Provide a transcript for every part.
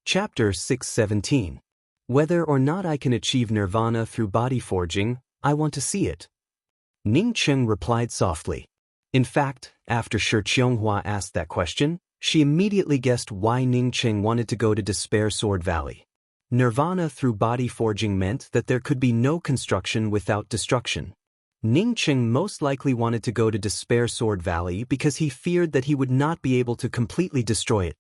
Chapter 617. Whether or not I can achieve nirvana through body forging, I want to see it. Ning Cheng replied softly. In fact, after Shi Qianghua asked that question, she immediately guessed why Ning Cheng wanted to go to Despair Sword Valley. Nirvana through body forging meant that there could be no construction without destruction. Ning Cheng most likely wanted to go to Despair Sword Valley because he feared that he would not be able to completely destroy it.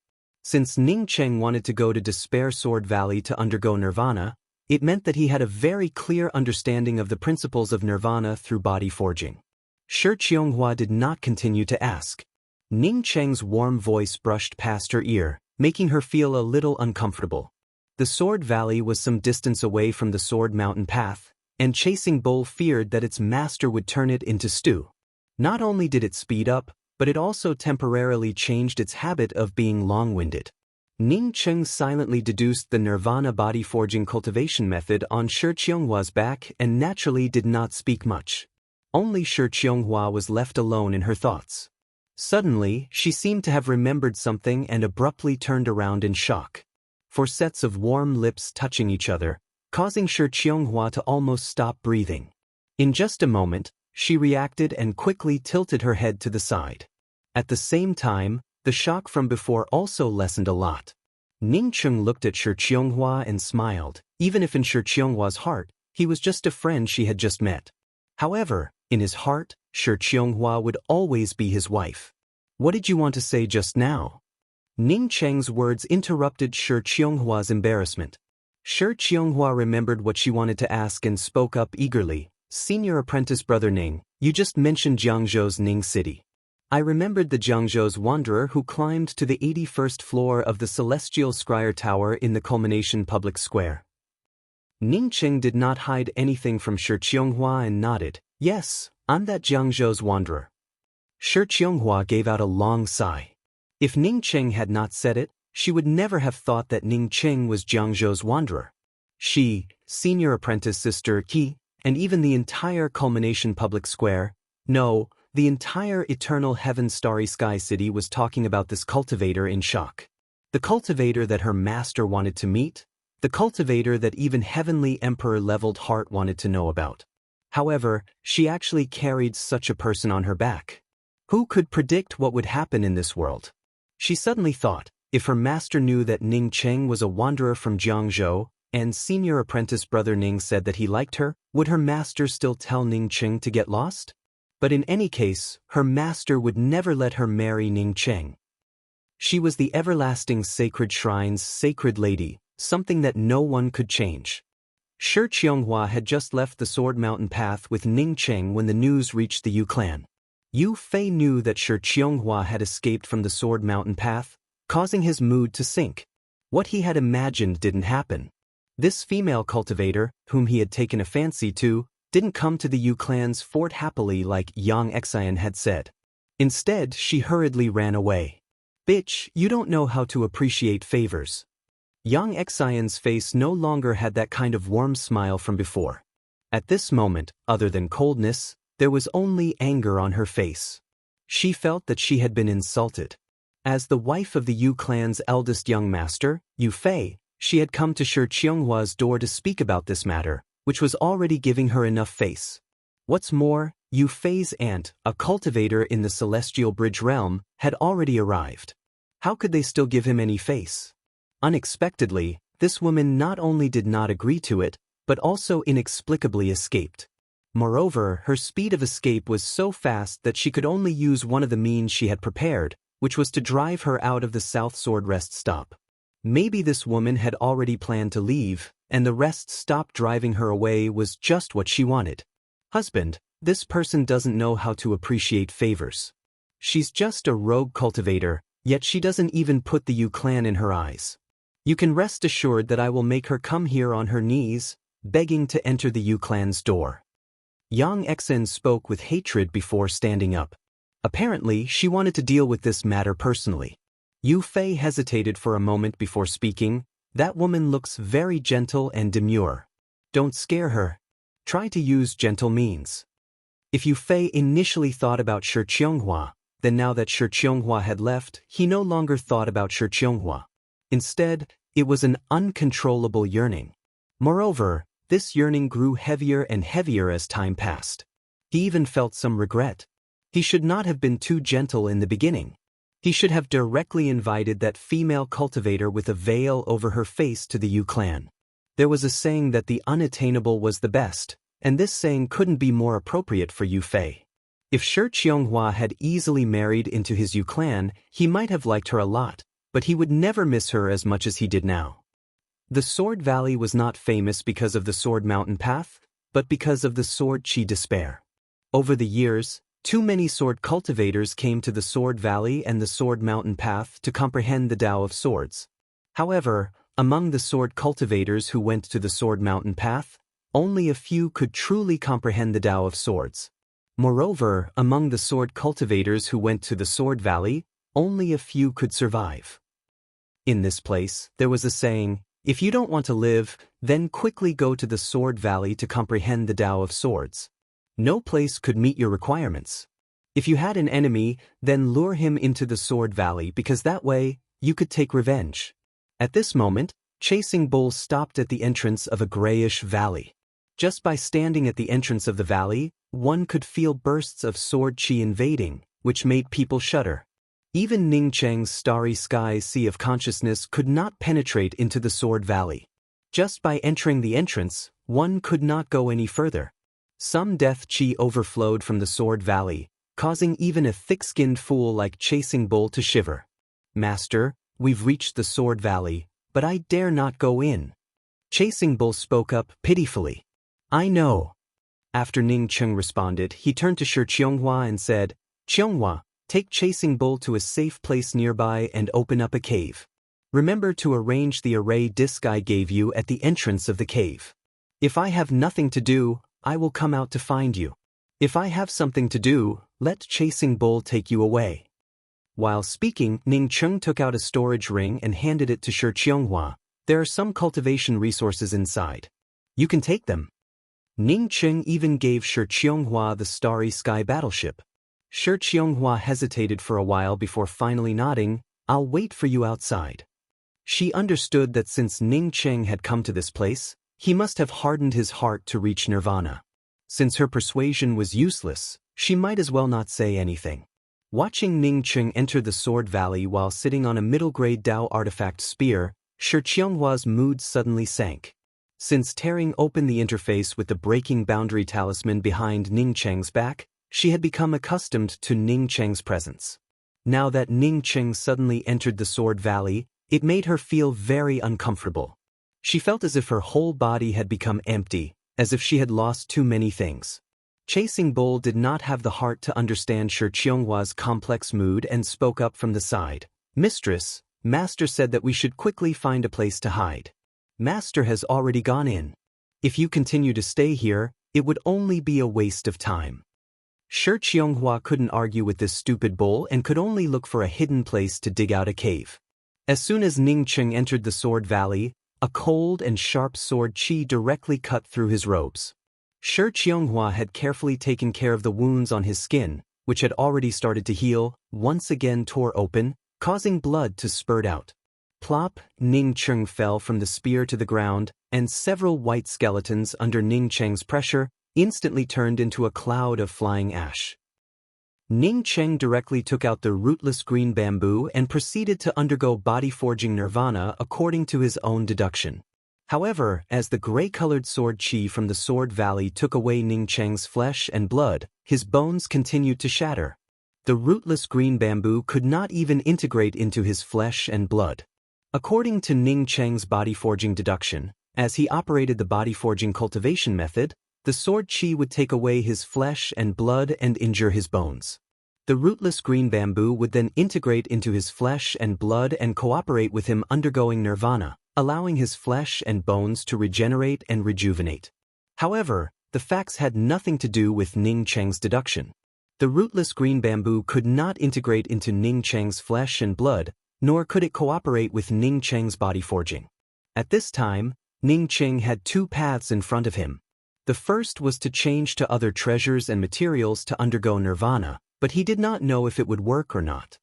Since Ning Cheng wanted to go to Despair Sword Valley to undergo nirvana, it meant that he had a very clear understanding of the principles of nirvana through body forging. Shi Qianghua did not continue to ask. Ning Cheng's warm voice brushed past her ear, making her feel a little uncomfortable. The Sword Valley was some distance away from the Sword Mountain path, and Chasing Bull feared that its master would turn it into stew. Not only did it speed up, but it also temporarily changed its habit of being long-winded. Ning Cheng silently deduced the nirvana body forging cultivation method on Shi Qianghua's back and naturally did not speak much. Only Shi Qianghua was left alone in her thoughts. Suddenly, she seemed to have remembered something and abruptly turned around in shock. Four sets of warm lips touching each other, causing Shi Qianghua to almost stop breathing. In just a moment, she reacted and quickly tilted her head to the side. At the same time, the shock from before also lessened a lot. Ning Cheng looked at Shi Qianghua and smiled, even if in Shi Qianghua's heart, he was just a friend she had just met. However, in his heart, Shi Qianghua would always be his wife. What did you want to say just now? Ning Cheng's words interrupted Shi Qianghua's embarrassment. Shi Qianghua remembered what she wanted to ask and spoke up eagerly. Senior apprentice brother Ning, you just mentioned Jiangzhou's Ning City. I remembered the Jiangzhou's wanderer who climbed to the 81st floor of the Celestial Scryer Tower in the Culmination Public Square. Ning Cheng did not hide anything from Shi Qianghua and nodded. Yes, I'm that Jiangzhou's wanderer. Shi Qianghua gave out a long sigh. If Ning Cheng had not said it, she would never have thought that Ning Cheng was Jiangzhou's wanderer. She, senior apprentice sister Qi, and even the entire Culmination Public Square, no, the entire Eternal Heaven Starry Sky City was talking about this cultivator in shock. The cultivator that her master wanted to meet, the cultivator that even Heavenly Emperor-leveled Heart wanted to know about. However, she actually carried such a person on her back. Who could predict what would happen in this world? She suddenly thought, if her master knew that Ning Cheng was a wanderer from Jiangzhou, and senior apprentice brother Ning said that he liked her, would her master still tell Ning Cheng to get lost? But in any case, her master would never let her marry Ning Cheng. She was the everlasting sacred shrine's sacred lady, something that no one could change. Shi Qianghua had just left the Sword Mountain path with Ning Cheng when the news reached the Yu clan. Yu Fei knew that Shi Qianghua had escaped from the Sword Mountain path, causing his mood to sink. What he had imagined didn't happen. This female cultivator, whom he had taken a fancy to, didn't come to the Yu clan's fort happily like Yang Xian had said. Instead, she hurriedly ran away. Bitch, you don't know how to appreciate favors. Yang Xian's face no longer had that kind of warm smile from before. At this moment, other than coldness, there was only anger on her face. She felt that she had been insulted. As the wife of the Yu clan's eldest young master, Yu Fei, she had come to Shi Qianghua's door to speak about this matter, which was already giving her enough face. What's more, Yu Fei's aunt, a cultivator in the Celestial Bridge realm, had already arrived. How could they still give him any face? Unexpectedly, this woman not only did not agree to it, but also inexplicably escaped. Moreover, her speed of escape was so fast that she could only use one of the means she had prepared, which was to drive her out of the South Sword Rest Stop. Maybe this woman had already planned to leave, and the rest stop driving her away was just what she wanted. Husband, this person doesn't know how to appreciate favors. She's just a rogue cultivator, yet she doesn't even put the Yu clan in her eyes. You can rest assured that I will make her come here on her knees, begging to enter the Yu clan's door. Yang Xian spoke with hatred before standing up. Apparently, she wanted to deal with this matter personally. Yu Fei hesitated for a moment before speaking. That woman looks very gentle and demure. Don't scare her. Try to use gentle means. If Yu Fei initially thought about Shi Qianghua, then now that Shi Qianghua had left, he no longer thought about Shi Qianghua. Instead, It was an uncontrollable yearning. Moreover, this yearning grew heavier and heavier as time passed. He even felt some regret. He should not have been too gentle in the beginning. He should have directly invited that female cultivator with a veil over her face to the Yu clan. There was a saying that the unattainable was the best, and this saying couldn't be more appropriate for Yu Fei. If Shi Qianghua had easily married into his Yu clan, he might have liked her a lot, but he would never miss her as much as he did now. The Sword Valley was not famous because of the Sword Mountain Path, but because of the Sword Qi despair. Over the years, too many sword cultivators came to the Sword Valley and the Sword Mountain Path to comprehend the Tao of Swords. However, among the sword cultivators who went to the Sword Mountain Path, only a few could truly comprehend the Tao of Swords. Moreover, among the sword cultivators who went to the Sword Valley, only a few could survive. In this place, there was a saying, "If you don't want to live, then quickly go to the Sword Valley to comprehend the Tao of Swords." No place could meet your requirements. If you had an enemy, then lure him into the Sword Valley because that way, you could take revenge. At this moment, Chasing Bull stopped at the entrance of a grayish valley. Just by standing at the entrance of the valley, one could feel bursts of sword qi invading, which made people shudder. Even Ning Cheng's starry sky sea of consciousness could not penetrate into the Sword Valley. Just by entering the entrance, one could not go any further. Some death qi overflowed from the Sword Valley, causing even a thick-skinned fool like Chasing Bull to shiver. "Master, we've reached the Sword Valley, but I dare not go in." Chasing Bull spoke up pitifully. "I know." After Ning Cheng responded, he turned to Shi Qianghua and said, "Qianghua, take Chasing Bull to a safe place nearby and open up a cave. Remember to arrange the array disc I gave you at the entrance of the cave. If I have nothing to do, I will come out to find you. If I have something to do, let Chasing Bull take you away." While speaking, Ning Cheng took out a storage ring and handed it to Shi Qianghua. "There are some cultivation resources inside. You can take them." Ning Cheng even gave Shi Qianghua the Starry Sky battleship. Shi Qianghua hesitated for a while before finally nodding, "I'll wait for you outside." She understood that since Ning Cheng had come to this place, he must have hardened his heart to reach nirvana. Since her persuasion was useless, she might as well not say anything. Watching Ning Cheng enter the Sword Valley while sitting on a middle-grade Dao artifact spear, Shi Qianghua's mood suddenly sank. Since tearing open the interface with the breaking boundary talisman behind Ning Cheng's back, she had become accustomed to Ning Cheng's presence. Now that Ning Cheng suddenly entered the Sword Valley, it made her feel very uncomfortable. She felt as if her whole body had become empty, as if she had lost too many things. Chasing Bull did not have the heart to understand Shi Qianghua's complex mood and spoke up from the side. "Mistress, Master said that we should quickly find a place to hide. Master has already gone in. If you continue to stay here, it would only be a waste of time." Shi Qianghua couldn't argue with this stupid bull and could only look for a hidden place to dig out a cave. As soon as Ning Cheng entered the Sword Valley, a cold and sharp sword qi directly cut through his robes. Shi Qianghua had carefully taken care of the wounds on his skin, which had already started to heal, once again tore open, causing blood to spurt out. Plop, Ning Cheng fell from the spear to the ground, and several white skeletons under Ning Cheng's pressure instantly turned into a cloud of flying ash. Ning Cheng directly took out the rootless green bamboo and proceeded to undergo body forging nirvana according to his own deduction. However, as the gray-colored sword qi from the Sword Valley took away Ning Cheng's flesh and blood, his bones continued to shatter. The rootless green bamboo could not even integrate into his flesh and blood. According to Ning Cheng's body forging deduction, as he operated the body forging cultivation method, the sword qi would take away his flesh and blood and injure his bones. The rootless green bamboo would then integrate into his flesh and blood and cooperate with him undergoing nirvana, allowing his flesh and bones to regenerate and rejuvenate. However, the facts had nothing to do with Ning Cheng's deduction. The rootless green bamboo could not integrate into Ning Cheng's flesh and blood, nor could it cooperate with Ning Cheng's body forging. At this time, Ning Cheng had two paths in front of him. The first was to change to other treasures and materials to undergo nirvana, but he did not know if it would work or not.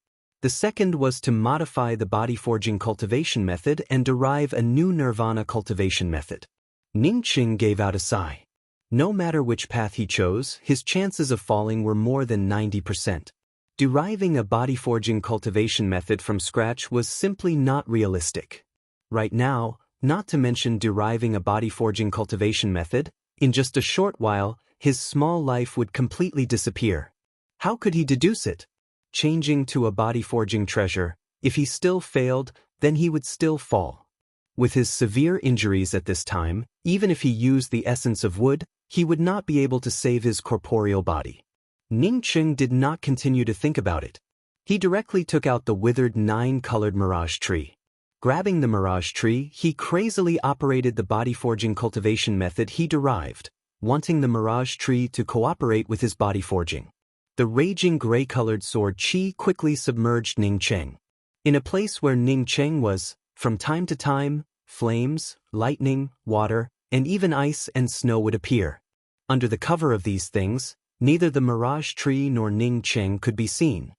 The second was to modify the body forging cultivation method and derive a new nirvana cultivation method. Ningqing gave out a sigh. No matter which path he chose, his chances of falling were more than 90%. Deriving a body forging cultivation method from scratch was simply not realistic. Right now, not to mention deriving a body forging cultivation method, in just a short while, his small life would completely disappear. How could he deduce it? Changing to a body forging treasure, if he still failed, then he would still fall. With his severe injuries at this time, even if he used the essence of wood, he would not be able to save his corporeal body. Ningqing did not continue to think about it. He directly took out the withered 9-colored mirage tree. Grabbing the mirage tree, he crazily operated the body forging cultivation method he derived, wanting the mirage tree to cooperate with his body forging. The raging gray-colored sword qi quickly submerged Ningqing. In a place where Ningqing was, from time to time, flames, lightning, water, and even ice and snow would appear. Under the cover of these things, neither the mirage tree nor Ningqing could be seen.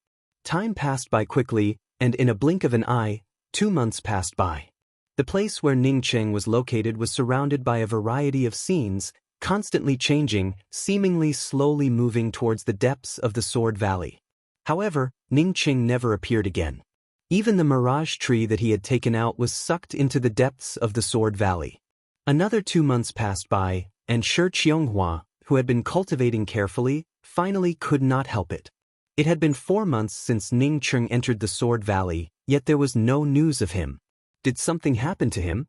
Time passed by quickly, and in a blink of an eye, 2 months passed by. The place where Ningqing was located was surrounded by a variety of scenes, constantly changing, seemingly slowly moving towards the depths of the Sword Valley. However, Ningqing never appeared again. Even the mirage tree that he had taken out was sucked into the depths of the Sword Valley. Another 2 months passed by, and Shi Qianghua, who had been cultivating carefully, finally could not help it. It had been 4 months since Ningqing entered the Sword Valley, yet there was no news of him. Did something happen to him?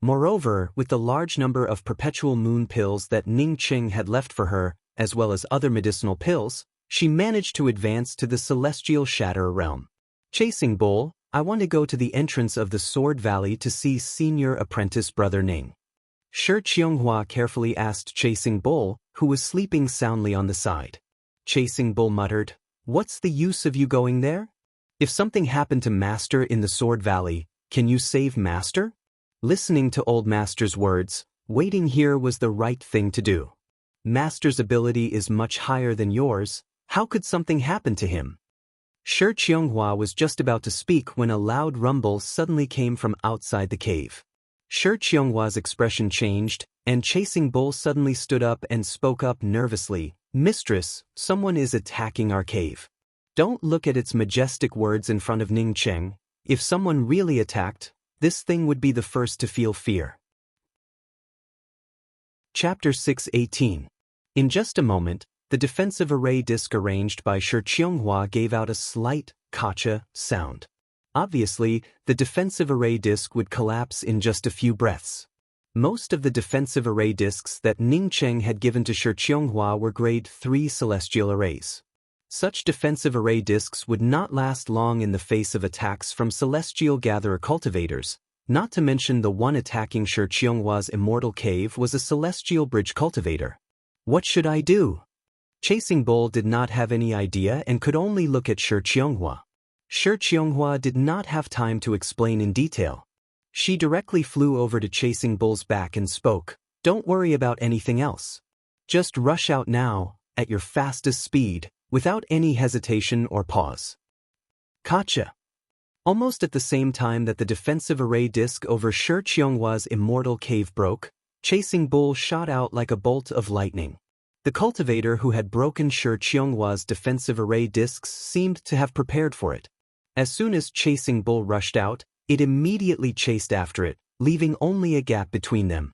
Moreover, with the large number of perpetual moon pills that Ningqing had left for her, as well as other medicinal pills, she managed to advance to the celestial shatter realm. Chasing Bull, I want to go to the entrance of the Sword Valley to see senior apprentice brother Ning. Shi Qianghua carefully asked Chasing Bull, who was sleeping soundly on the side. Chasing Bull muttered, "What's the use of you going there? If something happened to Master in the Sword Valley, can you save Master?" Listening to old Master's words, waiting here was the right thing to do. Master's ability is much higher than yours. How could something happen to him? Shi Qianghua was just about to speak when a loud rumble suddenly came from outside the cave. Shi Qianghua's expression changed, and Chasing Bull suddenly stood up and spoke up nervously, "Mistress, someone is attacking our cave." Don't look at its majestic words in front of Ningqing. If someone really attacked, this thing would be the first to feel fear. Chapter 6:18. In just a moment, the defensive array disc arranged by Shi Qianghua gave out a slight "kacha" sound. Obviously, the defensive array disc would collapse in just a few breaths. Most of the defensive array discs that Ningqing had given to Shi Qianghua were grade 3 celestial arrays. Such defensive array discs would not last long in the face of attacks from celestial gatherer cultivators, not to mention the one attacking Shi Qianghua's immortal cave was a celestial bridge cultivator. What should I do? Chasing Bull did not have any idea and could only look at Shi Qianghua. Shi Qianghua did not have time to explain in detail. She directly flew over to Chasing Bull's back and spoke, "Don't worry about anything else. Just rush out now, at your fastest speed, without any hesitation or pause." Kacha. Almost at the same time that the defensive array disc over Shi Qianghua's immortal cave broke, Chasing Bull shot out like a bolt of lightning. The cultivator who had broken Shi Qianghua's defensive array discs seemed to have prepared for it. As soon as Chasing Bull rushed out, it immediately chased after it, leaving only a gap between them.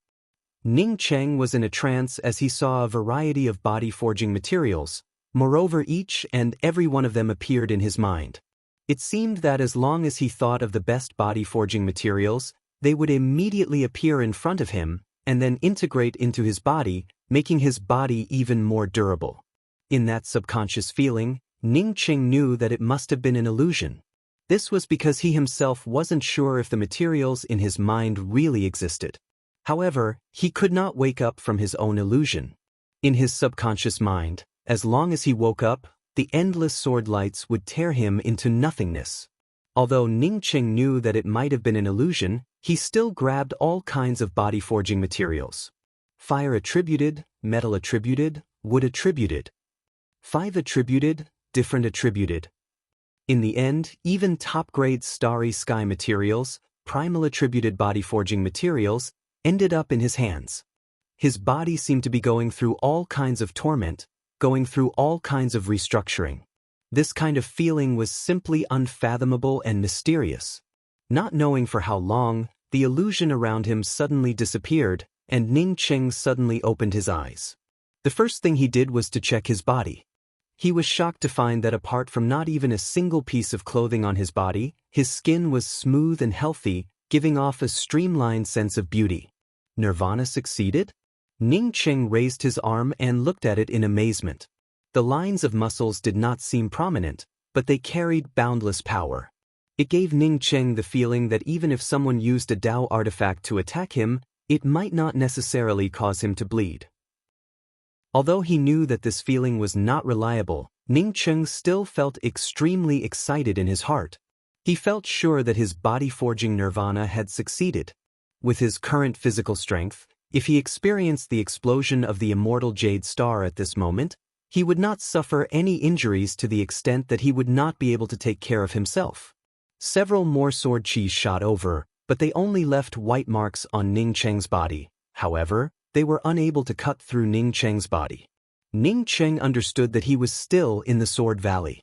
Ningqing was in a trance as he saw a variety of body forging materials. Moreover, each and every one of them appeared in his mind. It seemed that as long as he thought of the best body forging materials, they would immediately appear in front of him, and then integrate into his body, making his body even more durable. In that subconscious feeling, Ningqing knew that it must have been an illusion. This was because he himself wasn't sure if the materials in his mind really existed. However, he could not wake up from his own illusion. In his subconscious mind, as long as he woke up, the endless sword lights would tear him into nothingness. Although Ningqing knew that it might have been an illusion, he still grabbed all kinds of body forging materials. Fire attributed, metal attributed, wood attributed. 5 attributed, different attributed. In the end, even top-grade starry sky materials, primal attributed body forging materials, ended up in his hands. His body seemed to be going through all kinds of torment, going through all kinds of restructuring. This kind of feeling was simply unfathomable and mysterious. Not knowing for how long, the illusion around him suddenly disappeared, and Ning Cheng suddenly opened his eyes. The first thing he did was to check his body. He was shocked to find that apart from not even a single piece of clothing on his body, his skin was smooth and healthy, giving off a streamlined sense of beauty. Nirvana succeeded? Ning Cheng raised his arm and looked at it in amazement. The lines of muscles did not seem prominent, but they carried boundless power. It gave Ning Cheng the feeling that even if someone used a Dao artifact to attack him, it might not necessarily cause him to bleed. Although he knew that this feeling was not reliable, Ning Cheng still felt extremely excited in his heart. He felt sure that his body-forging nirvana had succeeded. With his current physical strength, if he experienced the explosion of the immortal Jade Star at this moment, he would not suffer any injuries to the extent that he would not be able to take care of himself. Several more sword qis shot over, but they only left white marks on Ning Cheng's body. However, they were unable to cut through Ning Cheng's body. Ning Cheng understood that he was still in the Sword Valley.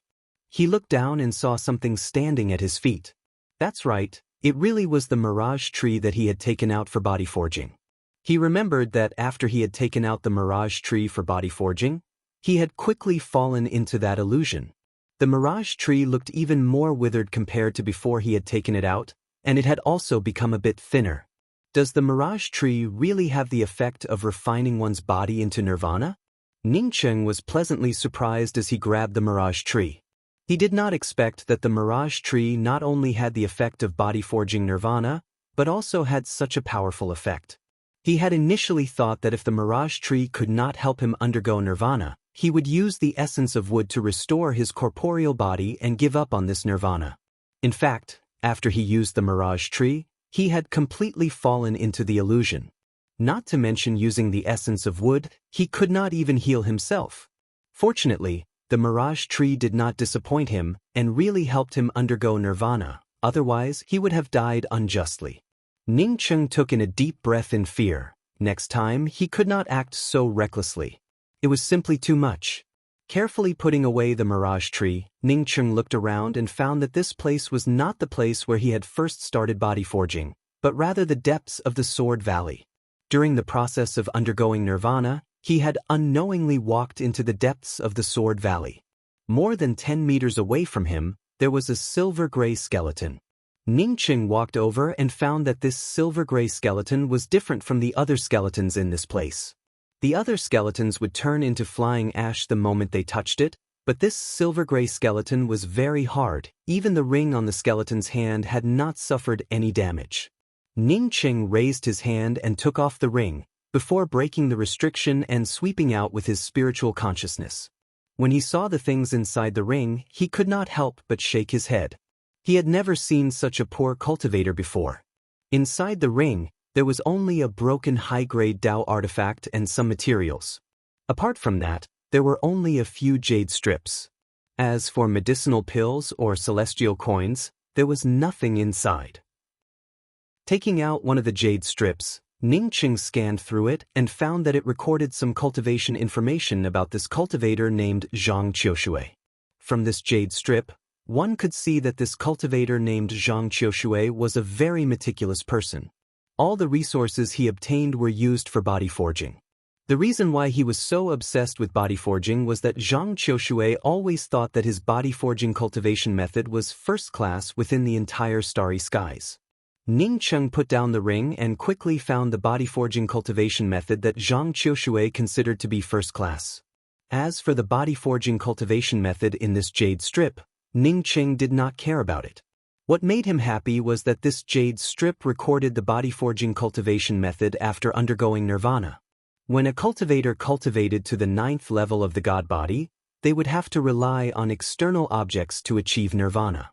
He looked down and saw something standing at his feet. That's right, it really was the mirage tree that he had taken out for body forging. He remembered that after he had taken out the mirage tree for body forging, he had quickly fallen into that illusion. The mirage tree looked even more withered compared to before he had taken it out, and it had also become a bit thinner. Does the mirage tree really have the effect of refining one's body into nirvana? Ning Cheng was pleasantly surprised as he grabbed the mirage tree. He did not expect that the mirage tree not only had the effect of body forging nirvana, but also had such a powerful effect. He had initially thought that if the mirage tree could not help him undergo nirvana, he would use the essence of wood to restore his corporeal body and give up on this nirvana. In fact, after he used the mirage tree, he had completely fallen into the illusion. Not to mention using the essence of wood, he could not even heal himself. Fortunately, the mirage tree did not disappoint him and really helped him undergo nirvana, otherwise he would have died unjustly. Ning Cheng took in a deep breath in fear. Next time, he could not act so recklessly. It was simply too much. Carefully putting away the mirage tree, Ning Cheng looked around and found that this place was not the place where he had first started body forging, but rather the depths of the Sword Valley. During the process of undergoing nirvana, he had unknowingly walked into the depths of the Sword Valley. More than 10 meters away from him, there was a silver-gray skeleton. Ning Cheng walked over and found that this silver-gray skeleton was different from the other skeletons in this place. The other skeletons would turn into flying ash the moment they touched it, but this silver-gray skeleton was very hard. Even the ring on the skeleton's hand had not suffered any damage. Ning Cheng raised his hand and took off the ring, before breaking the restriction and sweeping out with his spiritual consciousness. When he saw the things inside the ring, he could not help but shake his head. He had never seen such a poor cultivator before. Inside the ring, there was only a broken high-grade Dao artifact and some materials. Apart from that, there were only a few jade strips. As for medicinal pills or celestial coins, there was nothing inside. Taking out one of the jade strips, Ning Cheng scanned through it and found that it recorded some cultivation information about this cultivator named Zhang Qiushui. From this jade strip, one could see that this cultivator named Zhang Qiushui was a very meticulous person. All the resources he obtained were used for body forging. The reason why he was so obsessed with body forging was that Zhang Qiushui always thought that his body forging cultivation method was first class within the entire starry skies. Ning Cheng put down the ring and quickly found the body forging cultivation method that Zhang Qiushui considered to be first class. As for the body forging cultivation method in this jade strip, Ning Cheng did not care about it. What made him happy was that this jade strip recorded the body forging cultivation method after undergoing nirvana. When a cultivator cultivated to the 9th level of the god body, they would have to rely on external objects to achieve nirvana.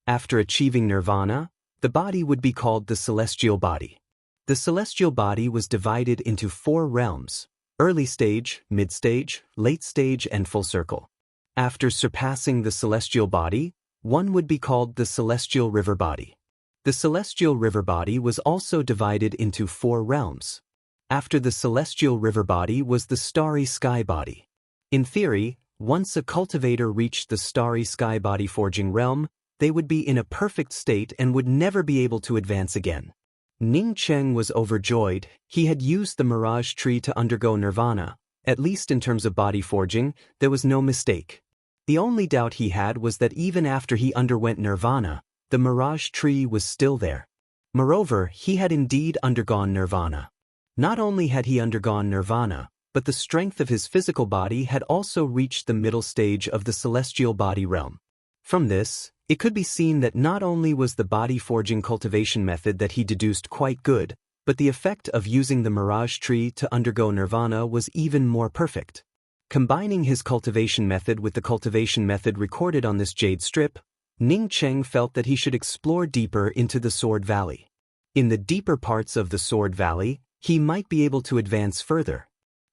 After achieving nirvana, the body would be called the celestial body. The celestial body was divided into 4 realms: early stage, mid stage, late stage, and full circle. After surpassing the celestial body, One would be called the celestial river body. The celestial river body was also divided into 4 realms. After the celestial river body was the starry sky body. In theory, once a cultivator reached the starry sky body forging realm, they would be in a perfect state and would never be able to advance again. Ning Cheng was overjoyed. He had used the mirage tree to undergo nirvana. At least in terms of body forging, there was no mistake. The only doubt he had was that even after he underwent nirvana, the mirage tree was still there. Moreover, he had indeed undergone nirvana. Not only had he undergone nirvana, but the strength of his physical body had also reached the middle stage of the celestial body realm. From this, it could be seen that not only was the body forging cultivation method that he deduced quite good, but the effect of using the mirage tree to undergo nirvana was even more perfect. Combining his cultivation method with the cultivation method recorded on this jade strip, Ning Cheng felt that he should explore deeper into the Sword Valley. In the deeper parts of the Sword Valley, he might be able to advance further.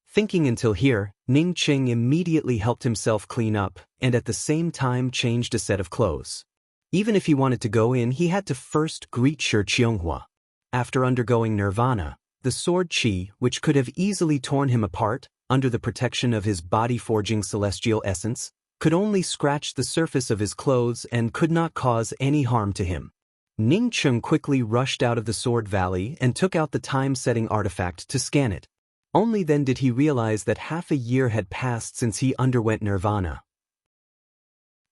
Thinking until here, Ning Cheng immediately helped himself clean up and at the same time changed a set of clothes. Even if he wanted to go in, he had to first greet Shi Qianghua. After undergoing nirvana, the sword qi, which could have easily torn him apart, under the protection of his body-forging celestial essence, could only scratch the surface of his clothes and could not cause any harm to him. Ning Cheng quickly rushed out of the Sword Valley and took out the time-setting artifact to scan it. Only then did he realize that half a year had passed since he underwent nirvana.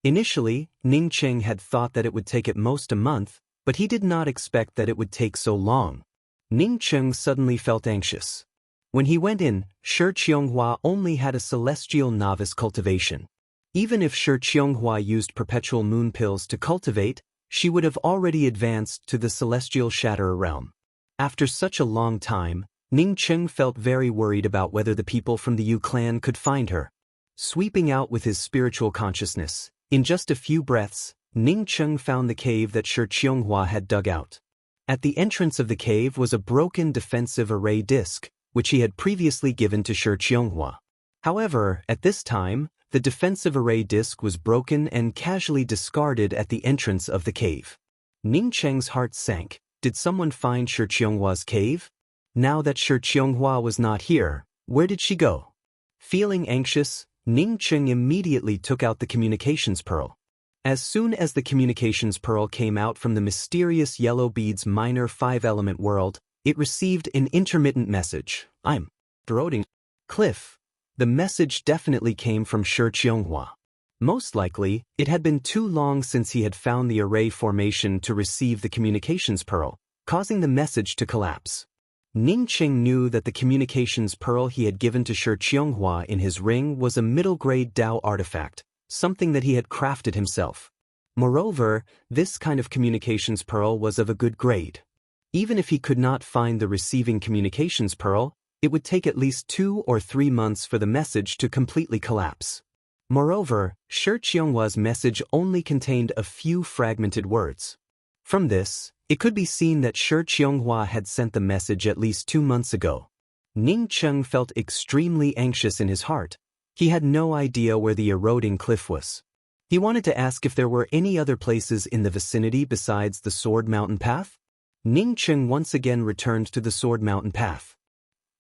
Initially, Ning Cheng had thought that it would take at most a month, but he did not expect that it would take so long. Ning Cheng suddenly felt anxious. When he went in, Shi Qianghua only had a celestial novice cultivation. Even if Shi Qianghua used perpetual moon pills to cultivate, she would have already advanced to the celestial shatterer realm. After such a long time, Ning Cheng felt very worried about whether the people from the Yu clan could find her. Sweeping out with his spiritual consciousness, in just a few breaths, Ning Cheng found the cave that Shi Qianghua had dug out. At the entrance of the cave was a broken defensive array disc, which he had previously given to Shi Qianghua. However, at this time, the defensive array disc was broken and casually discarded at the entrance of the cave. Ning Cheng's heart sank. Did someone find Shi Qianghua's cave? Now that Shi Qianghua was not here, where did she go? Feeling anxious, Ning Cheng immediately took out the communications pearl. As soon as the communications pearl came out from the mysterious yellow beads minor 5-element world, it received an intermittent message. I'm eroding cliff. The message definitely came from Shi Qianghua. Most likely, it had been too long since he had found the array formation to receive the communications pearl, causing the message to collapse. Ning Cheng knew that the communications pearl he had given to Shi Qianghua in his ring was a middle-grade Dao artifact, something that he had crafted himself. Moreover, this kind of communications pearl was of a good grade. Even if he could not find the receiving communications pearl, it would take at least 2 or 3 months for the message to completely collapse. Moreover, Shi Qianghua's message only contained a few fragmented words. From this, it could be seen that Shi Qianghua had sent the message at least 2 months ago. Ning Cheng felt extremely anxious in his heart. He had no idea where the eroding cliff was. He wanted to ask if there were any other places in the vicinity besides the Sword Mountain Path. Ning Cheng once again returned to the Sword Mountain Path.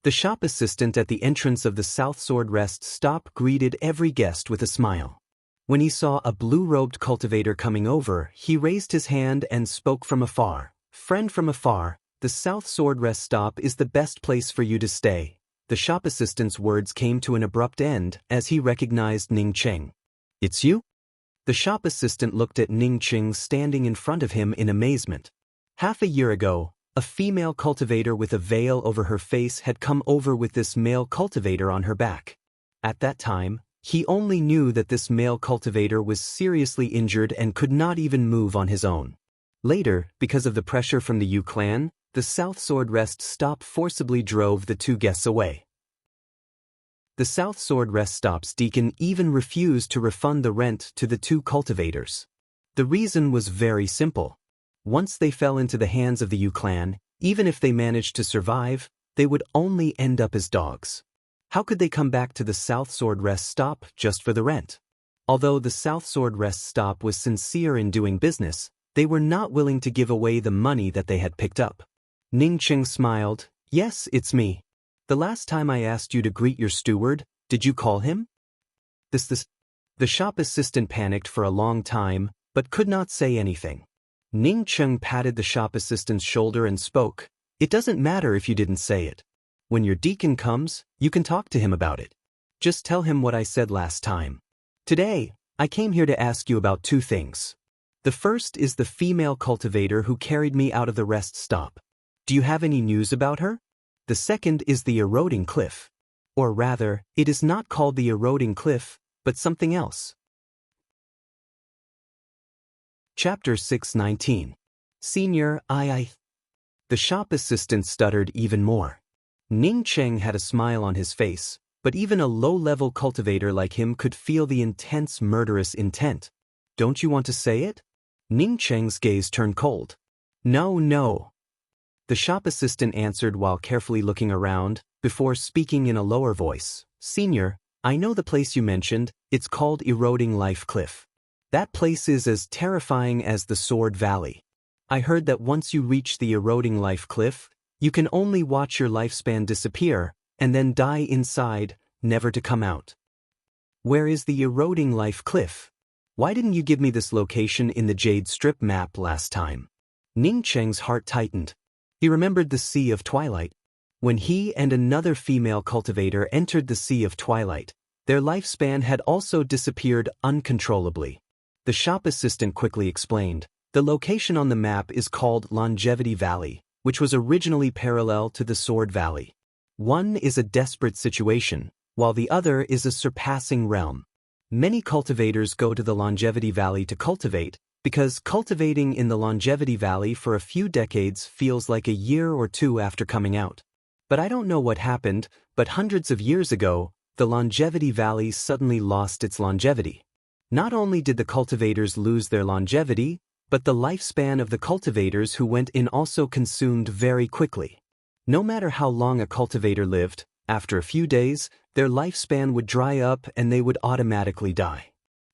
The shop assistant at the entrance of the South Sword Rest Stop greeted every guest with a smile. When he saw a blue-robed cultivator coming over, he raised his hand and spoke from afar. "Friend from afar, the South Sword Rest Stop is the best place for you to stay." The shop assistant's words came to an abrupt end as he recognized Ning Cheng. "It's you?" The shop assistant looked at Ning Cheng standing in front of him in amazement. Half a year ago, a female cultivator with a veil over her face had come over with this male cultivator on her back. At that time, he only knew that this male cultivator was seriously injured and could not even move on his own. Later, because of the pressure from the Yu clan, the South Sword Rest Stop forcibly drove the 2 guests away. The South Sword Rest Stop's deacon even refused to refund the rent to the 2 cultivators. The reason was very simple. Once they fell into the hands of the Yu clan, even if they managed to survive, they would only end up as dogs. How could they come back to the South Sword Rest Stop just for the rent? Although the South Sword Rest Stop was sincere in doing business, they were not willing to give away the money that they had picked up. Ning Cheng smiled. Yes, it's me. The last time I asked you to greet your steward, did you call him? The shop assistant panicked for a long time, but could not say anything. Ning Cheng patted the shop assistant's shoulder and spoke. It doesn't matter if you didn't say it. When your deacon comes, you can talk to him about it. Just tell him what I said last time. Today, I came here to ask you about two things. The first is the female cultivator who carried me out of the rest stop. Do you have any news about her? The second is the eroding cliff. Or rather, it is not called the eroding cliff, but something else. Chapter 619. Senior, The shop assistant stuttered even more. Ning Cheng had a smile on his face, but even a low-level cultivator like him could feel the intense murderous intent. Don't you want to say it? Ning Cheng's gaze turned cold. No. The shop assistant answered while carefully looking around, before speaking in a lower voice. Senior, I know the place you mentioned, it's called Eroding Life Cliff. That place is as terrifying as the Sword Valley. I heard that once you reach the Eroding Life Cliff, you can only watch your lifespan disappear, and then die inside, never to come out. Where is the Eroding Life Cliff? Why didn't you give me this location in the Jade Strip map last time? Ning Cheng's heart tightened. He remembered the Sea of Twilight. When he and another female cultivator entered the Sea of Twilight, their lifespan had also disappeared uncontrollably. The shop assistant quickly explained. The location on the map is called Longevity Valley, which was originally parallel to the Sword Valley. One is a desperate situation, while the other is a surpassing realm. Many cultivators go to the Longevity Valley to cultivate, because cultivating in the Longevity Valley for a few decades feels like a year or two after coming out. But I don't know what happened, but hundreds of years ago, the Longevity Valley suddenly lost its longevity. Not only did the cultivators lose their longevity, but the lifespan of the cultivators who went in also consumed very quickly. No matter how long a cultivator lived, after a few days, their lifespan would dry up and they would automatically die.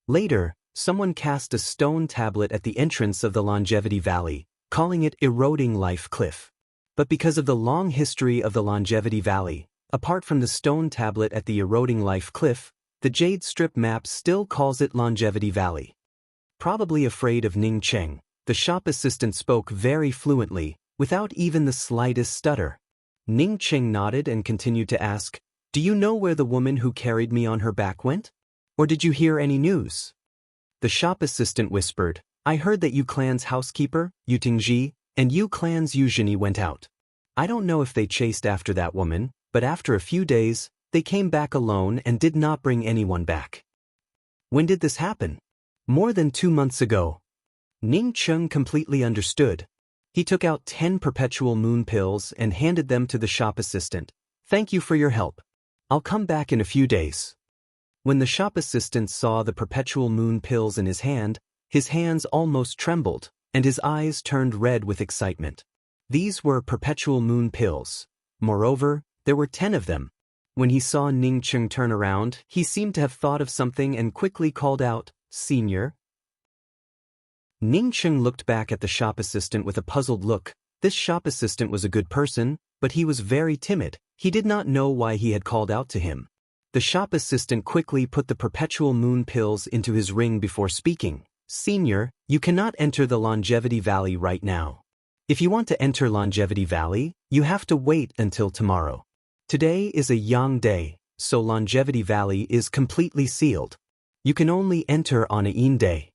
Later, someone cast a stone tablet at the entrance of the Longevity Valley, calling it Eroding Life Cliff. But because of the long history of the Longevity Valley, apart from the stone tablet at the Eroding Life Cliff, the Jade Strip map still calls it Longevity Valley. Probably afraid of Ning Cheng, the shop assistant spoke very fluently, without even the slightest stutter. Ning Cheng nodded and continued to ask, Do you know where the woman who carried me on her back went? Or did you hear any news? The shop assistant whispered, I heard that Yu Clan's housekeeper, Yu Tingji, and Yu Clan's Yu Zhini went out. I don't know if they chased after that woman, but after a few days, they came back alone and did not bring anyone back. When did this happen? More than 2 months ago. Ning Cheng completely understood. He took out 10 perpetual moon pills and handed them to the shop assistant. Thank you for your help. I'll come back in a few days. When the shop assistant saw the perpetual moon pills in his hands almost trembled, and his eyes turned red with excitement. These were perpetual moon pills. Moreover, there were 10 of them. When he saw Ning Cheng turn around, he seemed to have thought of something and quickly called out, Senior. Ning Cheng looked back at the shop assistant with a puzzled look. This shop assistant was a good person, but he was very timid. He did not know why he had called out to him. The shop assistant quickly put the perpetual moon pills into his ring before speaking. Senior, you cannot enter the Longevity Valley right now. If you want to enter Longevity Valley, you have to wait until tomorrow. Today is a Yang day, so Longevity Valley is completely sealed. You can only enter on a Yin day.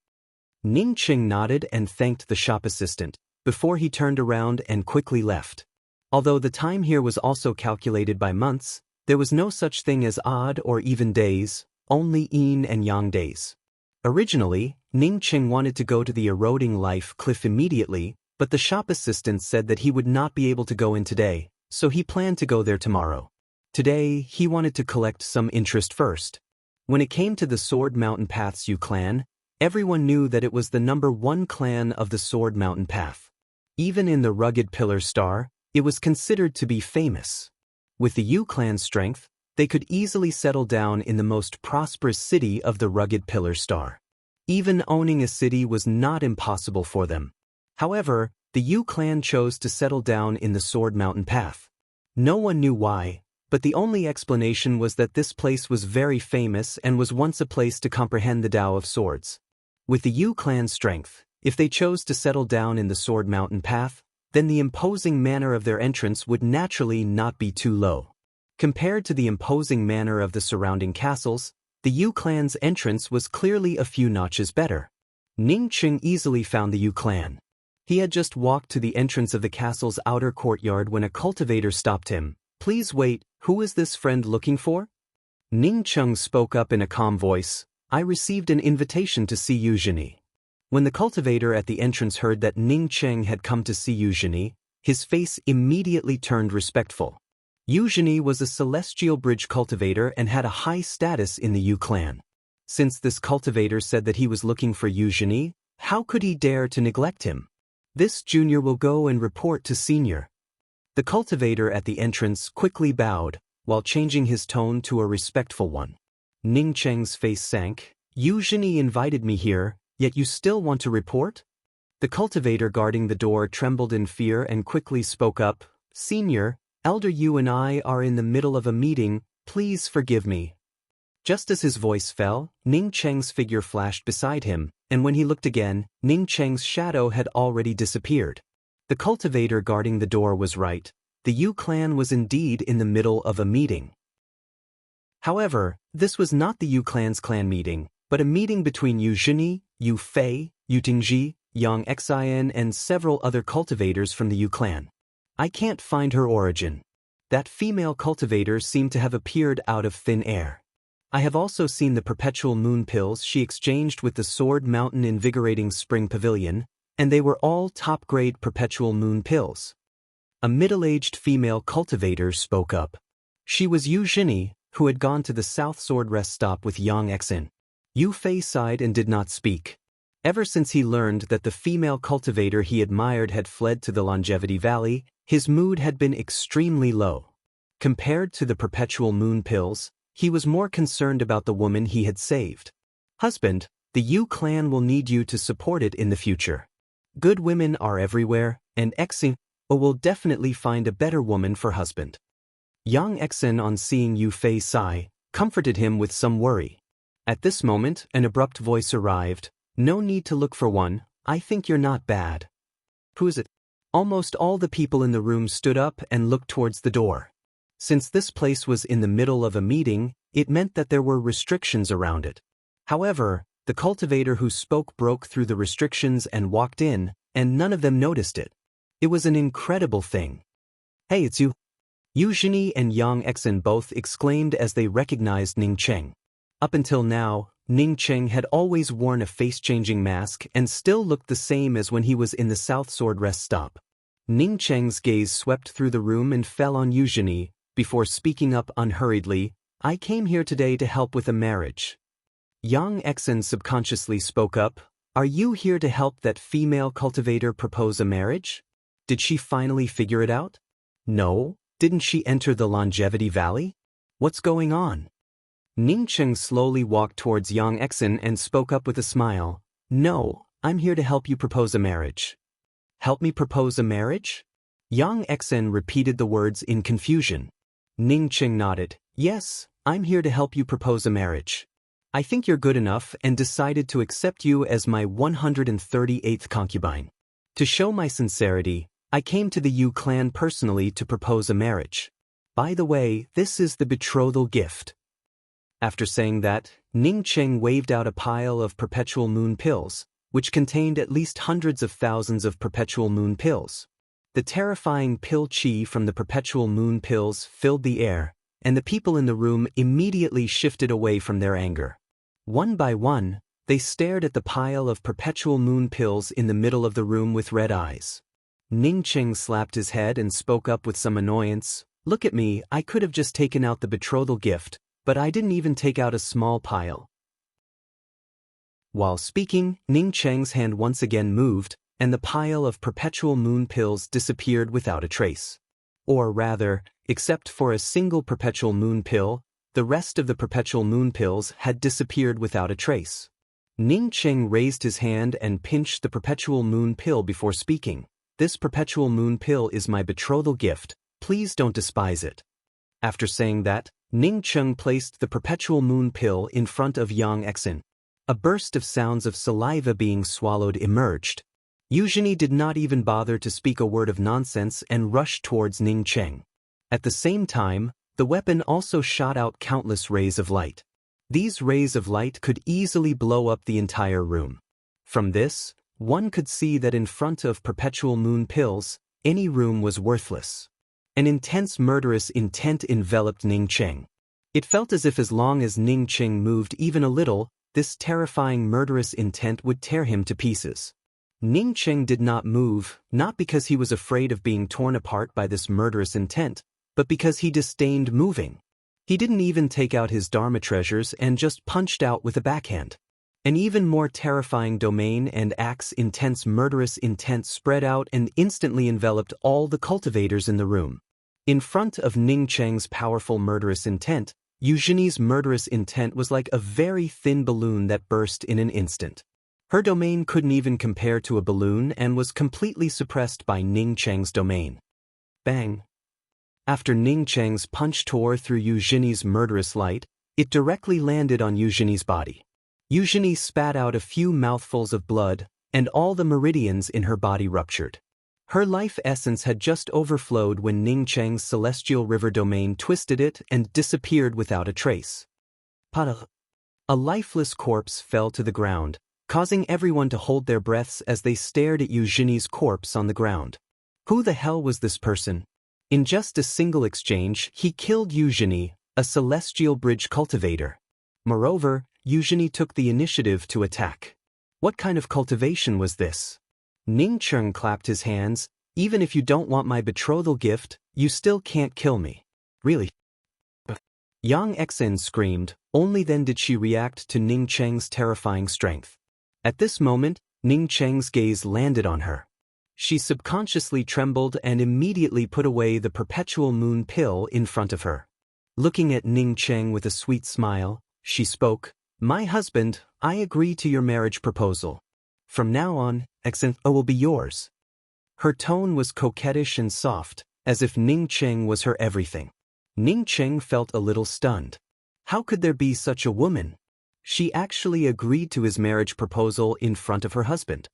Ning Cheng nodded and thanked the shop assistant, before he turned around and quickly left. Although the time here was also calculated by months, there was no such thing as odd or even days, only Yin and Yang days. Originally, Ning Cheng wanted to go to the Eroding Life Cliff immediately, but the shop assistant said that he would not be able to go in today, so he planned to go there tomorrow. Today, he wanted to collect some interest first. When it came to the Sword Mountain Path's Yu clan, everyone knew that it was the #1 clan of the Sword Mountain Path. Even in the rugged Pillar Star, it was considered to be famous. With the Yu clan's strength, they could easily settle down in the most prosperous city of the rugged Pillar Star. Even owning a city was not impossible for them. However, the Yu clan chose to settle down in the Sword Mountain Path. No one knew why, but the only explanation was that this place was very famous and was once a place to comprehend the Tao of Swords. With the Yu clan's strength, if they chose to settle down in the Sword Mountain Path, then the imposing manner of their entrance would naturally not be too low. Compared to the imposing manner of the surrounding castles, the Yu clan's entrance was clearly a few notches better. Ning Qing easily found the Yu clan. He had just walked to the entrance of the castle's outer courtyard when a cultivator stopped him. "Please wait, who is this friend looking for?" Ning Qing spoke up in a calm voice. "I received an invitation to see Eugenie." When the cultivator at the entrance heard that Ning Qing had come to see Eugenie, his face immediately turned respectful. Eugenie was a celestial bridge cultivator and had a high status in the Yu clan. Since this cultivator said that he was looking for Eugenie, how could he dare to neglect him? "This junior will go and report to senior." The cultivator at the entrance quickly bowed, while changing his tone to a respectful one. Ning Cheng's face sank. "Eugenie invited me here, yet you still want to report?" The cultivator guarding the door trembled in fear and quickly spoke up. "Senior, Elder Yu and I are in the middle of a meeting, please forgive me." Just as his voice fell, Ning Cheng's figure flashed beside him, and when he looked again, Ning Cheng's shadow had already disappeared. The cultivator guarding the door was right. The Yu clan was indeed in the middle of a meeting. However, this was not the Yu clan's clan meeting, but a meeting between Eugenie, Yu Fei, Yu Tingji, Yang Xian and several other cultivators from the Yu clan. "I can't find her origin." That female cultivator seemed to have appeared out of thin air. "I have also seen the perpetual moon pills she exchanged with the Sword Mountain Invigorating Spring Pavilion, and they were all top-grade perpetual moon pills." A middle-aged female cultivator spoke up. She was Eugenie, who had gone to the South Sword Rest Stop with Yang Xin. Yu Fei sighed and did not speak. Ever since he learned that the female cultivator he admired had fled to the Longevity Valley, his mood had been extremely low. Compared to the perpetual moon pills, he was more concerned about the woman he had saved. "Husband, the Yu clan will need you to support it in the future. Good women are everywhere, and Xing will definitely find a better woman for husband." Yang Xin, on seeing Yu Fei sigh, comforted him with some worry. At this moment, an abrupt voice arrived. "No need to look for one, I think you're not bad." "Who is it?" Almost all the people in the room stood up and looked towards the door. Since this place was in the middle of a meeting, it meant that there were restrictions around it. However, the cultivator who spoke broke through the restrictions and walked in, and none of them noticed it. It was an incredible thing. "Hey, it's you!" Eugenie and Yang Xin both exclaimed as they recognized Ning Cheng. Up until now, Ning Cheng had always worn a face-changing mask and still looked the same as when he was in the South Sword Rest Stop. Ning Cheng's gaze swept through the room and fell on Eugenie, before speaking up unhurriedly. "I came here today to help with a marriage." Yang Xin subconsciously spoke up. "Are you here to help that female cultivator propose a marriage? Did she finally figure it out? No, didn't she enter the Longevity Valley? What's going on?" Ning Cheng slowly walked towards Yang Xin and spoke up with a smile. "No, I'm here to help you propose a marriage." "Help me propose a marriage?" Yang Xin repeated the words in confusion. Ning Cheng nodded. "Yes, I'm here to help you propose a marriage. I think you're good enough and decided to accept you as my 138th concubine. To show my sincerity, I came to the Yu clan personally to propose a marriage. By the way, this is the betrothal gift." After saying that, Ning Cheng waved out a pile of perpetual moon pills, which contained at least hundreds of thousands of perpetual moon pills. The terrifying pill chi from the perpetual moon pills filled the air, and the people in the room immediately shifted away from their anger. One by one, they stared at the pile of perpetual moon pills in the middle of the room with red eyes. Ning Cheng slapped his head and spoke up with some annoyance. "Look at me, I could have just taken out the betrothal gift, but I didn't even take out a small pile." While speaking, Ning Cheng's hand once again moved, and the pile of perpetual moon pills disappeared without a trace. Or rather, except for a single perpetual moon pill, the rest of the perpetual moon pills had disappeared without a trace. Ning Cheng raised his hand and pinched the perpetual moon pill before speaking. "This perpetual moon pill is my betrothal gift, please don't despise it." After saying that, Ning Cheng placed the perpetual moon pill in front of Yang Exin. A burst of sounds of saliva being swallowed emerged. Eugenie did not even bother to speak a word of nonsense and rushed towards Ning Cheng. At the same time, the weapon also shot out countless rays of light. These rays of light could easily blow up the entire room. From this, one could see that in front of perpetual moon pills, any room was worthless. An intense murderous intent enveloped Ning Cheng. It felt as if as long as Ning Cheng moved even a little, this terrifying murderous intent would tear him to pieces. Ning Cheng did not move, not because he was afraid of being torn apart by this murderous intent, but because he disdained moving. He didn't even take out his Dharma treasures and just punched out with a backhand. An even more terrifying domain and axe intense murderous intent spread out and instantly enveloped all the cultivators in the room. In front of Ning Cheng's powerful murderous intent, Eugenie's murderous intent was like a very thin balloon that burst in an instant. Her domain couldn't even compare to a balloon and was completely suppressed by Ning Cheng's domain. Bang! After Ning Cheng's punch tore through Eugenie's murderous light, it directly landed on Eugenie's body. Eugenie spat out a few mouthfuls of blood, and all the meridians in her body ruptured. Her life essence had just overflowed when Ning Cheng's celestial river domain twisted it and disappeared without a trace. Pada! A lifeless corpse fell to the ground, causing everyone to hold their breaths as they stared at Eugenie's corpse on the ground. Who the hell was this person? In just a single exchange, he killed Eugenie, a celestial bridge cultivator. Moreover, Eugenie took the initiative to attack. What kind of cultivation was this? Ning Cheng clapped his hands. "Even if you don't want my betrothal gift, you still can't kill me." "Really?" Yang Exin screamed, only then did she react to Ning Cheng's terrifying strength. At this moment, Ning Cheng's gaze landed on her. She subconsciously trembled and immediately put away the perpetual moon pill in front of her. Looking at Ning Cheng with a sweet smile, she spoke, "My husband, I agree to your marriage proposal. From now on, Exin will be yours." Her tone was coquettish and soft, as if Ning Cheng was her everything. Ning Cheng felt a little stunned. How could there be such a woman? She actually agreed to his marriage proposal in front of her husband.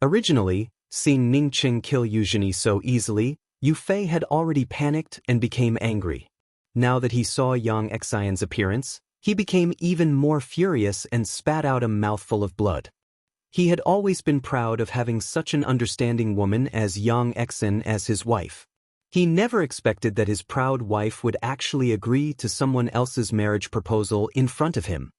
Originally, seeing Ning Cheng kill Eugenie so easily, Yu Fei had already panicked and became angry. Now that he saw Yang Xian's appearance, he became even more furious and spat out a mouthful of blood. He had always been proud of having such an understanding woman as Yang Exin as his wife. He never expected that his proud wife would actually agree to someone else's marriage proposal in front of him.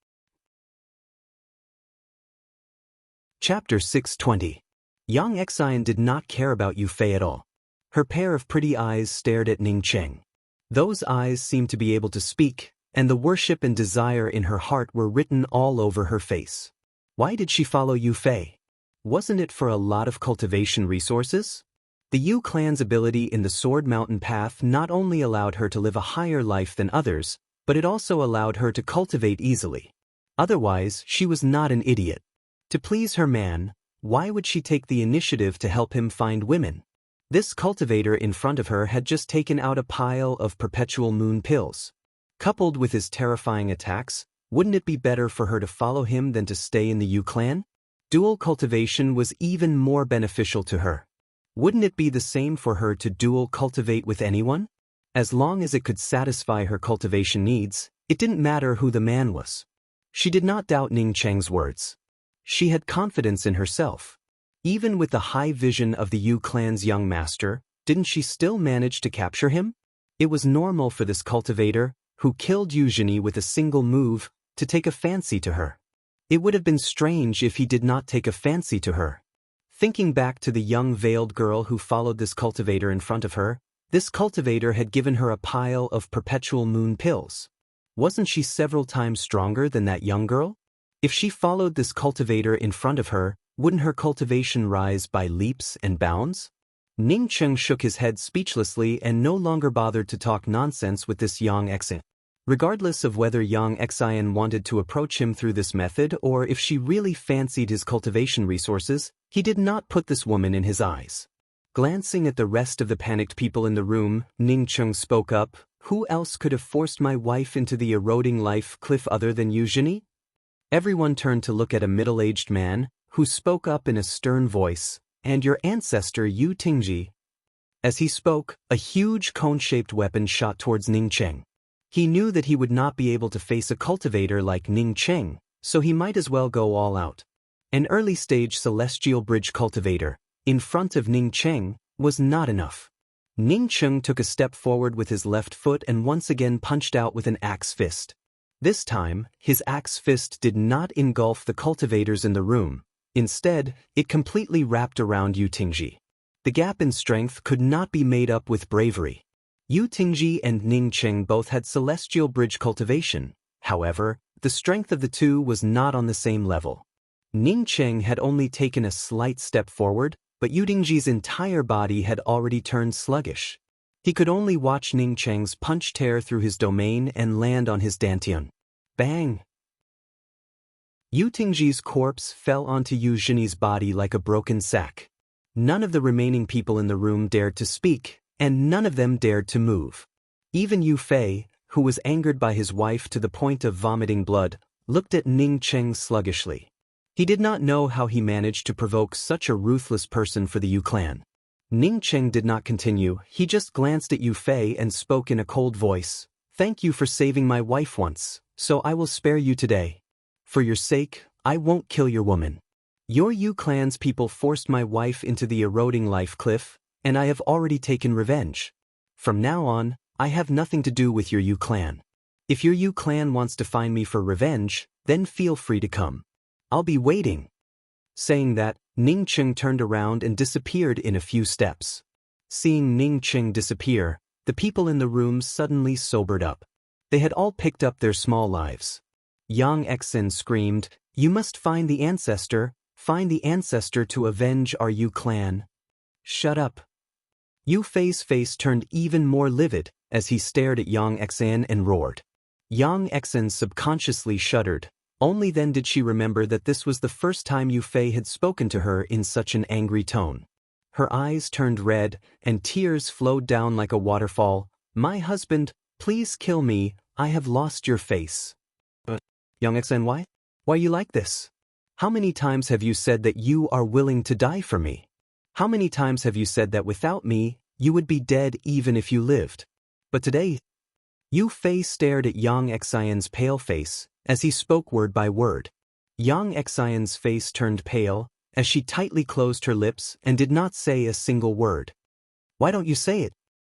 Chapter 620. Yang Exin did not care about Yu Fei at all. Her pair of pretty eyes stared at Ning Cheng. Those eyes seemed to be able to speak, and the worship and desire in her heart were written all over her face. Why did she follow Yu Fei? Wasn't it for a lot of cultivation resources? The Yu clan's ability in the Sword Mountain path not only allowed her to live a higher life than others, but it also allowed her to cultivate easily. Otherwise, she was not an idiot. To please her man, why would she take the initiative to help him find women? This cultivator in front of her had just taken out a pile of perpetual moon pills. Coupled with his terrifying attacks, wouldn't it be better for her to follow him than to stay in the Yu clan? Dual cultivation was even more beneficial to her. Wouldn't it be the same for her to dual cultivate with anyone? As long as it could satisfy her cultivation needs, it didn't matter who the man was. She did not doubt Ning Cheng's words. She had confidence in herself. Even with the high vision of the Yu clan's young master, didn't she still manage to capture him? It was normal for this cultivator, who killed Eugenie with a single move, to take a fancy to her. It would have been strange if he did not take a fancy to her. Thinking back to the young veiled girl who followed this cultivator in front of her, this cultivator had given her a pile of perpetual moon pills. Wasn't she several times stronger than that young girl? If she followed this cultivator in front of her, wouldn't her cultivation rise by leaps and bounds? Ning Cheng shook his head speechlessly and no longer bothered to talk nonsense with this Yang Exin. Regardless of whether Yang Xian wanted to approach him through this method or if she really fancied his cultivation resources, he did not put this woman in his eyes. Glancing at the rest of the panicked people in the room, Ning Cheng spoke up, "Who else could have forced my wife into the eroding life cliff other than you, Zhini?" Everyone turned to look at a middle-aged man, who spoke up in a stern voice, "And your ancestor Yu Tingji." As he spoke, a huge cone-shaped weapon shot towards Ning Cheng. He knew that he would not be able to face a cultivator like Ning Cheng, so he might as well go all out. An early-stage celestial bridge cultivator, in front of Ning Cheng, was not enough. Ning Cheng took a step forward with his left foot and once again punched out with an axe fist. This time, his axe fist did not engulf the cultivators in the room. Instead, it completely wrapped around Yu Tingji. The gap in strength could not be made up with bravery. Yu Tingji and Ning Cheng both had celestial bridge cultivation. However, the strength of the two was not on the same level. Ning Cheng had only taken a slight step forward, but Yu Tingji's entire body had already turned sluggish. He could only watch Ning Cheng's punch tear through his domain and land on his dantian. Bang! Yu Tingji's corpse fell onto Yu Zhini's body like a broken sack. None of the remaining people in the room dared to speak, and none of them dared to move. Even Yu Fei, who was angered by his wife to the point of vomiting blood, looked at Ning Cheng sluggishly. He did not know how he managed to provoke such a ruthless person for the Yu clan. Ning Cheng did not continue, he just glanced at Yu Fei and spoke in a cold voice, "Thank you for saving my wife once, so I will spare you today. For your sake, I won't kill your woman. Your Yu clan's people forced my wife into the eroding life cliff, and I have already taken revenge. From now on, I have nothing to do with your Yu clan. If your Yu clan wants to find me for revenge, then feel free to come. I'll be waiting." Saying that, Ning Cheng turned around and disappeared in a few steps. Seeing Ning Cheng disappear, the people in the room suddenly sobered up. They had all picked up their small lives. Yang Xen screamed, "You must find the ancestor to avenge our Yu clan." "Shut up." Yu Fei's face turned even more livid as he stared at Yang Xen and roared. Yang Xen subconsciously shuddered. Only then did she remember that this was the first time Yu Fei had spoken to her in such an angry tone. Her eyes turned red, and tears flowed down like a waterfall. "My husband, please kill me, I have lost your face." "But, Yang Xen, why? Why are you like this? How many times have you said that you are willing to die for me? How many times have you said that without me, you would be dead even if you lived? But today..." Yu Fei stared at Yang Xian's pale face as he spoke word by word. Yang Xian's face turned pale as she tightly closed her lips and did not say a single word. "Why don't you say it?"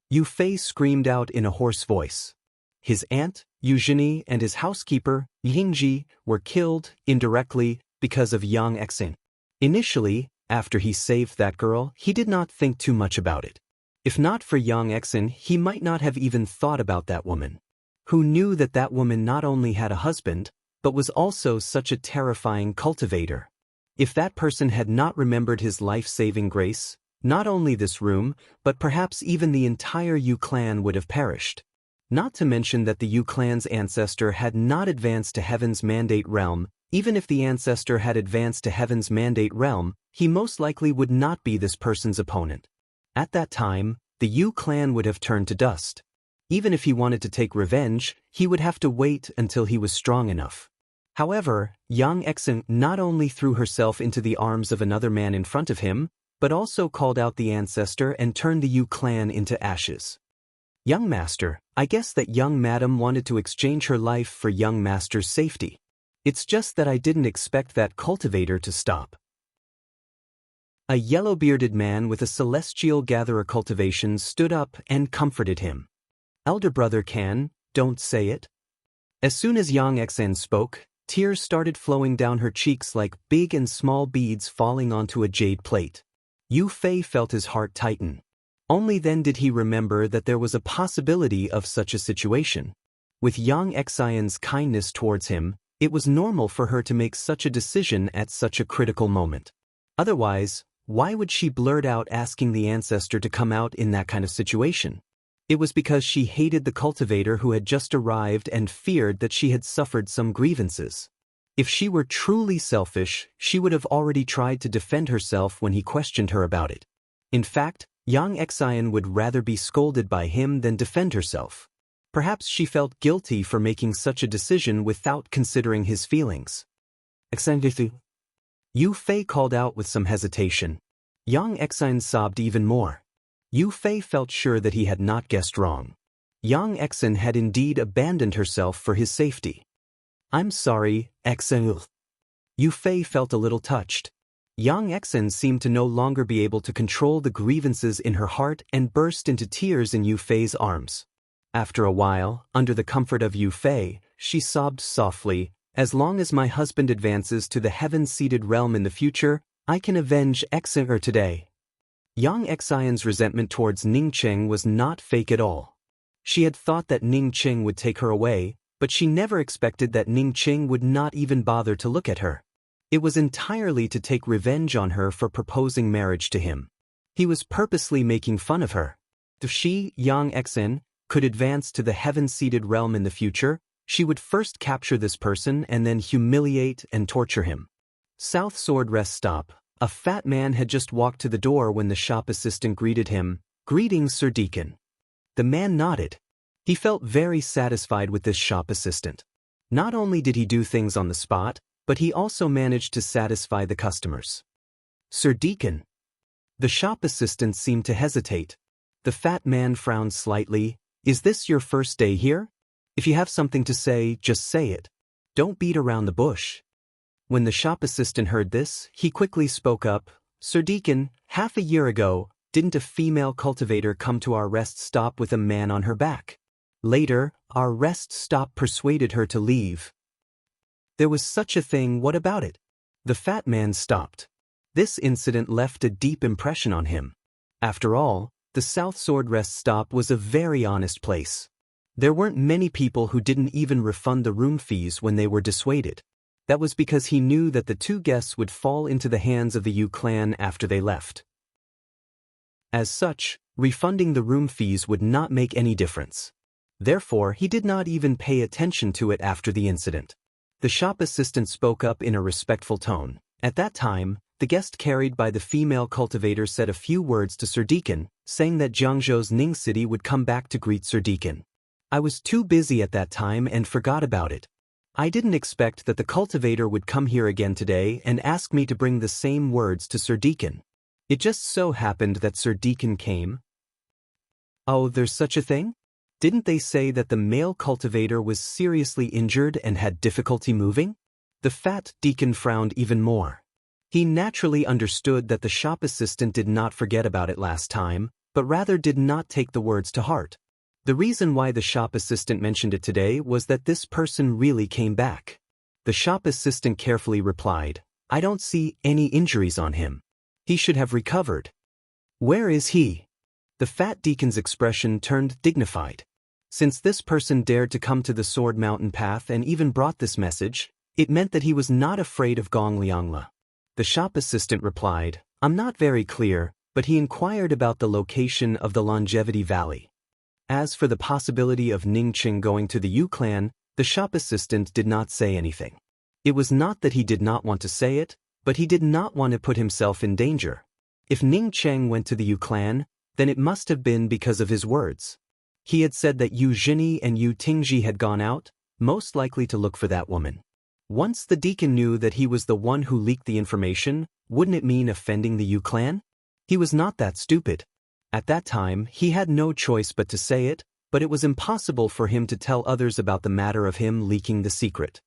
Yu Fei screamed out in a hoarse voice. His aunt, Yu Zhini, and his housekeeper, Yingji, were killed, indirectly, because of Yang Xen. Initially, after he saved that girl, he did not think too much about it. If not for Yang Xen, he might not have even thought about that woman. Who knew that that woman not only had a husband, but was also such a terrifying cultivator? If that person had not remembered his life-saving grace, not only this room, but perhaps even the entire Yu clan would have perished. Not to mention that the Yu clan's ancestor had not advanced to Heaven's Mandate Realm. Even if the ancestor had advanced to Heaven's Mandate Realm, he most likely would not be this person's opponent. At that time, the Yu clan would have turned to dust. Even if he wanted to take revenge, he would have to wait until he was strong enough. However, Yang Xen not only threw herself into the arms of another man in front of him, but also called out the ancestor and turned the Yu clan into ashes. "Young master, I guess that young madam wanted to exchange her life for young master's safety. It's just that I didn't expect that cultivator to stop." A yellow-bearded man with a celestial gatherer cultivation stood up and comforted him. "Elder brother Can, don't say it." As soon as Yang Xen spoke, tears started flowing down her cheeks like big and small beads falling onto a jade plate. Yu Fei felt his heart tighten. Only then did he remember that there was a possibility of such a situation. With Yang Xian's kindness towards him, it was normal for her to make such a decision at such a critical moment. Otherwise, why would she blurt out asking the ancestor to come out in that kind of situation? It was because she hated the cultivator who had just arrived and feared that she had suffered some grievances. If she were truly selfish, she would have already tried to defend herself when he questioned her about it. In fact, Yang Xian would rather be scolded by him than defend herself. Perhaps she felt guilty for making such a decision without considering his feelings. Yu Fei called out with some hesitation. Yang Xian sobbed even more. Yu Fei felt sure that he had not guessed wrong. Yang Xian had indeed abandoned herself for his safety. I'm sorry, Xian. Yu Fei felt a little touched. Yang Xian seemed to no longer be able to control the grievances in her heart and burst into tears in Yu Fei's arms. After a while, under the comfort of Yu Fei, she sobbed softly, "As long as my husband advances to the heaven-seated realm in the future, I can avenge Xian today." Yang Xian's resentment towards Ning Cheng was not fake at all. She had thought that Ning Cheng would take her away, but she never expected that Ning Cheng would not even bother to look at her. It was entirely to take revenge on her for proposing marriage to him. He was purposely making fun of her. If she, Yang Xian, could advance to the heaven-seated realm in the future, she would first capture this person and then humiliate and torture him. South Sword Rest Stop. A fat man had just walked to the door when the shop assistant greeted him. "Greetings, Sir Deacon." The man nodded. He felt very satisfied with this shop assistant. Not only did he do things on the spot, but he also managed to satisfy the customers. "Sir Deacon." The shop assistant seemed to hesitate. The fat man frowned slightly. "Is this your first day here? If you have something to say, just say it. Don't beat around the bush." When the shop assistant heard this, he quickly spoke up. "Sir Deacon, half a year ago, didn't a female cultivator come to our rest stop with a man on her back? Later, our rest stop persuaded her to leave." "There was such a thing, what about it?" The fat man stopped. This incident left a deep impression on him. After all, the South Sword Rest Stop was a very honest place. There weren't many people who didn't even refund the room fees when they were dissuaded. That was because he knew that the two guests would fall into the hands of the Yu clan after they left. As such, refunding the room fees would not make any difference. Therefore, he did not even pay attention to it after the incident. The shop assistant spoke up in a respectful tone. At that time, the guest carried by the female cultivator said a few words to Sir Deacon, saying that Jiangzhou's Ning City would come back to greet Sir Deacon. "I was too busy at that time and forgot about it. I didn't expect that the cultivator would come here again today and ask me to bring the same words to Sir Deacon. It just so happened that Sir Deacon came." "Oh, there's such a thing? Didn't they say that the male cultivator was seriously injured and had difficulty moving?" The fat deacon frowned even more. He naturally understood that the shop assistant did not forget about it last time, but rather did not take the words to heart. The reason why the shop assistant mentioned it today was that this person really came back. The shop assistant carefully replied, "I don't see any injuries on him. He should have recovered." "Where is he?" The fat deacon's expression turned dignified. Since this person dared to come to the Sword Mountain path and even brought this message, it meant that he was not afraid of Gong Liangla. The shop assistant replied, "I'm not very clear, but he inquired about the location of the Longevity Valley." As for the possibility of Ning Cheng going to the Yu clan, the shop assistant did not say anything. It was not that he did not want to say it, but he did not want to put himself in danger. If Ning Cheng went to the Yu clan, then it must have been because of his words. He had said that Yu Zhini and Yu Tingji had gone out, most likely to look for that woman. Once the deacon knew that he was the one who leaked the information, wouldn't it mean offending the Yu clan? He was not that stupid. At that time, he had no choice but to say it, but it was impossible for him to tell others about the matter of him leaking the secret.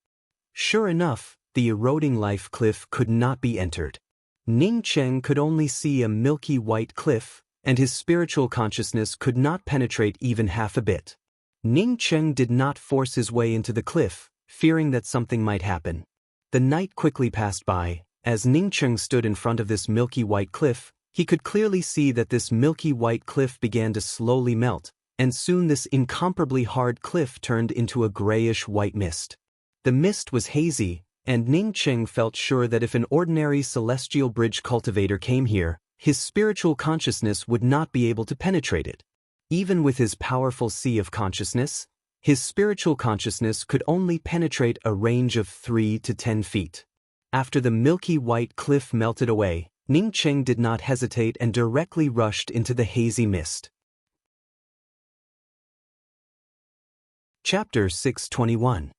Sure enough, the eroding life cliff could not be entered. Ning Cheng could only see a milky white cliff, and his spiritual consciousness could not penetrate even half a bit. Ning Cheng did not force his way into the cliff, fearing that something might happen. The night quickly passed by. As Ning Cheng stood in front of this milky white cliff, he could clearly see that this milky white cliff began to slowly melt, and soon this incomparably hard cliff turned into a grayish-white mist. The mist was hazy, and Ning Cheng felt sure that if an ordinary celestial bridge cultivator came here, his spiritual consciousness would not be able to penetrate it. Even with his powerful sea of consciousness, his spiritual consciousness could only penetrate a range of 3 to 10 feet. After the milky white cliff melted away, Ning Cheng did not hesitate and directly rushed into the hazy mist. Chapter 621.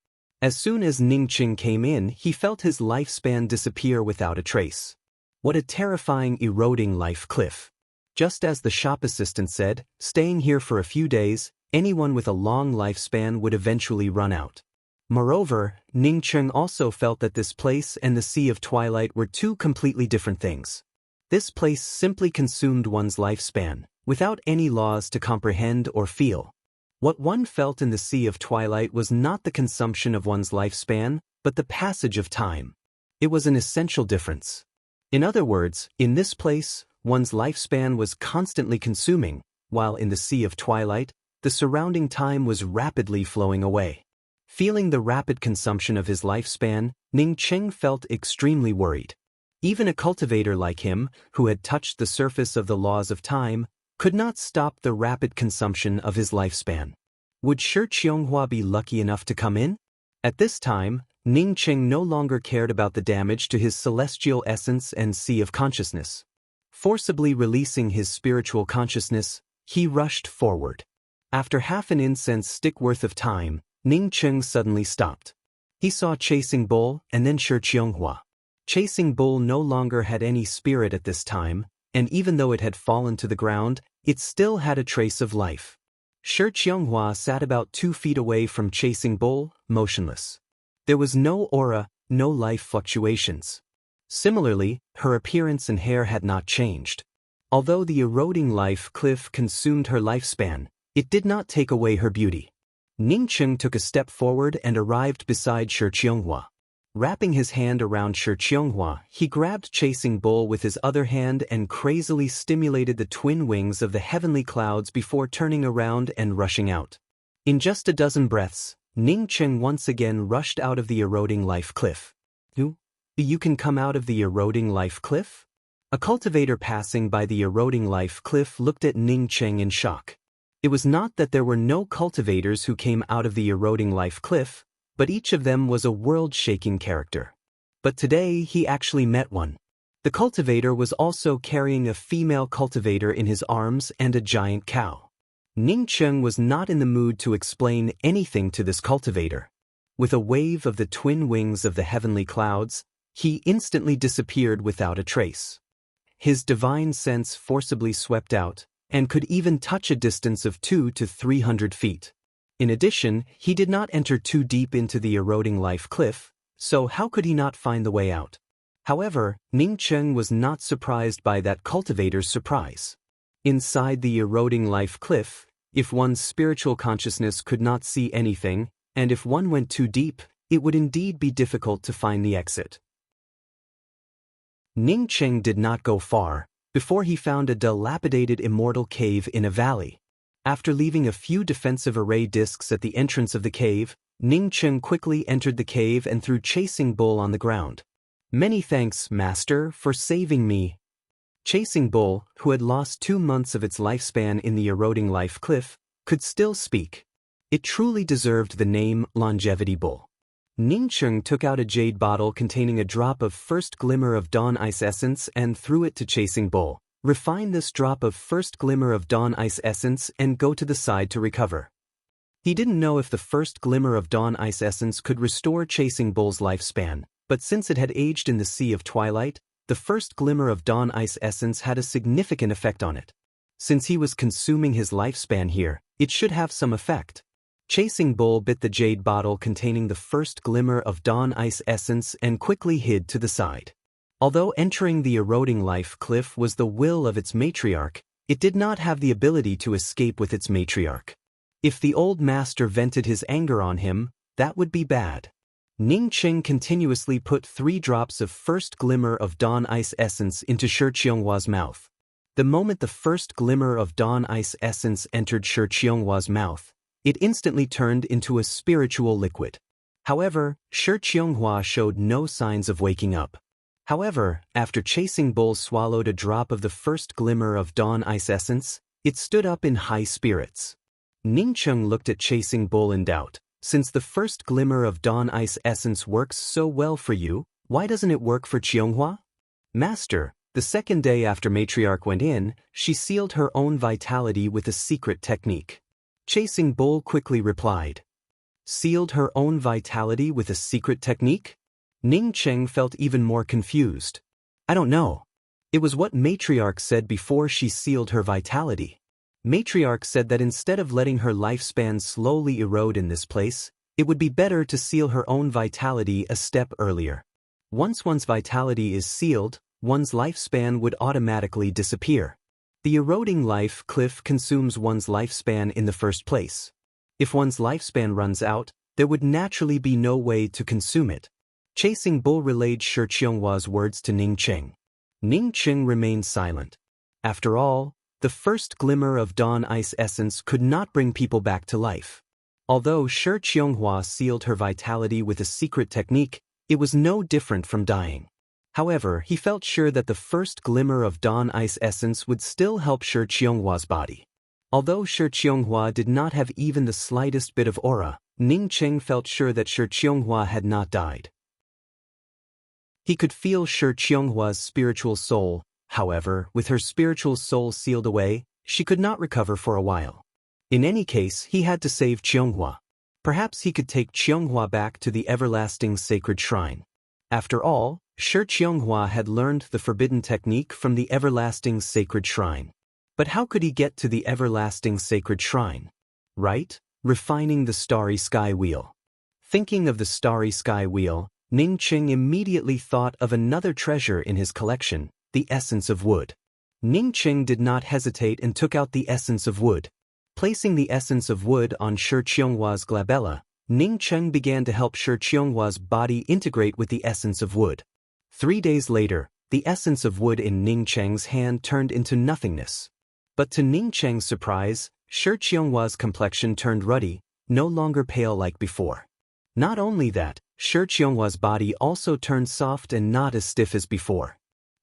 As soon as Ning Cheng came in, he felt his lifespan disappear without a trace. What a terrifying, eroding life cliff. Just as the shop assistant said, staying here for a few days, anyone with a long lifespan would eventually run out. Moreover, Ning Cheng also felt that this place and the Sea of Twilight were two completely different things. This place simply consumed one's lifespan, without any laws to comprehend or feel. What one felt in the Sea of Twilight was not the consumption of one's lifespan, but the passage of time. It was an essential difference. In other words, in this place, one's lifespan was constantly consuming, while in the Sea of Twilight, the surrounding time was rapidly flowing away. Feeling the rapid consumption of his lifespan, Ning Cheng felt extremely worried. Even a cultivator like him, who had touched the surface of the laws of time, could not stop the rapid consumption of his lifespan. Would Shi Qianghua be lucky enough to come in? At this time, Ning Cheng no longer cared about the damage to his celestial essence and sea of consciousness. Forcibly releasing his spiritual consciousness, he rushed forward. After half an incense stick worth of time, Ning Cheng suddenly stopped. He saw Chasing Bull and then Shi Qianghua. Chasing Bull no longer had any spirit at this time, and even though it had fallen to the ground, it still had a trace of life. Shi Qianghua sat about 2 feet away from Chasing Bull, motionless. There was no aura, no life fluctuations. Similarly, her appearance and hair had not changed. Although the eroding life cliff consumed her lifespan, it did not take away her beauty. Ning Cheng took a step forward and arrived beside Shi Qianghua. Wrapping his hand around Shi Qianghua, he grabbed Chasing Bull with his other hand and crazily stimulated the twin wings of the heavenly clouds before turning around and rushing out. In just a dozen breaths, Ning Cheng once again rushed out of the eroding life cliff. You can come out of the eroding life cliff? A cultivator passing by the eroding life cliff looked at Ning Cheng in shock. It was not that there were no cultivators who came out of the eroding life cliff, but each of them was a world-shaking character. But today he actually met one. The cultivator was also carrying a female cultivator in his arms and a giant cow. Ning Cheng was not in the mood to explain anything to this cultivator. With a wave of the twin wings of the heavenly clouds, he instantly disappeared without a trace. His divine sense forcibly swept out, and could even touch a distance of 200 to 300 feet. In addition, he did not enter too deep into the eroding life cliff, so how could he not find the way out? However, Ning Cheng was not surprised by that cultivator's surprise. Inside the eroding life cliff, if one's spiritual consciousness could not see anything, and if one went too deep, it would indeed be difficult to find the exit. Ning Cheng did not go far, before he found a dilapidated immortal cave in a valley. After leaving a few defensive array discs at the entrance of the cave, Ning Cheng quickly entered the cave and threw Chasing Bull on the ground. "Many thanks, Master, for saving me." Chasing Bull, who had lost 2 months of its lifespan in the eroding life cliff, could still speak. It truly deserved the name Longevity Bull. Ning Cheng took out a jade bottle containing a drop of first glimmer of dawn ice essence and threw it to Chasing Bull. "Refine this drop of first glimmer of dawn ice essence and go to the side to recover." He didn't know if the first glimmer of dawn ice essence could restore Chasing Bull's lifespan, but since it had aged in the Sea of Twilight, the first glimmer of dawn ice essence had a significant effect on it. Since he was consuming his lifespan here, it should have some effect. Chasing Bull bit the jade bottle containing the first glimmer of dawn ice essence and quickly hid to the side. Although entering the eroding life cliff was the will of its matriarch, it did not have the ability to escape with its matriarch. If the old master vented his anger on him, that would be bad. Ning Cheng continuously put 3 drops of first glimmer of dawn ice essence into Shi Qianghua's mouth. The moment the first glimmer of dawn ice essence entered Shi Qianghua's mouth, it instantly turned into a spiritual liquid. However, Shi Qianghua showed no signs of waking up. However, after Chasing Bull swallowed a drop of the first glimmer of dawn ice essence, It stood up in high spirits. Ning Cheng looked at Chasing Bull in doubt. Since the first glimmer of dawn ice essence works so well for you, why doesn't it work for Qianghua? Master, the second day after Matriarch went in, she sealed her own vitality with a secret technique. Chasing Bull quickly replied. Sealed her own vitality with a secret technique? Ning Cheng felt even more confused. I don't know. It was what Matriarch said before she sealed her vitality. Matriarch said that instead of letting her lifespan slowly erode in this place, it would be better to seal her own vitality a step earlier. Once one's vitality is sealed, one's lifespan would automatically disappear. The eroding life cliff consumes one's lifespan in the first place. If one's lifespan runs out, there would naturally be no way to consume it. Chasing Bull relayed Shi Qianghua's words to Ning Cheng. Ning Cheng remained silent. After all, the first glimmer of dawn ice essence could not bring people back to life. Although Shi Qianghua sealed her vitality with a secret technique, it was no different from dying. However, he felt sure that the first glimmer of dawn ice essence would still help Shi Qianghua's body. Although Shi Qianghua did not have even the slightest bit of aura, Ning Cheng felt sure that Shi Qianghua had not died. He could feel Shi Qianghua's spiritual soul. However, with her spiritual soul sealed away, she could not recover for a while. In any case, he had to save Qianghua. Perhaps he could take Qianghua back to the everlasting sacred shrine. After all, Shi Qianghua had learned the forbidden technique from the everlasting sacred shrine. But how could he get to the everlasting sacred shrine? Right? Refining the starry sky wheel. Thinking of the starry sky wheel, Ning Cheng immediately thought of another treasure in his collection, the essence of wood. Ning Cheng did not hesitate and took out the essence of wood. Placing the essence of wood on Shi Qianghua's glabella, Ning Cheng began to help Shi Qianghua's body integrate with the essence of wood. 3 days later, the essence of wood in Ning Cheng's hand turned into nothingness. But to Ning Cheng's surprise, Shi Qianghua's complexion turned ruddy, no longer pale like before. Not only that, Shi Qianghua's body also turned soft and not as stiff as before.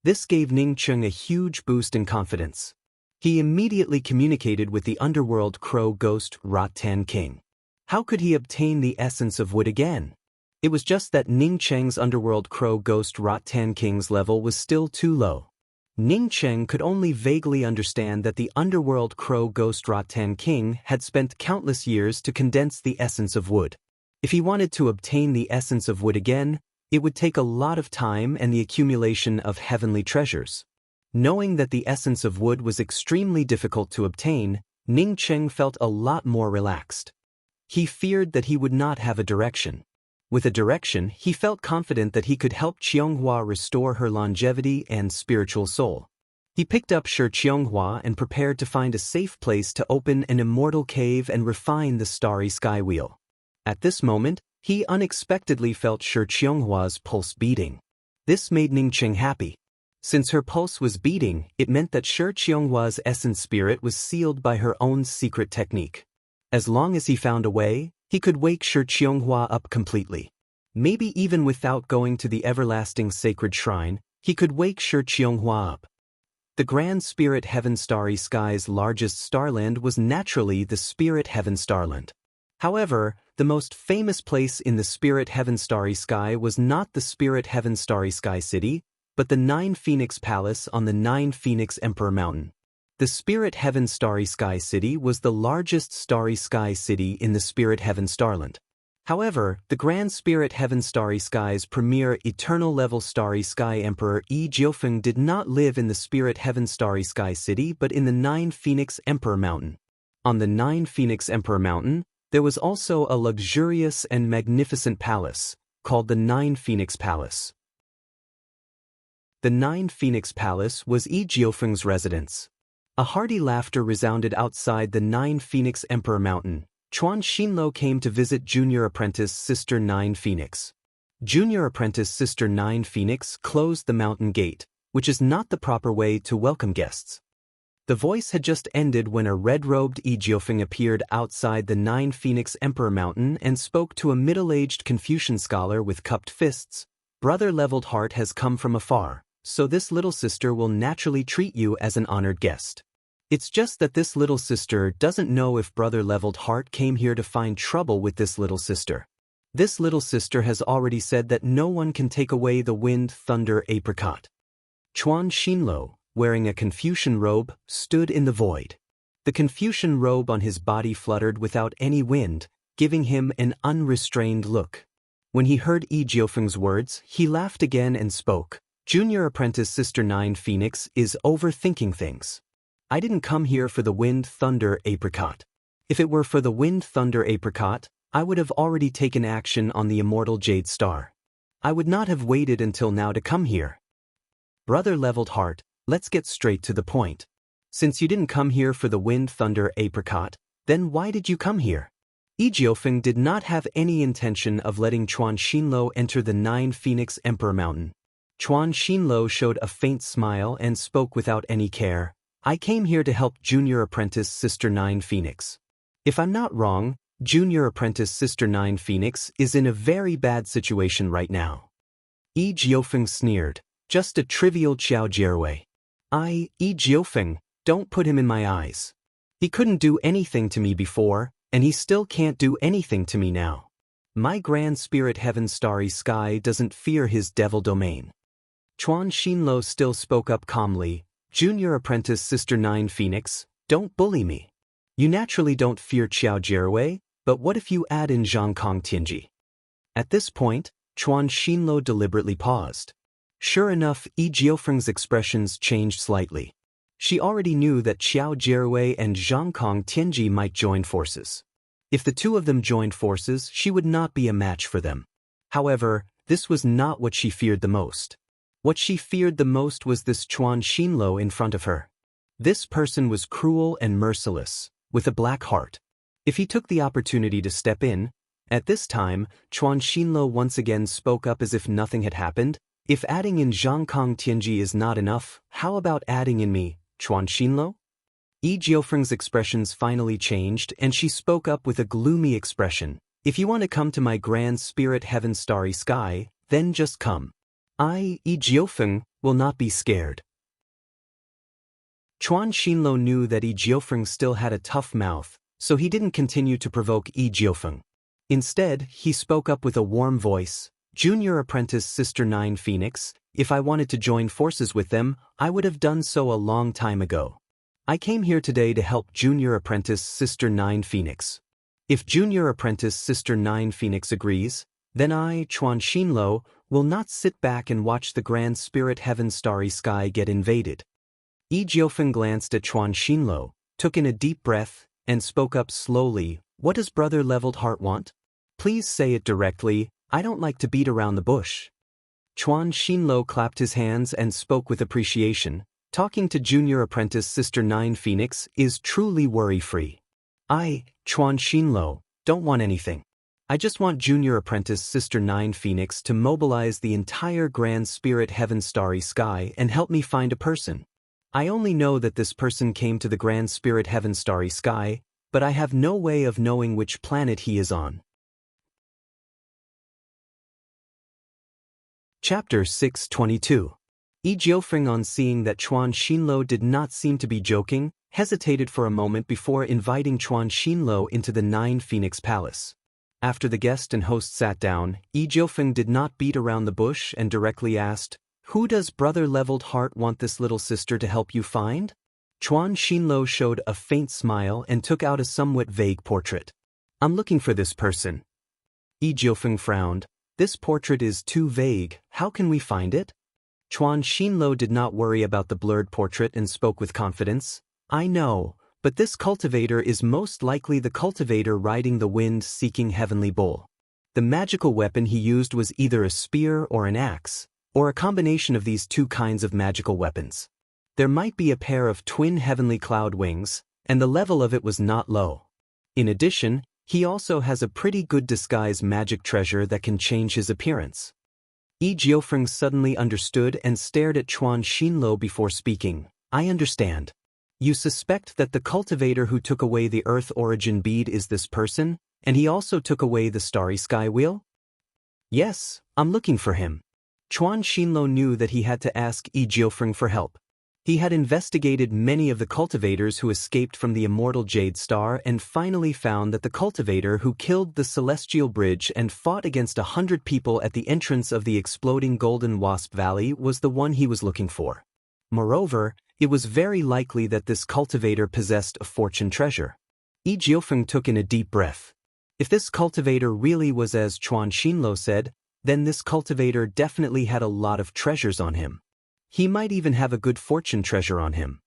This gave Ning Cheng a huge boost in confidence. He immediately communicated with the underworld crow ghost Rot Tan King. How could he obtain the essence of wood again? It was just that Ning Cheng's underworld crow ghost Rot Tan King's level was still too low. Ning Cheng could only vaguely understand that the underworld crow ghost Rot Tan King had spent countless years to condense the essence of wood. If he wanted to obtain the essence of wood again, it would take a lot of time and the accumulation of heavenly treasures. Knowing that the essence of wood was extremely difficult to obtain, Ning Cheng felt a lot more relaxed. He feared that he would not have a direction. With a direction, he felt confident that he could help Qianghua restore her longevity and spiritual soul. He picked up Shi Qianghua and prepared to find a safe place to open an immortal cave and refine the starry sky wheel. At this moment, he unexpectedly felt Shi Qianghua's pulse beating. This made Ning Cheng happy. Since her pulse was beating, it meant that Shi Qianghua's essence spirit was sealed by her own secret technique. As long as he found a way, he could wake Shi Qianghua up completely. Maybe even without going to the everlasting sacred shrine, he could wake Shi Qianghua up. The Grand Spirit Heaven Starry Sky's largest starland was naturally the Spirit Heaven Starland. However, the most famous place in the Spirit Heaven Starry Sky was not the Spirit Heaven Starry Sky City, but the 9 Phoenix Palace on the 9 Phoenix Emperor Mountain. The Spirit Heaven Starry Sky City was the largest starry sky city in the Spirit Heaven Starland. However, the Grand Spirit Heaven Starry Sky's premier eternal-level Starry Sky Emperor Yi Jiufeng did not live in the Spirit Heaven Starry Sky City but in the 9 Phoenix Emperor Mountain. On the 9 Phoenix Emperor Mountain, there was also a luxurious and magnificent palace, called the 9 Phoenix Palace. The 9 Phoenix Palace was Yi Jiufeng's residence. A hearty laughter resounded outside the 9 Phoenix Emperor Mountain. Chuan Xinlo came to visit Junior Apprentice Sister 9 Phoenix. Junior Apprentice Sister 9 Phoenix closed the mountain gate, which is not the proper way to welcome guests. The voice had just ended when a red-robed Yi Jiufeng appeared outside the 9 Phoenix Emperor Mountain and spoke to a middle-aged Confucian scholar with cupped fists. Brother Leveled Heart has come from afar, so this little sister will naturally treat you as an honored guest. It's just that this little sister doesn't know if Brother Leveled Heart came here to find trouble with this little sister. This little sister has already said that no one can take away the wind, thunder, apricot. Chuan Xinlo, wearing a Confucian robe, stood in the void. The Confucian robe on his body fluttered without any wind, giving him an unrestrained look. When he heard Yi Jiufeng's words, he laughed again and spoke. Junior Apprentice Sister 9 Phoenix is overthinking things. I didn't come here for the wind, thunder, apricot. If it were for the wind, thunder, apricot, I would have already taken action on the immortal Jade Star. I would not have waited until now to come here. Brother Leveled Heart, let's get straight to the point. Since you didn't come here for the wind, thunder, apricot, then why did you come here? Yi Jiufeng did not have any intention of letting Chuan Xinlo enter the 9 Phoenix Emperor Mountain. Chuan Xinlo showed a faint smile and spoke without any care. I came here to help Junior Apprentice Sister 9 Phoenix. If I'm not wrong, Junior Apprentice Sister 9 Phoenix is in a very bad situation right now. Yi Jiufeng sneered. Just a trivial Xiao Jierwei. Yi Jiufeng, don't put him in my eyes. He couldn't do anything to me before, and he still can't do anything to me now. My Grand Spirit Heaven Starry Sky doesn't fear his devil domain. Chuan Xinlo still spoke up calmly. Junior Apprentice Sister 9 Phoenix, don't bully me. You naturally don't fear Xiao Jierwei, but what if you add in Zhangkong Tianji? At this point, Chuan Xinlo deliberately paused. Sure enough, Yi Jiufeng's expressions changed slightly. She already knew that Xiao Jierwei and Zhangkong Tianji might join forces. If the two of them joined forces, she would not be a match for them. However, this was not what she feared the most. What she feared the most was this Chuan Xinlo in front of her. This person was cruel and merciless, with a black heart. If he took the opportunity to step in, at this time, Chuan Xinlo once again spoke up as if nothing had happened. If adding in Zhangkong Tianji is not enough, how about adding in me, Chuan Xinlo? Yi Jiufeng's expressions finally changed and she spoke up with a gloomy expression. If you want to come to my Grand Spirit Heaven Starry Sky, then just come. I, Yi Jiufeng, will not be scared. Chuan Xinlo knew that Yi Jiufeng still had a tough mouth, so he didn't continue to provoke Yi Jiufeng. Instead, he spoke up with a warm voice. Junior Apprentice Sister 9 Phoenix, if I wanted to join forces with them, I would have done so a long time ago. I came here today to help Junior Apprentice Sister 9 Phoenix. If Junior Apprentice Sister 9 Phoenix agrees, then I, Chuan Xinlo, will not sit back and watch the Grand Spirit Heaven Starry Sky get invaded. Yi Jiufeng glanced at Chuan Xinlo, took in a deep breath, and spoke up slowly. What does Brother Leveled Heart want? Please say it directly. I don't like to beat around the bush. Chuan Xinlo clapped his hands and spoke with appreciation. Talking to Junior Apprentice Sister 9 Phoenix is truly worry-free. I, Chuan Xinlo, don't want anything. I just want Junior Apprentice Sister 9 Phoenix to mobilize the entire Grand Spirit Heaven Starry Sky and help me find a person. I only know that this person came to the Grand Spirit Heaven Starry Sky, but I have no way of knowing which planet he is on. Chapter 622. Yi Jiufeng, on seeing that Chuan Xinlo did not seem to be joking, hesitated for a moment before inviting Chuan Xinlo into the 9 Phoenix Palace. After the guest and host sat down, Yi Jiufeng did not beat around the bush and directly asked, "Who does Brother Leveled Heart want this little sister to help you find?" Chuan Xinlo showed a faint smile and took out a somewhat vague portrait. "I'm looking for this person." Yi Jiufeng frowned. "This portrait is too vague. How can we find it?" Chuan Xinlo did not worry about the blurred portrait and spoke with confidence. "I know, but this cultivator is most likely the cultivator riding the wind seeking heavenly bull. The magical weapon he used was either a spear or an axe, or a combination of these two kinds of magical weapons. There might be a pair of twin heavenly cloud wings, and the level of it was not low. In addition, he also has a pretty good disguise magic treasure that can change his appearance." Yi Jiufeng suddenly understood and stared at Chuan Xinlo before speaking. "I understand. You suspect that the cultivator who took away the Earth origin bead is this person, and he also took away the Starry Sky Wheel?" "Yes, I'm looking for him." Chuan Xinlo knew that he had to ask Yi Jiufeng for help. He had investigated many of the cultivators who escaped from the immortal Jade Star and finally found that the cultivator who killed the Celestial Bridge and fought against 100 people at the entrance of the exploding Golden Wasp Valley was the one he was looking for. Moreover, it was very likely that this cultivator possessed a fortune treasure. Yi Jiufeng took in a deep breath. If this cultivator really was as Chuan Xinlo said, then this cultivator definitely had a lot of treasures on him. He might even have a good fortune treasure on him.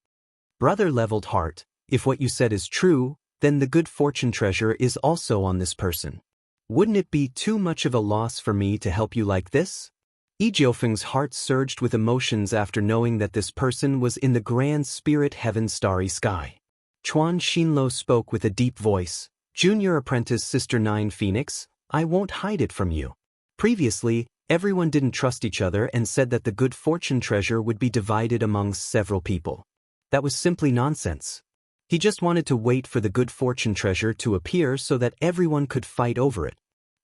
Brother Leveled Heart, if what you said is true, then the good fortune treasure is also on this person. Wouldn't it be too much of a loss for me to help you like this? Yi Jiufeng's heart surged with emotions after knowing that this person was in the Grand Spirit Heaven's starry sky. Chuan Xinlo spoke with a deep voice. Junior Apprentice Sister 9 Phoenix, I won't hide it from you. Previously, everyone didn't trust each other and said that the good fortune treasure would be divided among several people. That was simply nonsense. He just wanted to wait for the good fortune treasure to appear so that everyone could fight over it.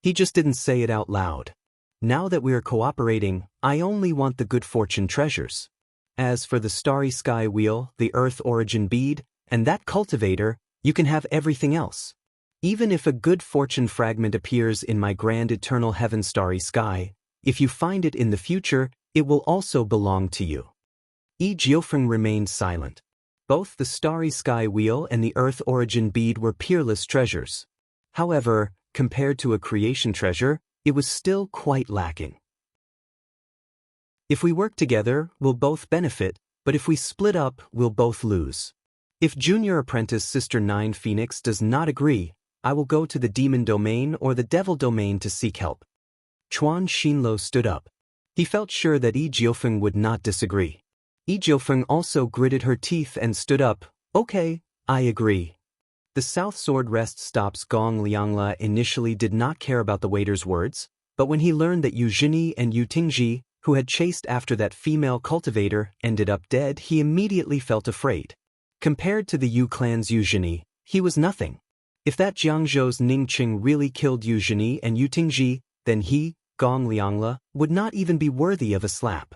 He just didn't say it out loud. Now that we are cooperating, I only want the good fortune treasures. As for the starry sky wheel, the earth origin bead, and that cultivator, you can have everything else. Even if a good fortune fragment appears in my grand eternal heaven starry sky, if you find it in the future, it will also belong to you. Yi Jiufeng remained silent. Both the starry sky wheel and the earth origin bead were peerless treasures. However, compared to a creation treasure, it was still quite lacking. If we work together, we'll both benefit, but if we split up, we'll both lose. If Junior Apprentice Sister 9 Phoenix does not agree, I will go to the demon domain or the devil domain to seek help. Chuan Xinlo stood up. He felt sure that Yi Jiufeng would not disagree. Yi Jiufeng also gritted her teeth and stood up. Okay, I agree. The South Sword Rest Stops Gong Liangla initially did not care about the waiter's words, but when he learned that Yu Zhini and Yu Tingji, who had chased after that female cultivator, ended up dead, he immediately felt afraid. Compared to the Yu clan's Yu Zhini, he was nothing. If that Jiangzhou's Ning Qing really killed Yu Zhini and Yu Tingji, then he, Gong Liangla, would not even be worthy of a slap.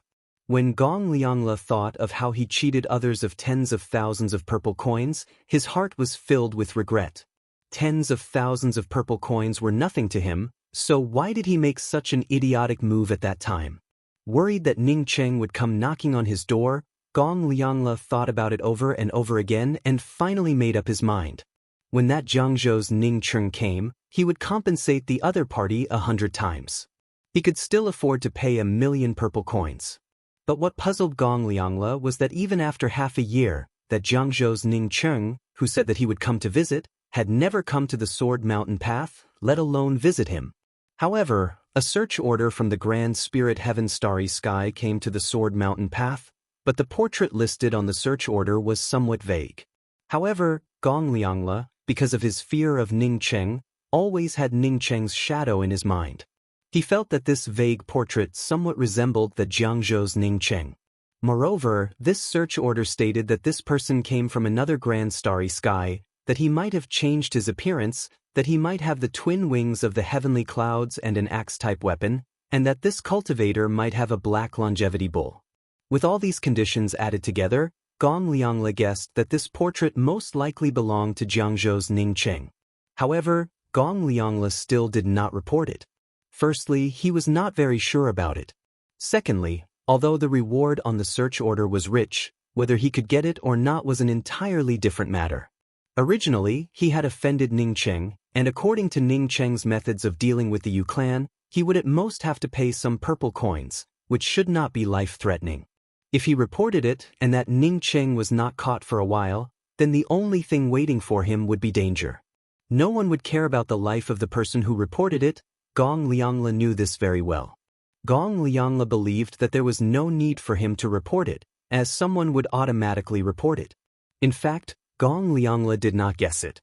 When Gong Liangla thought of how he cheated others of tens of thousands of purple coins, his heart was filled with regret. Tens of thousands of purple coins were nothing to him, so why did he make such an idiotic move at that time? Worried that Ning Cheng would come knocking on his door, Gong Liangla thought about it over and over again and finally made up his mind. When that Jiangzhou's Ning Cheng came, he would compensate the other party 100 times. He could still afford to pay 1,000,000 purple coins. But what puzzled Gong Liangla was that even after half a year, that Jiangzhou's Ning Cheng, who said that he would come to visit, had never come to the Sword Mountain Path, let alone visit him. However, a search order from the Grand Spirit Heaven Starry Sky came to the Sword Mountain Path, but the portrait listed on the search order was somewhat vague. However, Gong Liangla, because of his fear of Ning Cheng, always had Ning Cheng's shadow in his mind. He felt that this vague portrait somewhat resembled the Jiangzhou's Ning Cheng. Moreover, this search order stated that this person came from another grand starry sky, that he might have changed his appearance, that he might have the twin wings of the heavenly clouds and an axe-type weapon, and that this cultivator might have a black longevity bull. With all these conditions added together, Gong Liangla guessed that this portrait most likely belonged to Jiangzhou's Ning Cheng. However, Gong Liangla still did not report it. Firstly, he was not very sure about it. Secondly, although the reward on the search order was rich, whether he could get it or not was an entirely different matter. Originally, he had offended Ning Cheng, and according to Ning Cheng's methods of dealing with the Yu clan, he would at most have to pay some purple coins, which should not be life-threatening. If he reported it and that Ning Cheng was not caught for a while, then the only thing waiting for him would be danger. No one would care about the life of the person who reported it. Gong Liangla knew this very well. Gong Liangla believed that there was no need for him to report it, as someone would automatically report it. In fact, Gong Liangla did not guess it.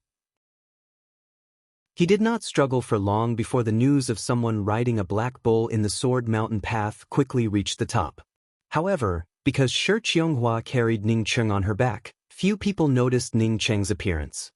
He did not struggle for long before the news of someone riding a black bull in the Sword Mountain Path quickly reached the top. However, because Shi Qianghua carried Ning Cheng on her back, few people noticed Ning Cheng's appearance.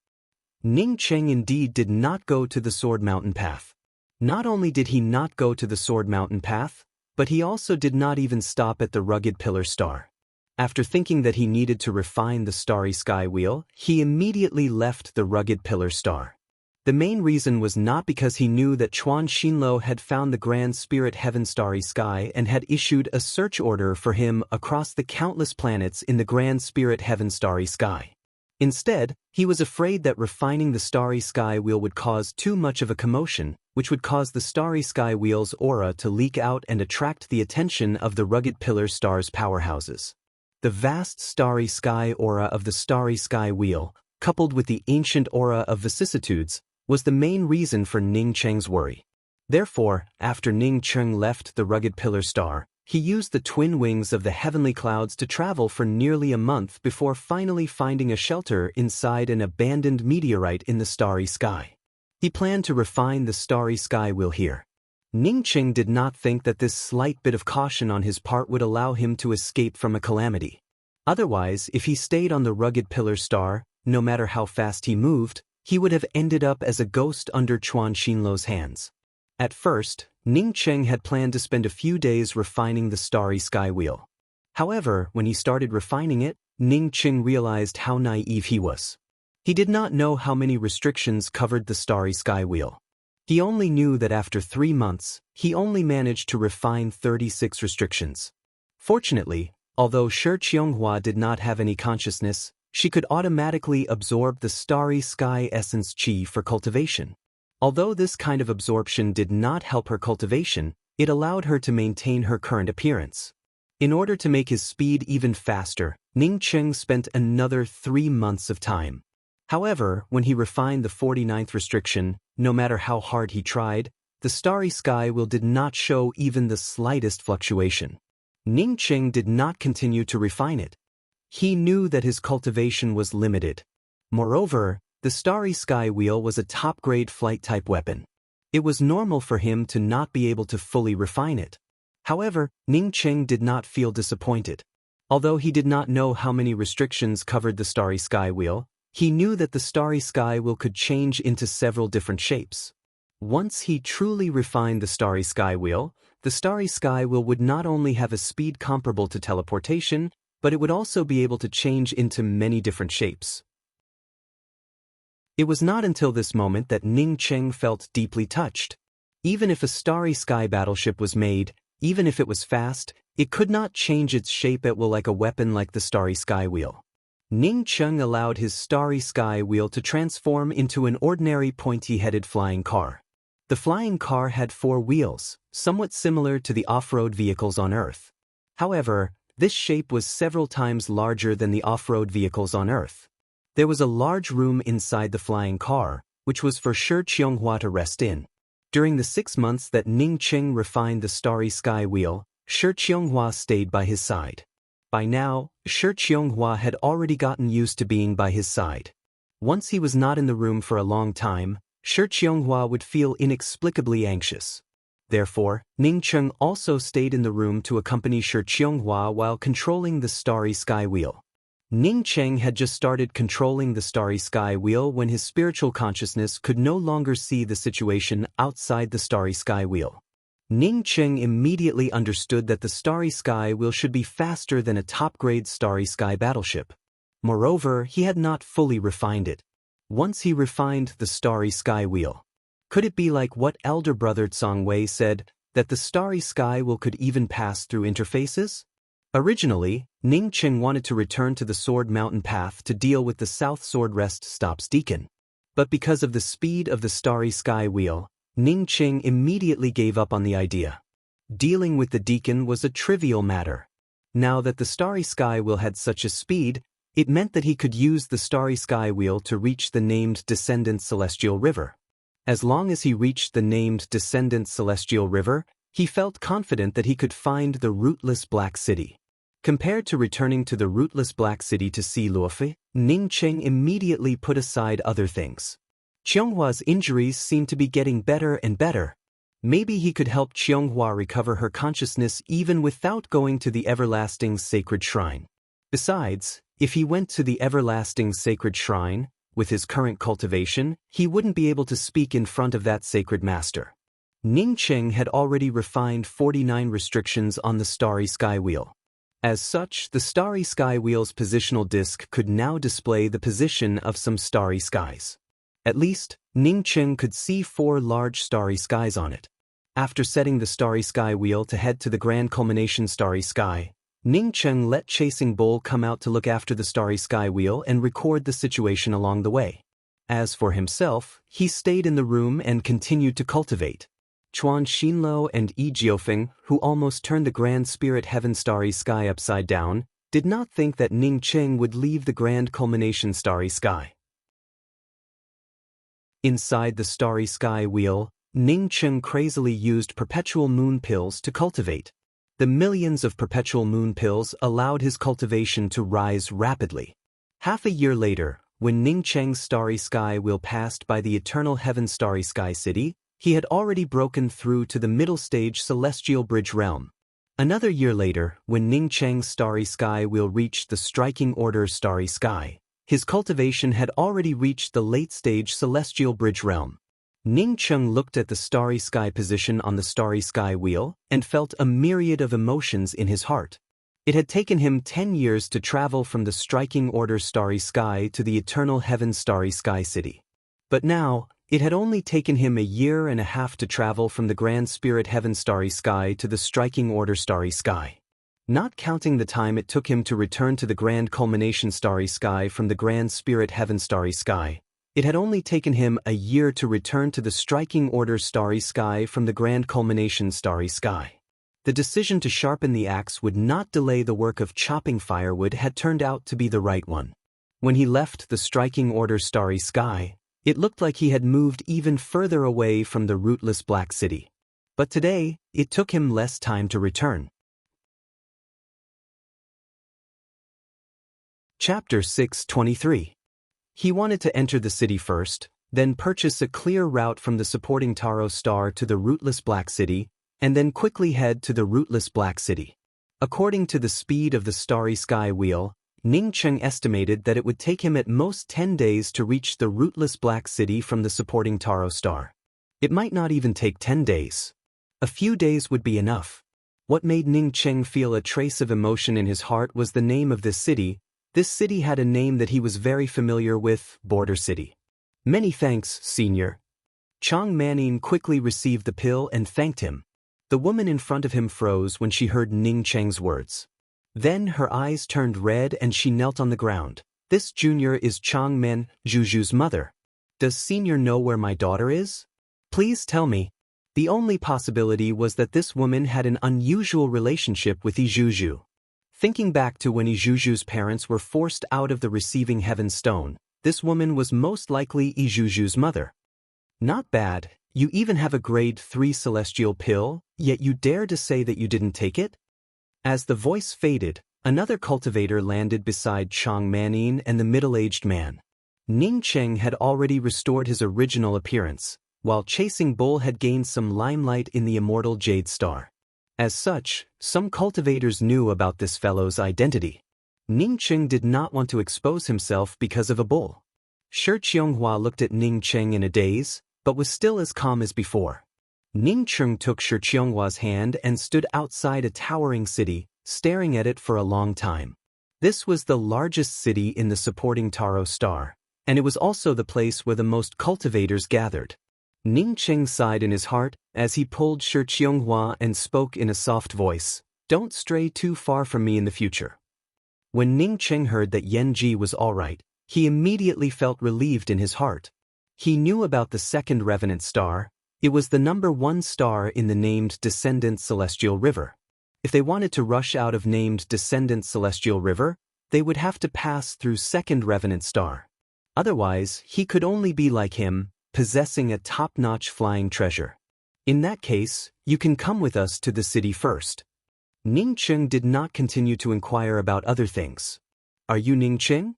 Ning Cheng indeed did not go to the Sword Mountain Path. Not only did he not go to the Sword Mountain Path, but he also did not even stop at the rugged Pillar Star. After thinking that he needed to refine the starry sky wheel, he immediately left the rugged pillar star. The main reason was not because he knew that Chuan Xinluo had found the Grand Spirit Heaven Starry Sky and had issued a search order for him across the countless planets in the Grand Spirit Heaven Starry Sky. Instead, he was afraid that refining the starry sky wheel would cause too much of a commotion, which would cause the starry sky wheel's aura to leak out and attract the attention of the rugged pillar star's powerhouses. The vast starry sky aura of the starry sky wheel, coupled with the ancient aura of vicissitudes, was the main reason for Ning Cheng's worry. Therefore, after Ning Cheng left the rugged pillar star, he used the twin wings of the heavenly clouds to travel for nearly a month before finally finding a shelter inside an abandoned meteorite in the starry sky. He planned to refine the starry sky wheel here. Ning Cheng did not think that this slight bit of caution on his part would allow him to escape from a calamity. Otherwise, if he stayed on the rugged pillar star, no matter how fast he moved, he would have ended up as a ghost under Chuan Xinluo's hands. At first, Ning Cheng had planned to spend a few days refining the starry sky wheel. However, when he started refining it, Ning Cheng realized how naive he was. He did not know how many restrictions covered the starry sky wheel. He only knew that after 3 months, he only managed to refine 36 restrictions. Fortunately, although Shi Qianghua did not have any consciousness, she could automatically absorb the starry sky essence qi for cultivation. Although this kind of absorption did not help her cultivation, it allowed her to maintain her current appearance. In order to make his speed even faster, Ning Cheng spent another 3 months of time. However, when he refined the 49th restriction, no matter how hard he tried, the starry sky wheel did not show even the slightest fluctuation. Ning Cheng did not continue to refine it. He knew that his cultivation was limited. Moreover, the starry sky wheel was a top-grade flight-type weapon. It was normal for him to not be able to fully refine it. However, Ning Cheng did not feel disappointed. Although he did not know how many restrictions covered the starry sky wheel, he knew that the starry sky wheel could change into several different shapes. Once he truly refined the starry sky wheel would not only have a speed comparable to teleportation, but it would also be able to change into many different shapes. It was not until this moment that Ning Cheng felt deeply touched. Even if a starry sky battleship was made, even if it was fast, it could not change its shape at will like a weapon like the starry sky wheel. Ning Cheng allowed his starry sky wheel to transform into an ordinary pointy-headed flying car. The flying car had 4 wheels, somewhat similar to the off-road vehicles on Earth. However, this shape was several times larger than the off-road vehicles on Earth. There was a large room inside the flying car, which was for Shi Qianghua to rest in. During the 6 months that Ning Cheng refined the starry sky wheel, Shi Qianghua stayed by his side. By now, Shi Qianghua had already gotten used to being by his side. Once he was not in the room for a long time, Shi Qianghua would feel inexplicably anxious. Therefore, Ning Cheng also stayed in the room to accompany Shi Qianghua while controlling the starry sky wheel. Ning Cheng had just started controlling the starry sky wheel when his spiritual consciousness could no longer see the situation outside the starry sky wheel. Ning Cheng immediately understood that the starry sky wheel should be faster than a top-grade starry sky battleship. Moreover, he had not fully refined it. Once he refined the starry sky wheel, could it be like what elder brother Tsang Wei said, that the starry sky wheel could even pass through interfaces? Originally, Ning Cheng wanted to return to the Sword Mountain path to deal with the South Sword Rest Stops Deacon. But because of the speed of the starry sky wheel, Ning Cheng immediately gave up on the idea. Dealing with the deacon was a trivial matter. Now that the starry sky wheel had such a speed, it meant that he could use the starry sky wheel to reach the named Descendant Celestial River. As long as he reached the named Descendant Celestial River, he felt confident that he could find the rootless Black City. Compared to returning to the rootless Black City to see Luofei, Ning Cheng immediately put aside other things. Qianghua's injuries seemed to be getting better and better. Maybe he could help Qianghua recover her consciousness even without going to the Everlasting Sacred Shrine. Besides, if he went to the Everlasting Sacred Shrine, with his current cultivation, he wouldn't be able to speak in front of that sacred master. Ning Cheng had already refined 49 restrictions on the starry sky wheel. As such, the starry sky wheel's positional disk could now display the position of some starry skies. At least, Ning Cheng could see 4 large starry skies on it. After setting the starry sky wheel to head to the grand culmination starry sky, Ning Cheng let Chasing Bull come out to look after the starry sky wheel and record the situation along the way. As for himself, he stayed in the room and continued to cultivate. Chuan Xinluo and Yi Jiofeng, who almost turned the Grand Spirit Heaven Starry Sky upside down, did not think that Ning Cheng would leave the Grand Culmination Starry Sky. Inside the Starry Sky wheel, Ning Cheng crazily used perpetual moon pills to cultivate. The millions of perpetual moon pills allowed his cultivation to rise rapidly. Half a year later, when Ning Cheng's Starry Sky wheel passed by the Eternal Heaven Starry Sky City, he had already broken through to the middle stage Celestial Bridge realm. Another year later, when Ning Cheng's Starry Sky wheel reached the Striking Order Starry Sky, his cultivation had already reached the late stage Celestial Bridge realm. Ning Cheng looked at the Starry Sky position on the Starry Sky wheel and felt a myriad of emotions in his heart. It had taken him 10 years to travel from the Striking Order Starry Sky to the Eternal Heaven Starry Sky City. But now, it had only taken him a year and a half to travel from the Grand Spirit Heaven Starry Sky to the Striking Order Starry Sky. Not counting the time it took him to return to the Grand Culmination Starry Sky from the Grand Spirit Heaven Starry Sky, it had only taken him a year to return to the Striking Order Starry Sky from the Grand Culmination Starry Sky. The decision to sharpen the axe would not delay the work of chopping firewood had turned out to be the right one. When he left the Striking Order Starry Sky, it looked like he had moved even further away from the rootless Black City. But today, it took him less time to return. Chapter 623. He wanted to enter the city first, then purchase a clear route from the supporting Taro Star to the rootless Black City, and then quickly head to the rootless Black City. According to the speed of the Starry Sky wheel, Ning Cheng estimated that it would take him at most 10 days to reach the rootless Black City from the supporting Taro Star. It might not even take 10 days. A few days would be enough. What made Ning Cheng feel a trace of emotion in his heart was the name of this city. This city had a name that he was very familiar with, Border City. Many thanks, Senior. Chang Manning quickly received the pill and thanked him. The woman in front of him froze when she heard Ning Cheng's words. Then her eyes turned red and she knelt on the ground. This junior is Chang Men, Juju's mother. Does Senior know where my daughter is? Please tell me. The only possibility was that this woman had an unusual relationship with Ijuju. Thinking back to when Ijuju's parents were forced out of the receiving heaven stone, this woman was most likely Ijuju's mother. Not bad, you even have a grade 3 celestial pill, yet you dare to say that you didn't take it? As the voice faded, another cultivator landed beside Chang Manning and the middle-aged man. Ning Cheng had already restored his original appearance, while Chasing Bull had gained some limelight in the immortal Jade Star. As such, some cultivators knew about this fellow's identity. Ning Cheng did not want to expose himself because of a bull. Shi Qianghua looked at Ning Cheng in a daze, but was still as calm as before. Ning Cheng took Shi Qianghua's hand and stood outside a towering city, staring at it for a long time. This was the largest city in the supporting Taro Star, and it was also the place where the most cultivators gathered. Ning Cheng sighed in his heart as he pulled Shi Qianghua and spoke in a soft voice, "Don't stray too far from me in the future." When Ning Cheng heard that Yan Ji was all right, he immediately felt relieved in his heart. He knew about the second Revenant Star. It was the number 1 star in the named Descendant Celestial River. If they wanted to rush out of named Descendant Celestial River, they would have to pass through second Revenant Star. Otherwise, he could only be like him, possessing a top-notch flying treasure. In that case, you can come with us to the city first. Ning Cheng did not continue to inquire about other things. Are you Ning Cheng?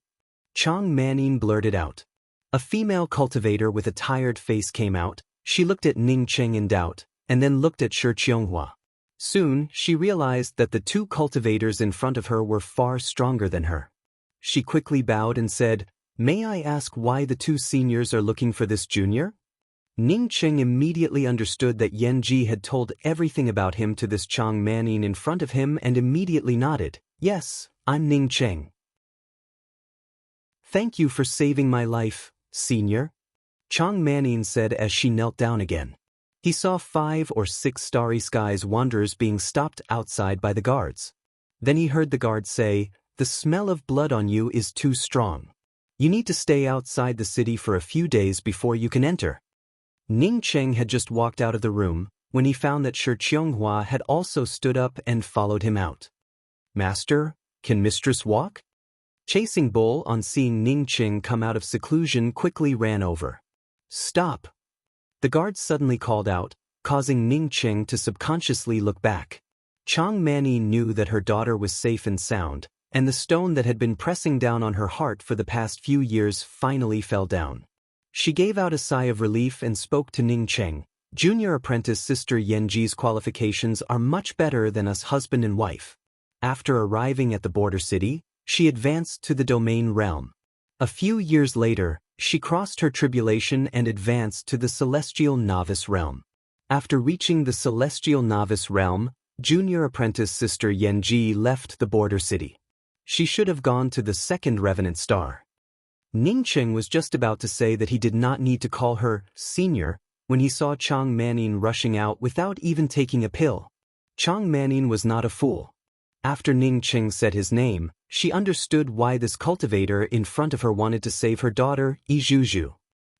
Chang Manning blurted out. A female cultivator with a tired face came out. She looked at Ning Cheng in doubt, and then looked at Shi Qianghua. Soon, she realized that the 2 cultivators in front of her were far stronger than her. She quickly bowed and said, "May I ask why the 2 seniors are looking for this junior?" Ning Cheng immediately understood that Yan Ji had told everything about him to this Chang Manning in front of him and immediately nodded. Yes, I'm Ning Cheng. Thank you for saving my life, Senior, Chang Manning said as she knelt down again. He saw 5 or 6 starry skies wanderers being stopped outside by the guards. Then he heard the guard say, "The smell of blood on you is too strong. You need to stay outside the city for a few days before you can enter." Ning Cheng had just walked out of the room when he found that Shi Qianghua had also stood up and followed him out. "Master, can mistress walk?" Chasing Bull, on seeing Ning Cheng come out of seclusion, quickly ran over. "Stop!" The guard suddenly called out, causing Ning Cheng to subconsciously look back. Chang Manning knew that her daughter was safe and sound, and the stone that had been pressing down on her heart for the past few years finally fell down. She gave out a sigh of relief and spoke to Ning Cheng. "Junior apprentice Sister Yanji's qualifications are much better than us husband and wife." After arriving at the border city, she advanced to the domain realm. A few years later, she crossed her tribulation and advanced to the celestial novice realm. After reaching the celestial novice realm, junior apprentice Sister Yanji left the border city. She should have gone to the second revenant star. Ning Cheng was just about to say that he did not need to call her senior when he saw Chang Manning rushing out without even taking a pill. Chang Manning was not a fool. After Ning Cheng said his name, she understood why this cultivator in front of her wanted to save her daughter, Ijuju.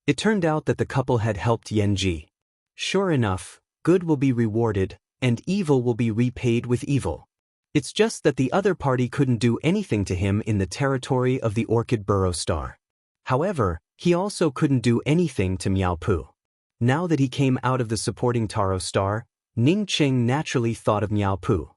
It turned out that the couple had helped Yanji. Sure enough, good will be rewarded, and evil will be repaid with evil. It's just that the other party couldn't do anything to him in the territory of the Orchid Burrow Star. However, he also couldn't do anything to Miaopu. Now that he came out of the supporting Taro Star, Ning Cheng naturally thought of Miaopu.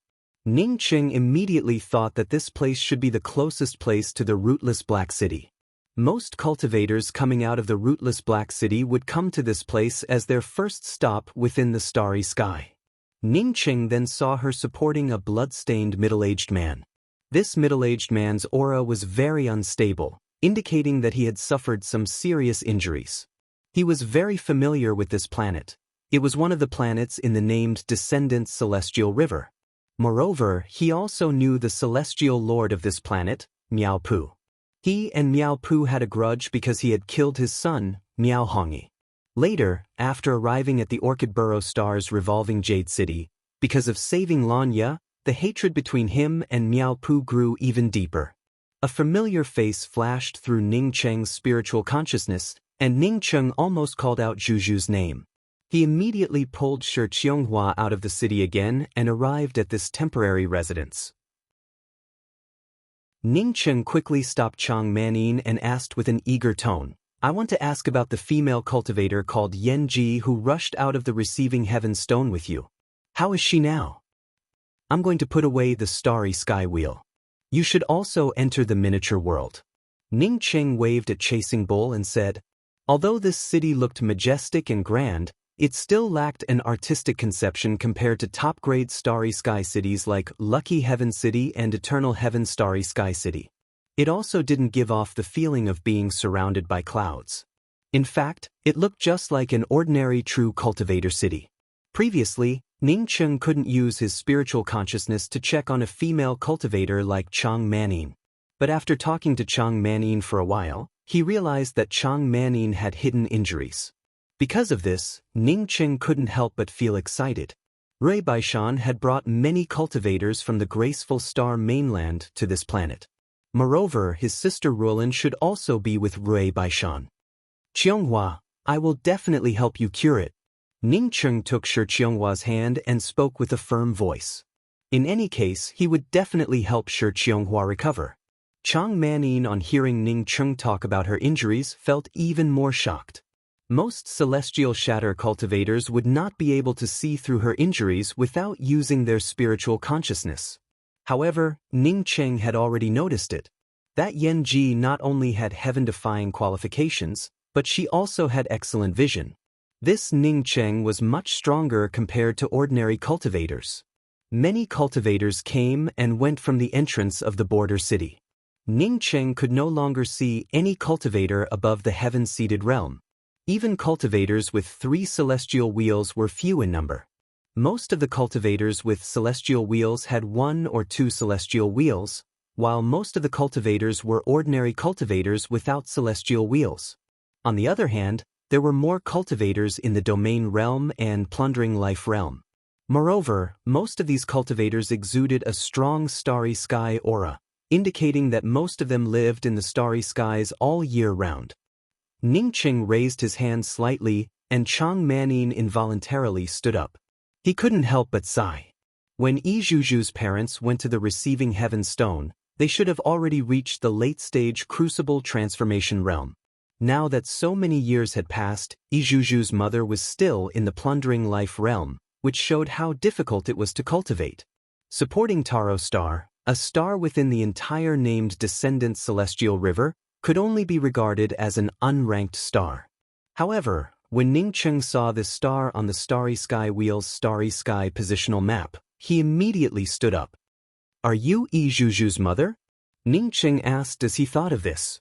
Ning Cheng immediately thought that this place should be the closest place to the rootless Black City. Most cultivators coming out of the rootless Black City would come to this place as their first stop within the starry sky. Ning Cheng then saw her supporting a blood-stained middle-aged man. This middle-aged man's aura was very unstable, indicating that he had suffered some serious injuries. He was very familiar with this planet. It was one of the planets in the named Descendant Celestial River. Moreover, he also knew the celestial lord of this planet, Miaopu. He and Miaopu had a grudge because he had killed his son, Miao Hongi. Later, after arriving at the Orchid Burrow Star's revolving Jade City, because of saving Lanya, the hatred between him and Miaopu grew even deeper. A familiar face flashed through Ning Cheng's spiritual consciousness, and Ning Cheng almost called out Juju's name. He immediately pulled Shi Qianghua out of the city again and arrived at this temporary residence. Ning Cheng quickly stopped Chang Manning and asked with an eager tone, "I want to ask about the female cultivator called Yanji who rushed out of the receiving heaven stone with you. How is she now?" "I'm going to put away the starry sky wheel. You should also enter the miniature world." Ning Cheng waved at Chasing Bull and said, "Although this city looked majestic and grand, it still lacked an artistic conception compared to top-grade starry sky cities like Lucky Heaven City and Eternal Heaven Starry Sky City. It also didn't give off the feeling of being surrounded by clouds. In fact, it looked just like an ordinary true cultivator city." Previously, Ning Cheng couldn't use his spiritual consciousness to check on a female cultivator like Chang Manning. But after talking to Chang Manning for a while, he realized that Chang Manning had hidden injuries. Because of this, Ning Cheng couldn't help but feel excited. Rui Baishan had brought many cultivators from the graceful star mainland to this planet. Moreover, his sister Ruolin should also be with Rui Baishan. "Qianghua, I will definitely help you cure it." Ning Cheng took Shi Qianghua's hand and spoke with a firm voice. In any case, he would definitely help Shi Qianghua recover. Chang Manning, on hearing Ning Cheng talk about her injuries, felt even more shocked. Most celestial shatter cultivators would not be able to see through her injuries without using their spiritual consciousness. However, Ning Cheng had already noticed it. That Yanji not only had heaven-defying qualifications, but she also had excellent vision. This Ning Cheng was much stronger compared to ordinary cultivators. Many cultivators came and went from the entrance of the border city. Ning Cheng could no longer see any cultivator above the heaven-seated realm. Even cultivators with 3 celestial wheels were few in number. Most of the cultivators with celestial wheels had 1 or 2 celestial wheels, while most of the cultivators were ordinary cultivators without celestial wheels. On the other hand, there were more cultivators in the domain realm and plundering life realm. Moreover, most of these cultivators exuded a strong starry sky aura, indicating that most of them lived in the starry skies all year round. Ningqing raised his hand slightly, and Chang Manin involuntarily stood up. He couldn't help but sigh. When Ijuju's parents went to the receiving heaven stone, they should have already reached the late-stage crucible transformation realm. Now that so many years had passed, Ijuju's mother was still in the plundering life realm, which showed how difficult it was to cultivate. Supporting Taro Star, a star within the entire named descendant celestial river, could only be regarded as an unranked star. However, when Ningqing saw this star on the Starry Sky Wheel's Starry Sky positional map, he immediately stood up. "Are you Ijuju's mother?" Ningqing asked as he thought of this.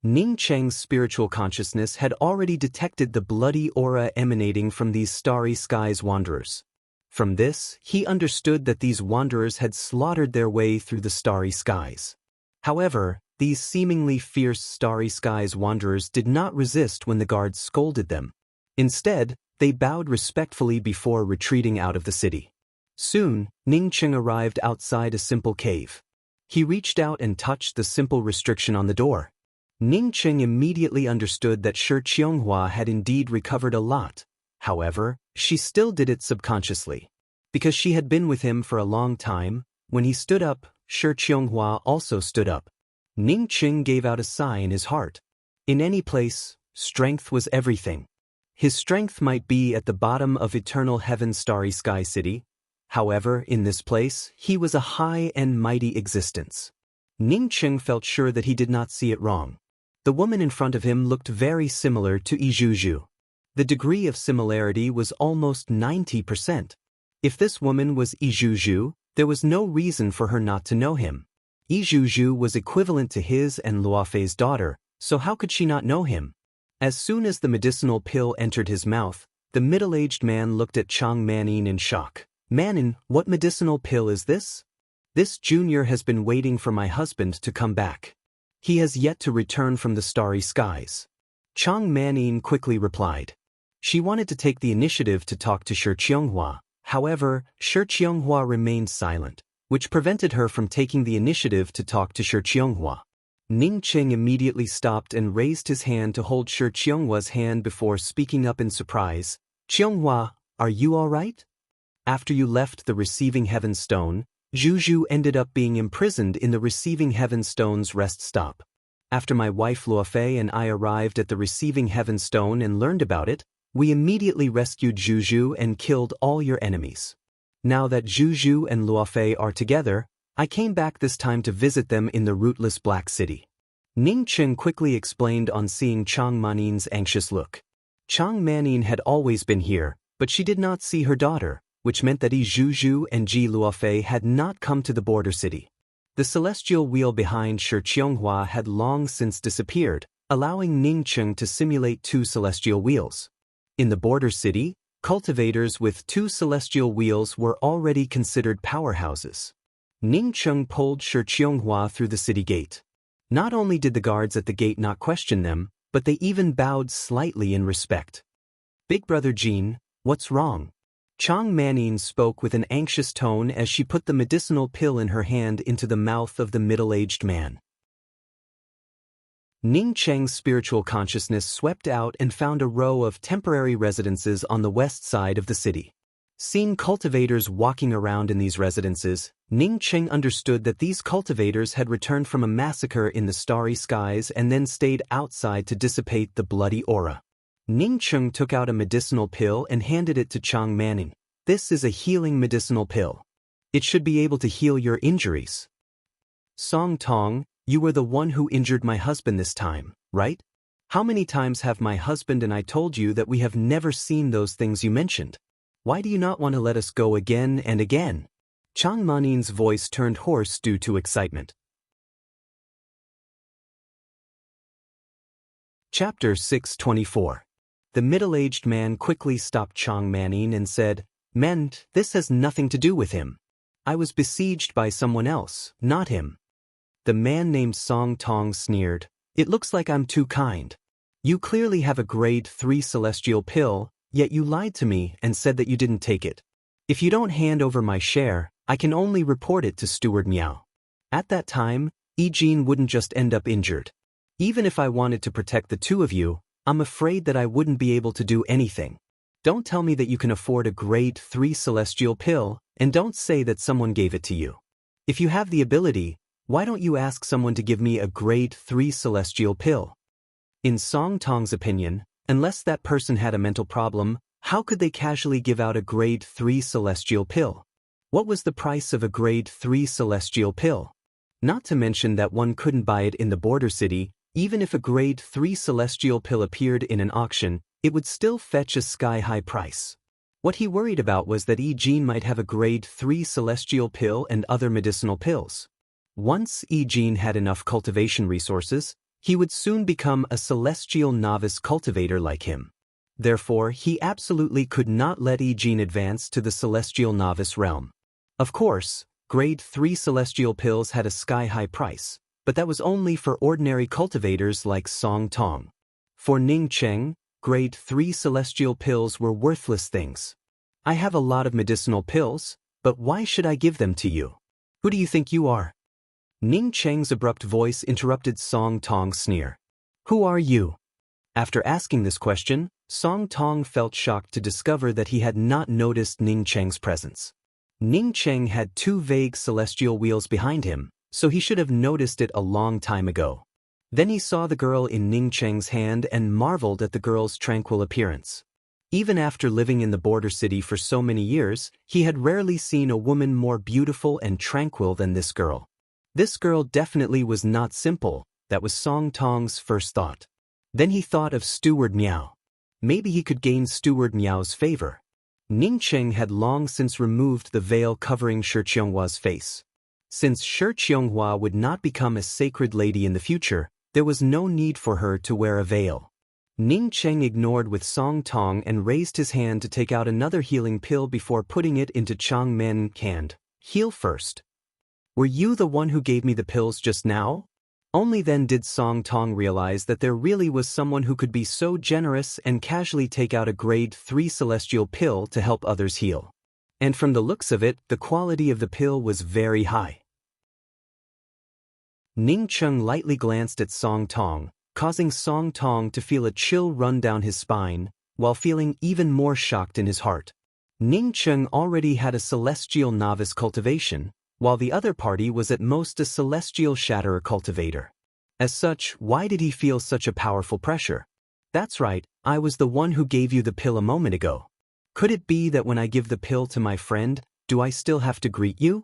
Ningqing's spiritual consciousness had already detected the bloody aura emanating from these Starry Skies wanderers. From this, he understood that these wanderers had slaughtered their way through the Starry Skies. However, these seemingly fierce Starry Skies wanderers did not resist when the guards scolded them. Instead, they bowed respectfully before retreating out of the city. Soon, Ningqing arrived outside a simple cave. He reached out and touched the simple restriction on the door. Ningqing immediately understood that Shi Qianghua had indeed recovered a lot. However, she still did it subconsciously. Because she had been with him for a long time, when he stood up, Shi Qianghua also stood up. Ningqing gave out a sigh in his heart. In any place, strength was everything. His strength might be at the bottom of eternal heaven's starry sky city. However, in this place, he was a high and mighty existence. Ningqing felt sure that he did not see it wrong. The woman in front of him looked very similar to Ijuju. The degree of similarity was almost 90%. If this woman was Ijuju, there was no reason for her not to know him. Ijuju was equivalent to his and Luofei's daughter, so how could she not know him? As soon as the medicinal pill entered his mouth, the middle-aged man looked at Chang Manin in shock. "Manin, what medicinal pill is this?" "This junior has been waiting for my husband to come back. He has yet to return from the starry skies." Chang Manin quickly replied. She wanted to take the initiative to talk to Shi Qianghua. However, Shi Qianghua remained silent, which prevented her from taking the initiative to talk to Shi Qianghua. Ningqing immediately stopped and raised his hand to hold Shi Qianghua's hand before speaking up in surprise. "Qianghua, are you all right? After you left the receiving heaven stone, Juju ended up being imprisoned in the receiving heaven stone's rest stop. After my wife Luofei and I arrived at the receiving heaven stone and learned about it, we immediately rescued Juju and killed all your enemies. Now that Juju and Luofei are together, I came back this time to visit them in the rootless Black City." Ningqing quickly explained on seeing Chang Manin's anxious look. Chang Manin had always been here, but she did not see her daughter, which meant that Ijuju and Ji Luofei had not come to the border city. The celestial wheel behind Shi Qianghua had long since disappeared, allowing Ningqing to simulate 2 celestial wheels. In the border city, cultivators with 2 celestial wheels were already considered powerhouses. Ningqing pulled Shi Qianghua through the city gate. Not only did the guards at the gate not question them, but they even bowed slightly in respect. "Big brother Jin, what's wrong?" Chang Manin spoke with an anxious tone as she put the medicinal pill in her hand into the mouth of the middle-aged man. Ningqing's spiritual consciousness swept out and found a row of temporary residences on the west side of the city. Seeing cultivators walking around in these residences, Ningqing understood that these cultivators had returned from a massacre in the starry skies and then stayed outside to dissipate the bloody aura. Ningqing took out a medicinal pill and handed it to Chang Manin. "This is a healing medicinal pill. It should be able to heal your injuries." "Song Tong, you were the one who injured my husband this time, right? How many times have my husband and I told you that we have never seen those things you mentioned? Why do you not want to let us go again and again?" Chang Manin's voice turned hoarse due to excitement. Chapter 624. The middle-aged man quickly stopped Chang Manning and said, "Men, this has nothing to do with him. I was besieged by someone else, not him." The man named Song Tong sneered, "It looks like I'm too kind. You clearly have a grade 3 celestial pill, yet you lied to me and said that you didn't take it. If you don't hand over my share, I can only report it to Steward Miao." At that time, Jin wouldn't just end up injured. Even if I wanted to protect the two of you, I'm afraid that I wouldn't be able to do anything. Don't tell me that you can afford a grade 3 celestial pill, and don't say that someone gave it to you. If you have the ability, why don't you ask someone to give me a grade 3 celestial pill? In Song Tong's opinion, unless that person had a mental problem, how could they casually give out a grade 3 celestial pill? What was the price of a grade 3 celestial pill? Not to mention that one couldn't buy it in the border city. Even if a grade 3 celestial pill appeared in an auction, it would still fetch a sky-high price. What he worried about was that Jin might have a grade 3 celestial pill and other medicinal pills. Once Jin had enough cultivation resources, he would soon become a celestial novice cultivator like him. Therefore, he absolutely could not let Jin advance to the celestial novice realm. Of course, grade 3 celestial pills had a sky-high price, but that was only for ordinary cultivators like Song Tong. For Ning Cheng, grade 3 celestial pills were worthless things. "I have a lot of medicinal pills, but why should I give them to you? Who do you think you are?" Ning Cheng's abrupt voice interrupted Song Tong's sneer. "Who are you?" After asking this question, Song Tong felt shocked to discover that he had not noticed Ning Cheng's presence. Ning Cheng had 2 vague celestial wheels behind him, so he should have noticed it a long time ago. Then he saw the girl in Ning Cheng's hand and marveled at the girl's tranquil appearance. Even after living in the border city for so many years, he had rarely seen a woman more beautiful and tranquil than this girl. This girl definitely was not simple, that was Song Tong's first thought. Then he thought of Steward Miao. Maybe he could gain Steward Miao's favor. Ning Cheng had long since removed the veil covering Shi Qionghua's face. Since Shi Qionghu would not become a sacred lady in the future, there was no need for her to wear a veil. Ning Cheng ignored with Song Tong and raised his hand to take out another healing pill before putting it into Chang Men's hand. "Heal first." "Were you the one who gave me the pills just now?" Only then did Song Tong realize that there really was someone who could be so generous and casually take out a grade 3 celestial pill to help others heal. And from the looks of it, the quality of the pill was very high. Ning Cheng lightly glanced at Song Tong, causing Song Tong to feel a chill run down his spine, while feeling even more shocked in his heart. Ning Cheng already had a celestial novice cultivation, while the other party was at most a celestial shatterer cultivator. As such, why did he feel such a powerful pressure? "That's right, I was the one who gave you the pill a moment ago. Could it be that when I give the pill to my friend, do I still have to greet you?"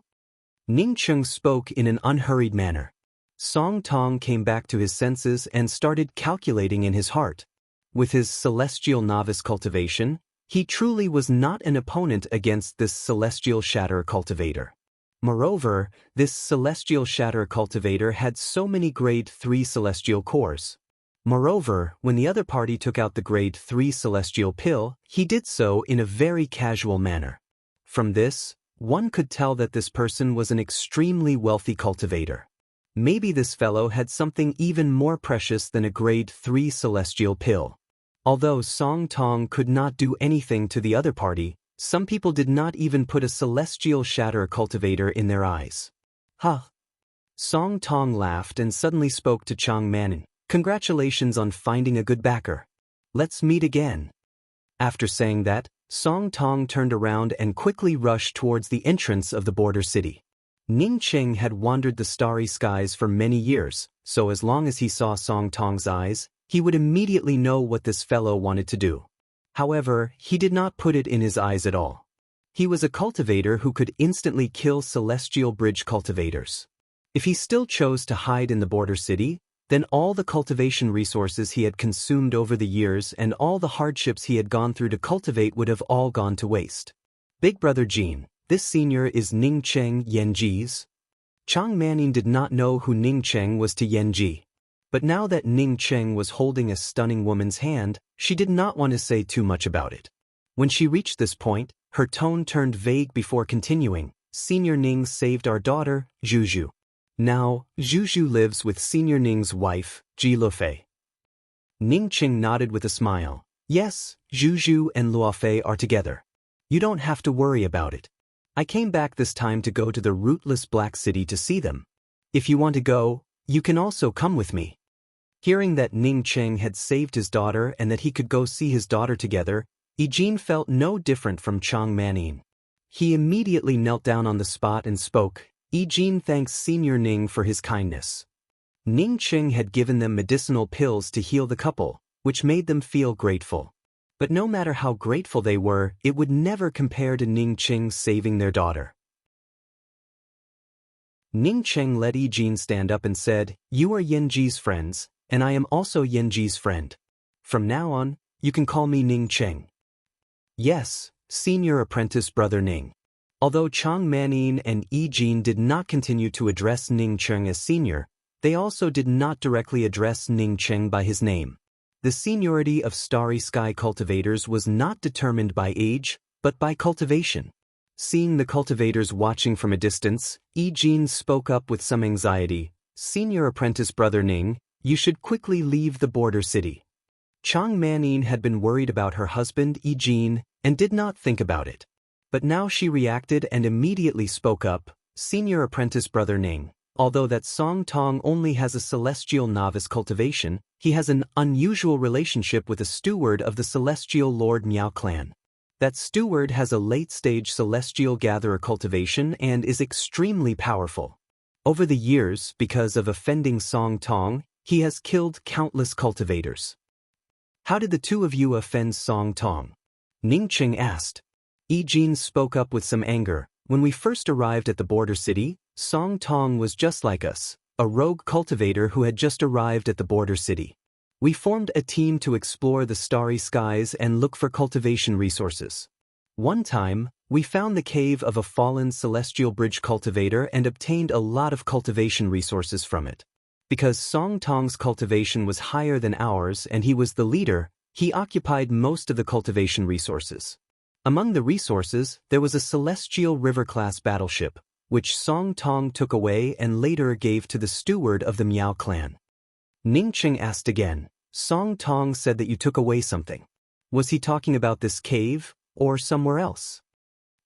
Ning Cheng spoke in an unhurried manner. Song Tong came back to his senses and started calculating in his heart. With his celestial novice cultivation, he truly was not an opponent against this celestial shatterer cultivator. Moreover, this celestial shatterer cultivator had so many grade 3 celestial cores. Moreover, when the other party took out the grade 3 celestial pill, he did so in a very casual manner. From this, one could tell that this person was an extremely wealthy cultivator. Maybe this fellow had something even more precious than a grade 3 celestial pill. Although Song Tong could not do anything to the other party, some people did not even put a celestial shatterer cultivator in their eyes. "Huh." Song Tong laughed and suddenly spoke to Chang Manin. "Congratulations on finding a good backer. Let's meet again." After saying that, Song Tong turned around and quickly rushed towards the entrance of the border city. Ning Cheng had wandered the starry skies for many years, so as long as he saw Song Tong's eyes, he would immediately know what this fellow wanted to do. However, he did not put it in his eyes at all. He was a cultivator who could instantly kill celestial bridge cultivators. If he still chose to hide in the border city, then all the cultivation resources he had consumed over the years and all the hardships he had gone through to cultivate would have all gone to waste. "Big Brother Jin, this senior is Ning Cheng Yanji's." Chang Manning did not know who Ning Cheng was to Yanji. But now that Ning Cheng was holding a stunning woman's hand, she did not want to say too much about it. When she reached this point, her tone turned vague before continuing. Senior Ning saved our daughter, Zhu. Now, Zhu lives with Senior Ning's wife, Ji Lufei. Ning Cheng nodded with a smile. Yes, Zhu and Luofei are together. You don't have to worry about it. I came back this time to go to the rootless Black City to see them. If you want to go, you can also come with me. Hearing that Ning Cheng had saved his daughter and that he could go see his daughter together, Yijin felt no different from Chang Manin. He immediately knelt down on the spot and spoke. Yijin thanks Senior Ning for his kindness. Ning Cheng had given them medicinal pills to heal the couple, which made them feel grateful. But no matter how grateful they were, it would never compare to Ning Cheng saving their daughter. Ning Cheng let Yijin stand up and said, You are Yanji's friends, and I am also Yanji's friend. From now on, you can call me Ning Cheng. Yes, Senior Apprentice Brother Ning. Although Chang Manin and Yijin did not continue to address Ning Cheng as senior, they also did not directly address Ning Cheng by his name. The seniority of Starry Sky cultivators was not determined by age, but by cultivation. Seeing the cultivators watching from a distance, Yijin spoke up with some anxiety. Senior Apprentice Brother Ning, you should quickly leave the border city. Chang Manin had been worried about her husband, Yijin, and did not think about it. But now she reacted and immediately spoke up. Senior Apprentice Brother Ning, although that Song Tong only has a celestial novice cultivation, he has an unusual relationship with a steward of the celestial Lord Miao clan. That steward has a late-stage celestial gatherer cultivation and is extremely powerful. Over the years, because of offending Song Tong, he has killed countless cultivators. How did the two of you offend Song Tong? Ning Cheng asked. Yijin spoke up with some anger. When we first arrived at the border city, Song Tong was just like us, a rogue cultivator who had just arrived at the border city. We formed a team to explore the starry skies and look for cultivation resources. One time, we found the cave of a fallen celestial bridge cultivator and obtained a lot of cultivation resources from it. Because Song Tong's cultivation was higher than ours and he was the leader, he occupied most of the cultivation resources. Among the resources, there was a celestial river-class battleship, which Song Tong took away and later gave to the steward of the Miao clan. Ning Cheng asked again. Song Tong said that you took away something. Was he talking about this cave, or somewhere else?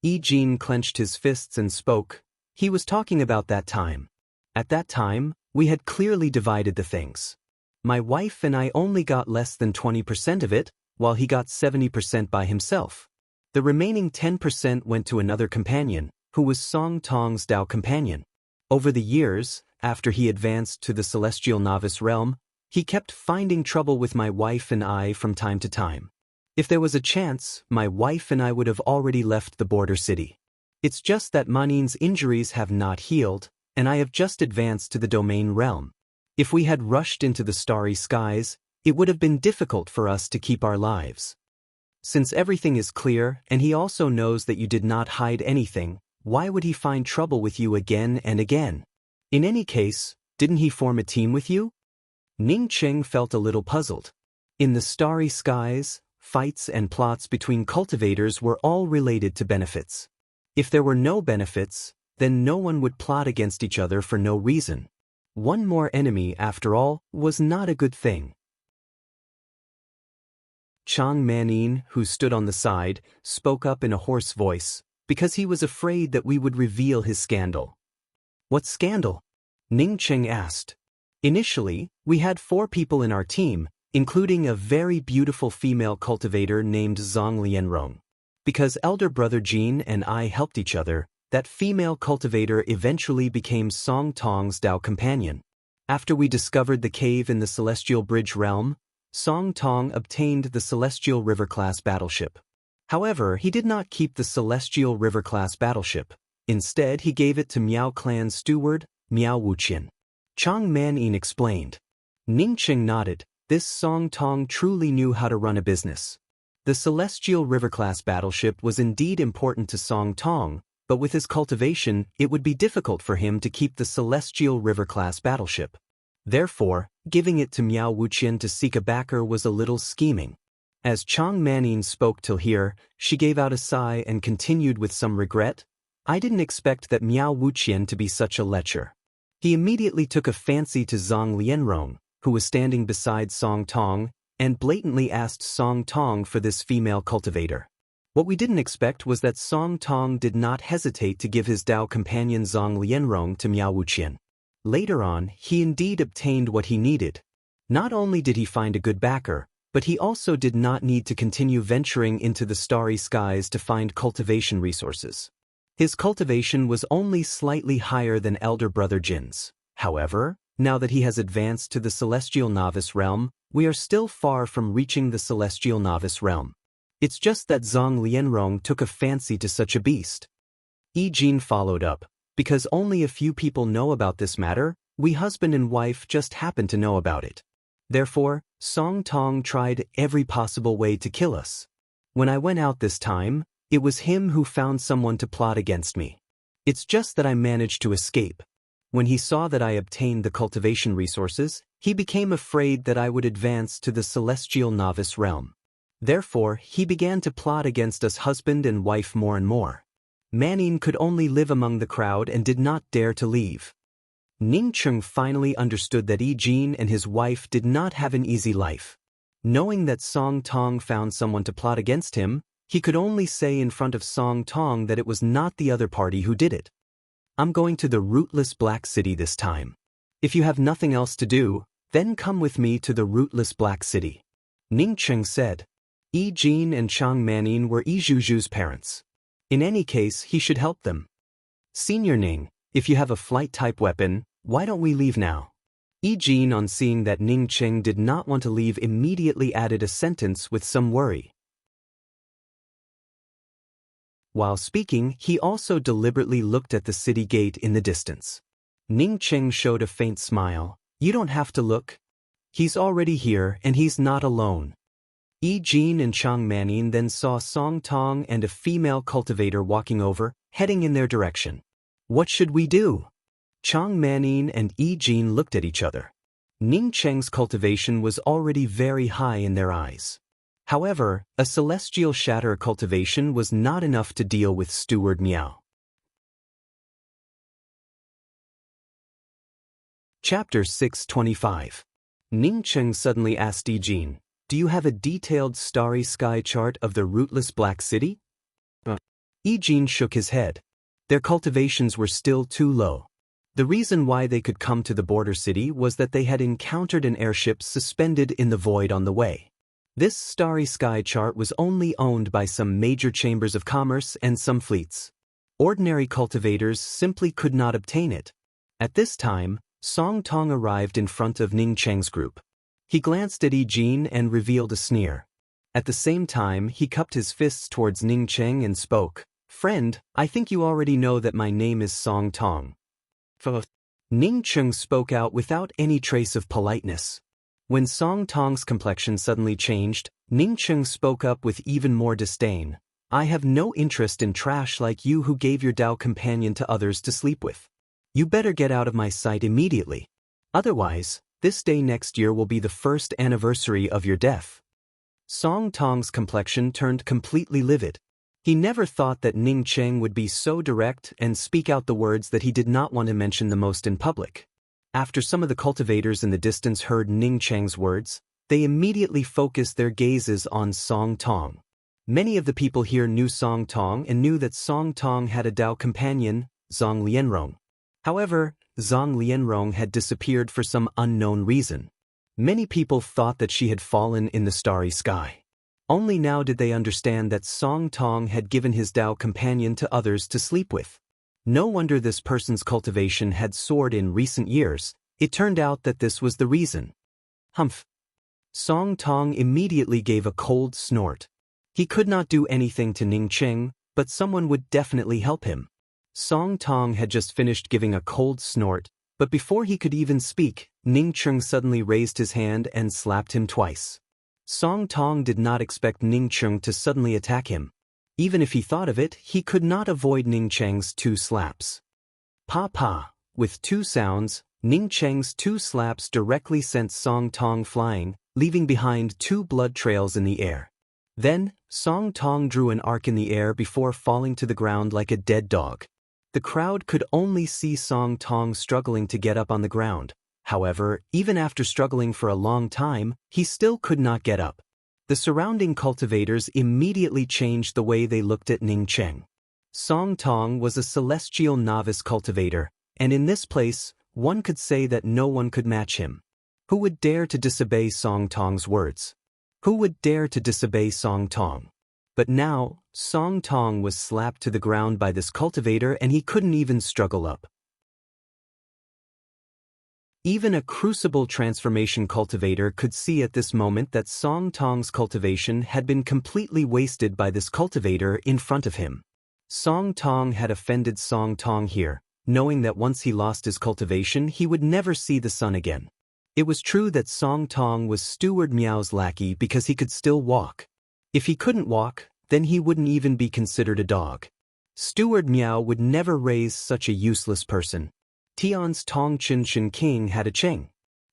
Yijin clenched his fists and spoke. He was talking about that time. At that time, we had clearly divided the things. My wife and I only got less than 20% of it, while he got 70% by himself. The remaining 10% went to another companion, who was Song Tong's Dao companion. Over the years, after he advanced to the celestial novice realm, he kept finding trouble with my wife and I from time to time. If there was a chance, my wife and I would have already left the border city. It's just that Manin's injuries have not healed, and I have just advanced to the domain realm. If we had rushed into the starry skies, it would have been difficult for us to keep our lives. Since everything is clear and he also knows that you did not hide anything, why would he find trouble with you again and again? In any case, didn't he form a team with you? Ning Cheng felt a little puzzled. In the starry skies, fights and plots between cultivators were all related to benefits. If there were no benefits, then no one would plot against each other for no reason. One more enemy, after all, was not a good thing. Chang Manin, who stood on the side, spoke up in a hoarse voice, because he was afraid that we would reveal his scandal. What scandal? Ning Cheng asked. Initially, we had 4 people in our team, including a very beautiful female cultivator named Zhang Lianrong. Because elder brother Jin and I helped each other, that female cultivator eventually became Song Tong's Dao companion. After we discovered the cave in the Celestial Bridge realm, Song Tong obtained the Celestial River-class battleship. However, he did not keep the Celestial River-class battleship. Instead, he gave it to Miao clan's steward, Miao Wuqian. Chang Manin explained. Ning Cheng nodded. This Song Tong truly knew how to run a business. The Celestial River-class battleship was indeed important to Song Tong, but with his cultivation, it would be difficult for him to keep the Celestial River-class battleship. Therefore, giving it to Miao Wuqian to seek a backer was a little scheming. As Chang Manning spoke till here, she gave out a sigh and continued with some regret. I didn't expect that Miao Wuqian to be such a lecher. He immediately took a fancy to Zhang Lianrong, who was standing beside Song Tong, and blatantly asked Song Tong for this female cultivator. What we didn't expect was that Song Tong did not hesitate to give his Dao companion Zhang Lianrong to Miao Wuqian. Later on, he indeed obtained what he needed. Not only did he find a good backer, but he also did not need to continue venturing into the starry skies to find cultivation resources. His cultivation was only slightly higher than elder brother Jin's. However, now that he has advanced to the celestial novice realm, we are still far from reaching the celestial novice realm. It's just that Zhang Lianrong took a fancy to such a beast. Yi Jin followed up, because only a few people know about this matter, we husband and wife just happen to know about it. Therefore, Song Tong tried every possible way to kill us. When I went out this time, it was him who found someone to plot against me. It's just that I managed to escape. When he saw that I obtained the cultivation resources, he became afraid that I would advance to the celestial novice realm. Therefore, he began to plot against us husband and wife more and more. Manning could only live among the crowd and did not dare to leave. Ning Cheng finally understood that Yi Jin and his wife did not have an easy life. Knowing that Song Tong found someone to plot against him, he could only say in front of Song Tong that it was not the other party who did it. I'm going to the rootless Black City this time. If you have nothing else to do, then come with me to the rootless Black City. Ning Cheng said. Yi Jin and Chang Manning were Yi Zhuzu's parents. In any case, he should help them. Senior Ning, if you have a flight-type weapon, why don't we leave now? Yi Jin, on seeing that Ning Cheng did not want to leave, immediately added a sentence with some worry. While speaking, he also deliberately looked at the city gate in the distance. Ning Cheng showed a faint smile. You don't have to look. He's already here and he's not alone. Yi Jin and Chang Manning then saw Song Tong and a female cultivator walking over, heading in their direction. What should we do? Chang Manning and Yi Jin looked at each other. Ning Cheng's cultivation was already very high in their eyes. However, a celestial shatter cultivation was not enough to deal with Steward Miao. Chapter 625. Ning Cheng suddenly asked Yi Jin, do you have a detailed starry sky chart of the rootless Black City? Yi Jin shook his head. Their cultivations were still too low. The reason why they could come to the border city was that they had encountered an airship suspended in the void on the way. This starry sky chart was only owned by some major chambers of commerce and some fleets. Ordinary cultivators simply could not obtain it. At this time, Song Tong arrived in front of Ning Cheng's group. He glanced at Yi Jin and revealed a sneer. At the same time, he cupped his fists towards Ning Cheng and spoke. Friend, I think you already know that my name is Song Tong. Ning Cheng spoke out without any trace of politeness. When Song Tong's complexion suddenly changed, Ning Cheng spoke up with even more disdain. I have no interest in trash like you who gave your Dao companion to others to sleep with. You better get out of my sight immediately. Otherwise, this day next year will be the first anniversary of your death. Song Tong's complexion turned completely livid. He never thought that Ning Cheng would be so direct and speak out the words that he did not want to mention the most in public. After some of the cultivators in the distance heard Ning Cheng's words, they immediately focused their gazes on Song Tong. Many of the people here knew Song Tong and knew that Song Tong had a Dao companion, Zhang Lianrong. However, Zhang Lianrong had disappeared for some unknown reason. Many people thought that she had fallen in the starry sky. Only now did they understand that Song Tong had given his Dao companion to others to sleep with. No wonder this person's cultivation had soared in recent years. It turned out that this was the reason. Humph. Song Tong immediately gave a cold snort. He could not do anything to Ning Cheng, but someone would definitely help him. Song Tong had just finished giving a cold snort, but before he could even speak, Ning Cheng suddenly raised his hand and slapped him twice. Song Tong did not expect Ning Cheng to suddenly attack him. Even if he thought of it, he could not avoid Ning Cheng's two slaps. Pa pa, with two sounds, Ning Cheng's 2 slaps directly sent Song Tong flying, leaving behind 2 blood trails in the air. Then, Song Tong drew an arc in the air before falling to the ground like a dead dog. The crowd could only see Song Tong struggling to get up on the ground. However, even after struggling for a long time, he still could not get up. The surrounding cultivators immediately changed the way they looked at Ning Cheng. Song Tong was a celestial novice cultivator, and in this place, one could say that no one could match him. Who would dare to disobey Song Tong's words? Who would dare to disobey Song Tong? But now, Song Tong was slapped to the ground by this cultivator and he couldn't even struggle up. Even a crucible transformation cultivator could see at this moment that Song Tong's cultivation had been completely wasted by this cultivator in front of him. Song Tong had offended Song Tong here, knowing that once he lost his cultivation he would never see the sun again. It was true that Song Tong was Steward Miao's lackey because he could still walk. If he couldn't walk, then he wouldn't even be considered a dog. Steward Miao would never raise such a useless person. Tian's Tong Chin Chin King had a Cheng.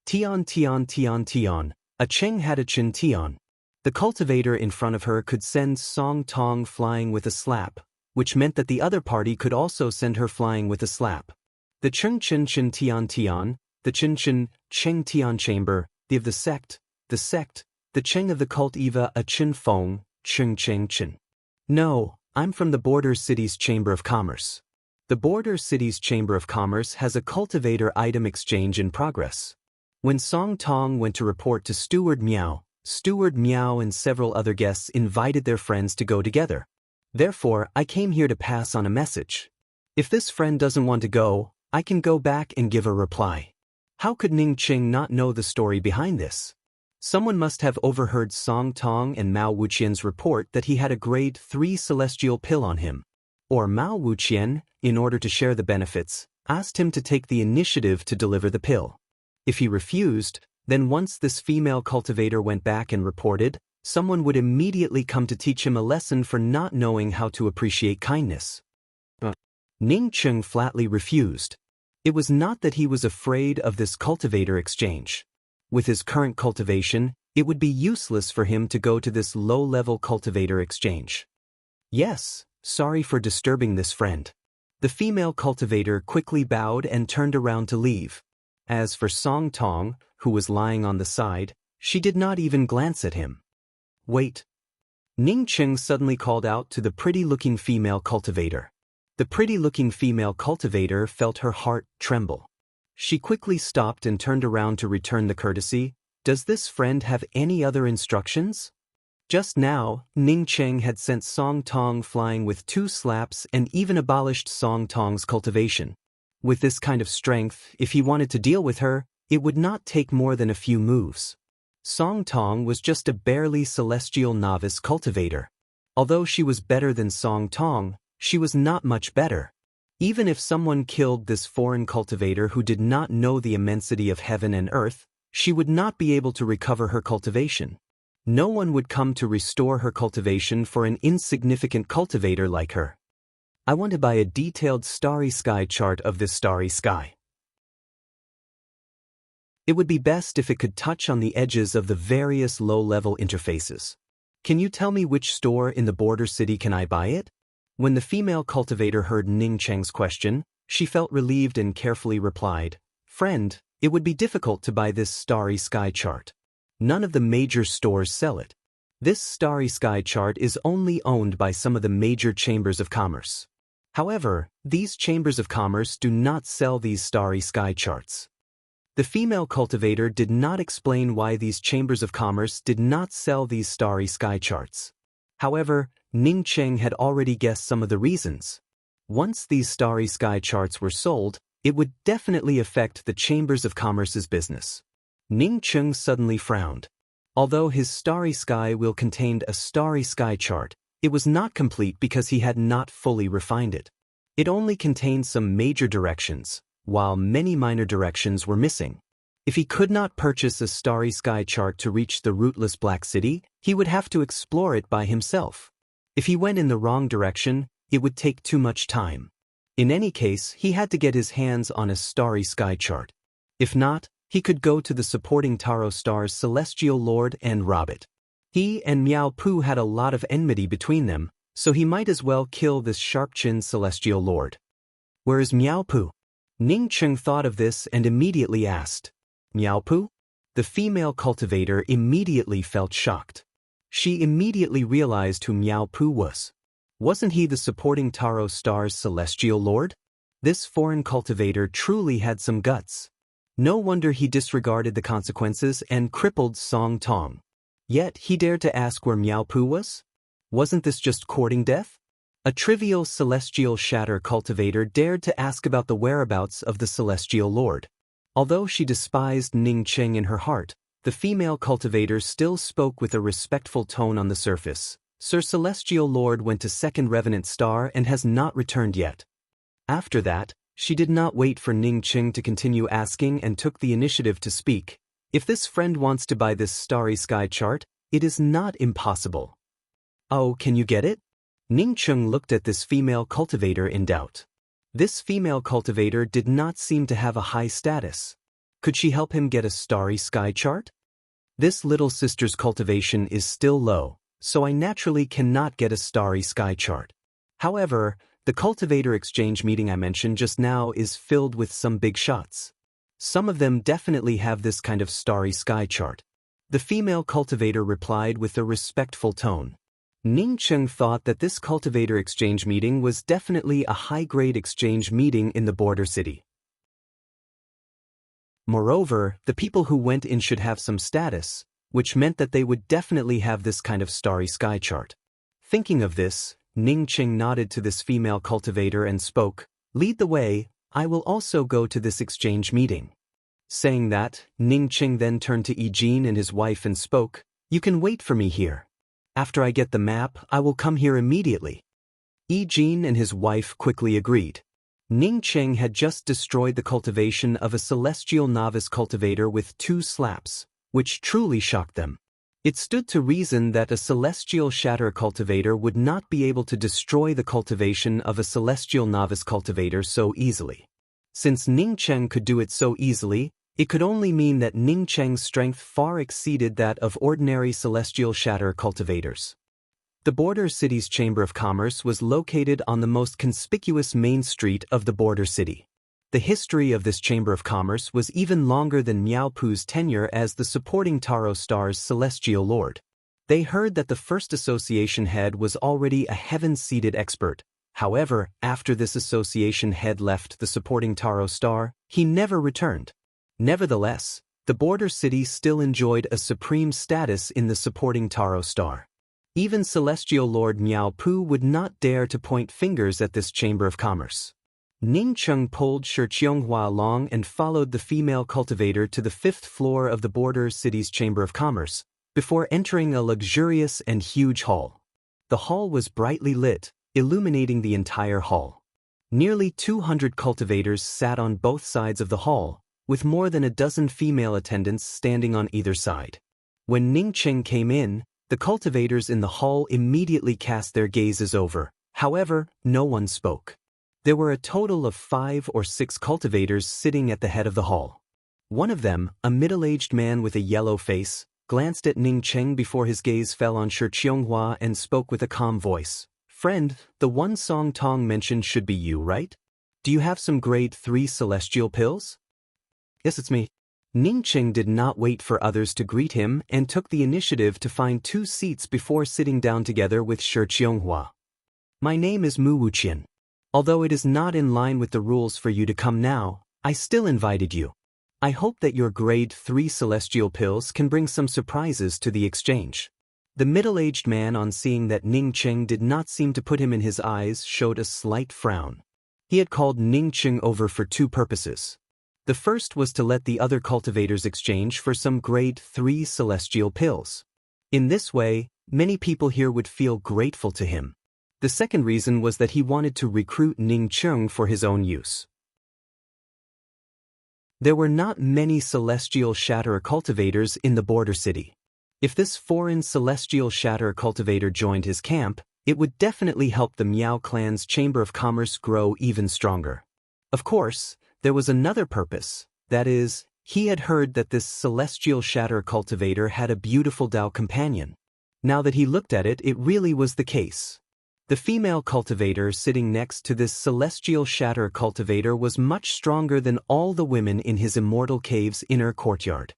Tian Tian Tian Tian, a Cheng had a Chin Tian. The cultivator in front of her could send Song Tong flying with a slap, which meant that the other party could also send her flying with a slap. The Cheng Chin Chin Tian Tian, the Chin Chin Cheng Tian Chamber, the of the sect, the Cheng of the cult Eva a Chin Fong, Cheng Cheng Chin. No, I'm from the Border Cities Chamber of Commerce. The Border Cities Chamber of Commerce has a cultivator item exchange in progress. When Song Tong went to report to Steward Miao and several other guests invited their friends to go together. Therefore, I came here to pass on a message. If this friend doesn't want to go, I can go back and give a reply. How could Ning Cheng not know the story behind this? Someone must have overheard Song Tong and Mao Wuqian's report that he had a grade 3 celestial pill on him. Or Mao Wuqian, in order to share the benefits, asked him to take the initiative to deliver the pill. If he refused, then once this female cultivator went back and reported, someone would immediately come to teach him a lesson for not knowing how to appreciate kindness. But Ning Cheng flatly refused. It was not that he was afraid of this cultivator exchange. With his current cultivation, it would be useless for him to go to this low-level cultivator exchange. Yes, sorry for disturbing this friend. The female cultivator quickly bowed and turned around to leave. As for Song Tong, who was lying on the side, she did not even glance at him. Wait. Ning Cheng suddenly called out to the pretty-looking female cultivator. The pretty-looking female cultivator felt her heart tremble. She quickly stopped and turned around to return the courtesy. Does this friend have any other instructions? Just now, Ning Cheng had sent Song Tong flying with 2 slaps and even abolished Song Tong's cultivation. With this kind of strength, if he wanted to deal with her, it would not take more than a few moves. Song Tong was just a barely celestial novice cultivator. Although she was better than Song Tong, she was not much better. Even if someone killed this foreign cultivator who did not know the immensity of heaven and earth, she would not be able to recover her cultivation. No one would come to restore her cultivation for an insignificant cultivator like her. I want to buy a detailed starry sky chart of this starry sky. It would be best if it could touch on the edges of the various low-level interfaces. Can you tell me which store in the border city can I buy it? When the female cultivator heard Ning Cheng's question, she felt relieved and carefully replied, "Friend, it would be difficult to buy this starry sky chart. None of the major stores sell it. This starry sky chart is only owned by some of the major chambers of commerce. However, these chambers of commerce do not sell these starry sky charts." The female cultivator did not explain why these chambers of commerce did not sell these starry sky charts. However, Ning Cheng had already guessed some of the reasons. Once these starry sky charts were sold, it would definitely affect the chambers of commerce's business. Ning Cheng suddenly frowned. Although his starry sky wheel contained a starry sky chart, it was not complete because he had not fully refined it. It only contained some major directions, while many minor directions were missing. If he could not purchase a starry sky chart to reach the rootless Black City, he would have to explore it by himself. If he went in the wrong direction, it would take too much time. In any case, he had to get his hands on a starry sky chart. If not, he could go to the supporting Taro Star's celestial lord and rob it. He and Miao Pu had a lot of enmity between them, so he might as well kill this sharp-chinned celestial lord. Where is Miao Pu? Ning Cheng thought of this and immediately asked. Miao Pu? The female cultivator immediately felt shocked. She immediately realized who Miao Pu was. Wasn't he the supporting Taro Star's celestial lord? This foreign cultivator truly had some guts. No wonder he disregarded the consequences and crippled Song Tong. Yet he dared to ask where Miao Pu was? Wasn't this just courting death? A trivial celestial shatter cultivator dared to ask about the whereabouts of the celestial lord. Although she despised Ning Cheng in her heart, the female cultivator still spoke with a respectful tone on the surface. Sir Celestial Lord went to Second Revenant Star and has not returned yet. After that, she did not wait for Ning Cheng to continue asking and took the initiative to speak. If this friend wants to buy this starry sky chart, it is not impossible. Oh, can you get it? Ning Cheng looked at this female cultivator in doubt. This female cultivator did not seem to have a high status. Could she help him get a starry sky chart? This little sister's cultivation is still low, so I naturally cannot get a starry sky chart. However, the cultivator exchange meeting I mentioned just now is filled with some big shots. Some of them definitely have this kind of starry sky chart. The female cultivator replied with a respectful tone. Ning Cheng thought that this cultivator exchange meeting was definitely a high-grade exchange meeting in the border city. Moreover, the people who went in should have some status, which meant that they would definitely have this kind of starry sky chart. Thinking of this, Ning Cheng nodded to this female cultivator and spoke, "Lead the way, I will also go to this exchange meeting." Saying that, Ning Cheng then turned to Yi Jin and his wife and spoke, "You can wait for me here. After I get the map, I will come here immediately." Yi Jin and his wife quickly agreed. Ning Cheng had just destroyed the cultivation of a celestial novice cultivator with 2 slaps, which truly shocked them. It stood to reason that a celestial shatter cultivator would not be able to destroy the cultivation of a celestial novice cultivator so easily. Since Ning Cheng could do it so easily, it could only mean that Ning Cheng's strength far exceeded that of ordinary celestial shatter cultivators. The border city's Chamber of Commerce was located on the most conspicuous main street of the border city. The history of this Chamber of Commerce was even longer than Miao Pu's tenure as the supporting Taro Star's celestial lord. They heard that the first association head was already a heaven-seated expert. However, after this association head left the supporting Taro Star, he never returned. Nevertheless, the border city still enjoyed a supreme status in the supporting Taro Star. Even Celestial Lord Miao Pu would not dare to point fingers at this Chamber of Commerce. Ning Cheng pulled Shi Qianghua along and followed the female cultivator to the 5th floor of the border city's Chamber of Commerce, before entering a luxurious and huge hall. The hall was brightly lit, illuminating the entire hall. Nearly 200 cultivators sat on both sides of the hall, with more than a dozen female attendants standing on either side. When Ning Cheng came in, the cultivators in the hall immediately cast their gazes over. However, no one spoke. There were a total of 5 or 6 cultivators sitting at the head of the hall. One of them, a middle-aged man with a yellow face, glanced at Ning Cheng before his gaze fell on Shi Qianghua and spoke with a calm voice. "Friend, the one Song Tong mentioned should be you, right? Do you have some grade 3 celestial pills?" "Yes, it's me." Ning Cheng did not wait for others to greet him and took the initiative to find 2 seats before sitting down together with Shi Qianghua. "My name is Mu Wuqian. Although it is not in line with the rules for you to come now, I still invited you. I hope that your grade 3 celestial pills can bring some surprises to the exchange." The middle-aged man, on seeing that Ning Cheng did not seem to put him in his eyes, showed a slight frown. He had called Ning Cheng over for 2 purposes. The first was to let the other cultivators exchange for some grade 3 celestial pills. In this way, many people here would feel grateful to him. The second reason was that he wanted to recruit Ning Cheng for his own use. There were not many celestial shatter cultivators in the border city. If this foreign celestial shatter cultivator joined his camp, it would definitely help the Miao clan's Chamber of Commerce grow even stronger. Of course, there was another purpose. That is, he had heard that this celestial shatter cultivator had a beautiful Dao companion. Now that he looked at it, it really was the case. The female cultivator sitting next to this celestial shatter cultivator was much stronger than all the women in his immortal cave's inner courtyard.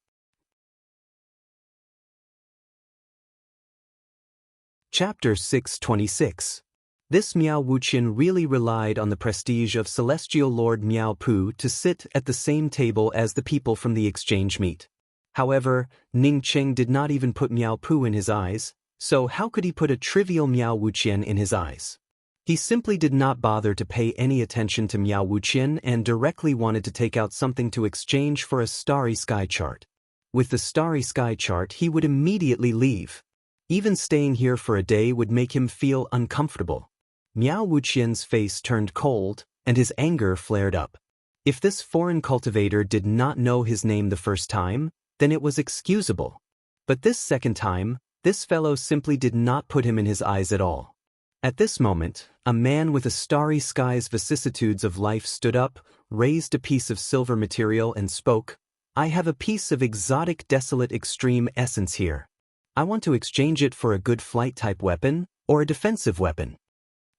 Chapter 626. This Miao Wuqian really relied on the prestige of Celestial Lord Miao Pu to sit at the same table as the people from the exchange meet. However, Ning Cheng did not even put Miao Pu in his eyes, so how could he put a trivial Miao Wuqian in his eyes? He simply did not bother to pay any attention to Miao Wuqian and directly wanted to take out something to exchange for a starry sky chart. With the starry sky chart, he would immediately leave. Even staying here for a day would make him feel uncomfortable. Miao Wuqian's face turned cold, and his anger flared up. If this foreign cultivator did not know his name the first time, then it was excusable. But this second time, this fellow simply did not put him in his eyes at all. At this moment, a man with a starry sky's vicissitudes of life stood up, raised a piece of silver material and spoke, "I have a piece of exotic desolate extreme essence here. I want to exchange it for a good flight-type weapon, or a defensive weapon."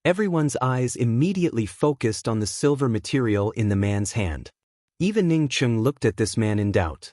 Everyone's eyes immediately focused on the silver material in the man's hand. Even Ning Cheng looked at this man in doubt.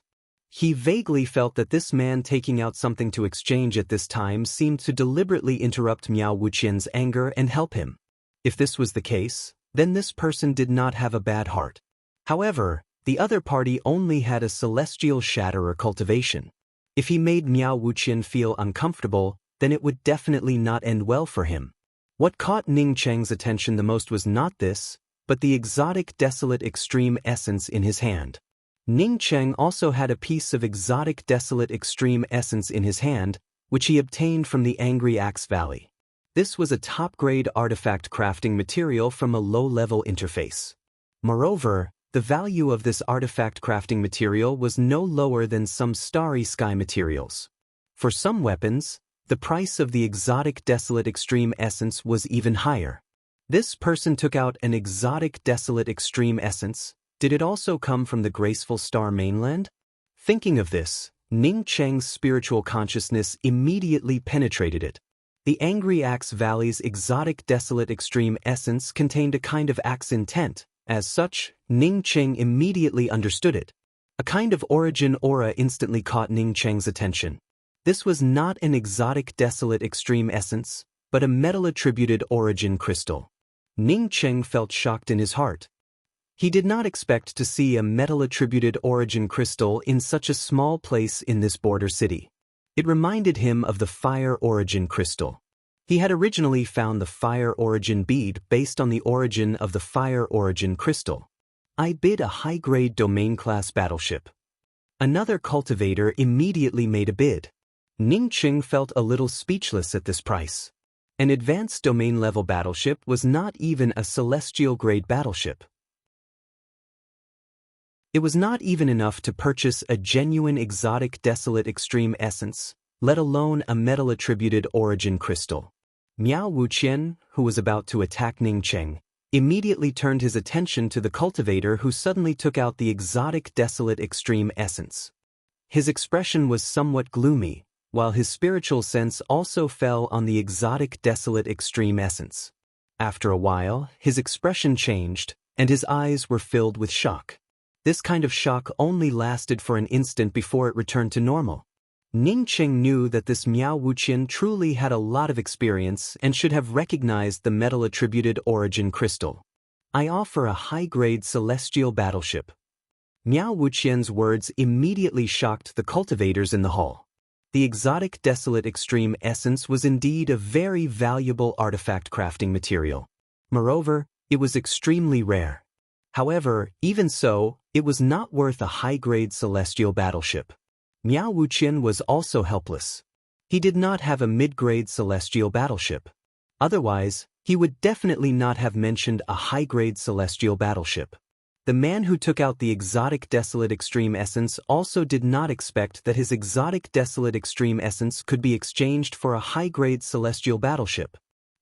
He vaguely felt that this man taking out something to exchange at this time seemed to deliberately interrupt Miao Wuqian's anger and help him. If this was the case, then this person did not have a bad heart. However, the other party only had a celestial shatterer cultivation. If he made Miao Wuqian feel uncomfortable, then it would definitely not end well for him. What caught Ning Cheng's attention the most was not this, but the exotic desolate extreme essence in his hand. Ning Cheng also had a piece of exotic desolate extreme essence in his hand, which he obtained from the Angry Axe Valley. This was a top-grade artifact crafting material from a low-level interface. Moreover, the value of this artifact crafting material was no lower than some starry sky materials. For some weapons, the price of the exotic desolate extreme essence was even higher. This person took out an exotic desolate extreme essence. Did it also come from the graceful star mainland? Thinking of this, Ning Cheng's spiritual consciousness immediately penetrated it. The Angry Axe Valley's exotic desolate extreme essence contained a kind of axe intent. As such, Ning Cheng immediately understood it. A kind of origin aura instantly caught Ning Cheng's attention. This was not an exotic desolate extreme essence, but a metal-attributed origin crystal. Ning Cheng felt shocked in his heart. He did not expect to see a metal-attributed origin crystal in such a small place in this border city. It reminded him of the fire origin crystal. He had originally found the fire origin bead based on the origin of the fire origin crystal. I bid a high-grade domain-class battleship. Another cultivator immediately made a bid. Ning Cheng felt a little speechless at this price. An advanced domain-level battleship was not even a celestial-grade battleship. It was not even enough to purchase a genuine exotic desolate extreme essence, let alone a metal-attributed origin crystal. Miao Wuqian, who was about to attack Ning Cheng, immediately turned his attention to the cultivator who suddenly took out the exotic desolate extreme essence. His expression was somewhat gloomy, while his spiritual sense also fell on the exotic desolate extreme essence. After a while, his expression changed, and his eyes were filled with shock. This kind of shock only lasted for an instant before it returned to normal. Ning Cheng knew that this Miao Wuqian truly had a lot of experience and should have recognized the metal-attributed origin crystal. I offer a high-grade celestial battleship. Miao Wuqian's words immediately shocked the cultivators in the hall. The exotic desolate extreme essence was indeed a very valuable artifact crafting material. Moreover, it was extremely rare. However, even so, it was not worth a high-grade celestial battleship. Miao Wuqian was also helpless. He did not have a mid-grade celestial battleship. Otherwise, he would definitely not have mentioned a high-grade celestial battleship. The man who took out the exotic desolate extreme essence also did not expect that his exotic desolate extreme essence could be exchanged for a high-grade celestial battleship.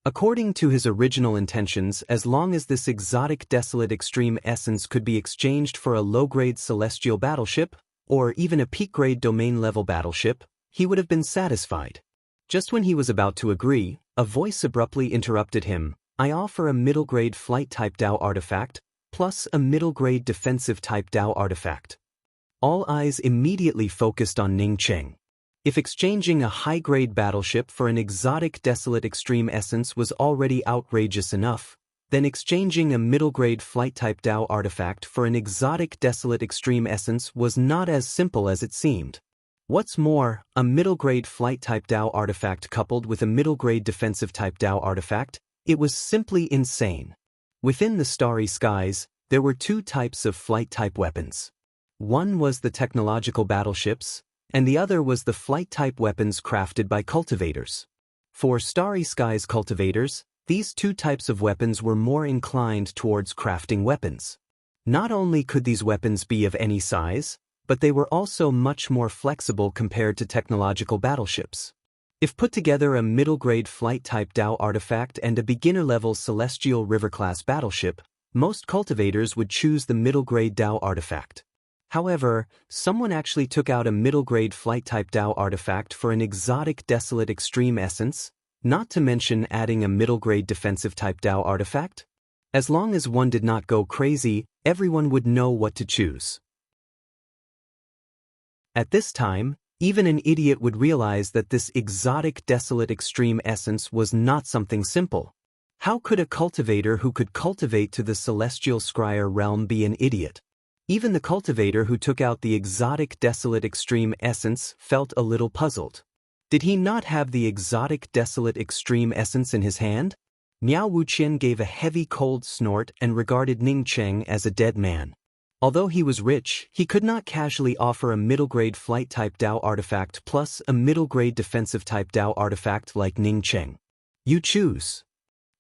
According to his original intentions, as long as this exotic desolate extreme essence could be exchanged for a low-grade celestial battleship, or even a peak-grade domain-level battleship, he would have been satisfied. Just when he was about to agree, a voice abruptly interrupted him. I offer a middle-grade flight-type Dao artifact, plus a middle-grade defensive-type Dao artifact. All eyes immediately focused on Ning Cheng. If exchanging a high-grade battleship for an exotic desolate extreme essence was already outrageous enough, then exchanging a middle-grade flight-type Dao artifact for an exotic desolate extreme essence was not as simple as it seemed. What's more, a middle-grade flight-type Dao artifact coupled with a middle-grade defensive-type Dao artifact, it was simply insane. Within the starry skies, there were two types of flight-type weapons. One was the technological battleships, and the other was the flight-type weapons crafted by cultivators. For Starry Skies cultivators, these two types of weapons were more inclined towards crafting weapons. Not only could these weapons be of any size, but they were also much more flexible compared to technological battleships. If put together a middle-grade flight-type Dao artifact and a beginner-level Celestial River-class battleship, most cultivators would choose the middle-grade Dao artifact. However, someone actually took out a middle-grade flight-type Dao artifact for an exotic desolate extreme essence, not to mention adding a middle-grade defensive-type Dao artifact. As long as one did not go crazy, everyone would know what to choose. At this time, even an idiot would realize that this exotic desolate extreme essence was not something simple. How could a cultivator who could cultivate to the celestial scryer realm be an idiot? Even the cultivator who took out the exotic desolate extreme essence felt a little puzzled. Did he not have the exotic desolate extreme essence in his hand? Miao Wuqian gave a heavy cold snort and regarded Ning Cheng as a dead man. Although he was rich, he could not casually offer a middle-grade flight-type Dao artifact plus a middle-grade defensive-type Dao artifact like Ning Cheng. You choose.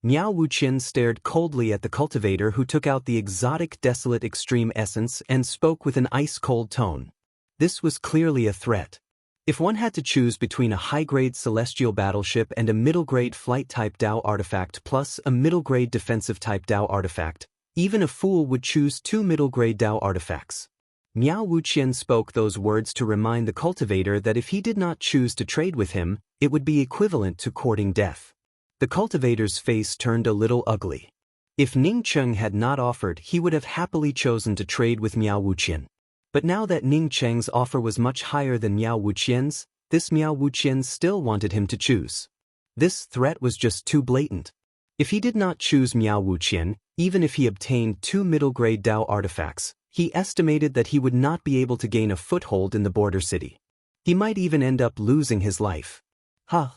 Miao Wuqian stared coldly at the cultivator who took out the exotic desolate extreme essence and spoke with an ice-cold tone. This was clearly a threat. If one had to choose between a high-grade celestial battleship and a middle-grade flight-type Dao artifact plus a middle-grade defensive-type Dao artifact, even a fool would choose two middle-grade Dao artifacts. Miao Wuqian spoke those words to remind the cultivator that if he did not choose to trade with him, it would be equivalent to courting death. The cultivator's face turned a little ugly. If Ning Cheng had not offered, he would have happily chosen to trade with Miao Wuqian. But now that Ning Cheng's offer was much higher than Miao Wuqian's, this Miao Wuqian still wanted him to choose. This threat was just too blatant. If he did not choose Miao Wuqian, even if he obtained two middle-grade Dao artifacts, he estimated that he would not be able to gain a foothold in the border city. He might even end up losing his life. Huh?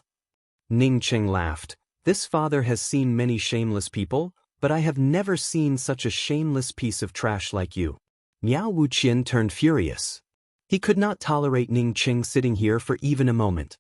Ning Cheng laughed. This father has seen many shameless people, but I have never seen such a shameless piece of trash like you. Miao Wuqian turned furious. He could not tolerate Ning Cheng sitting here for even a moment.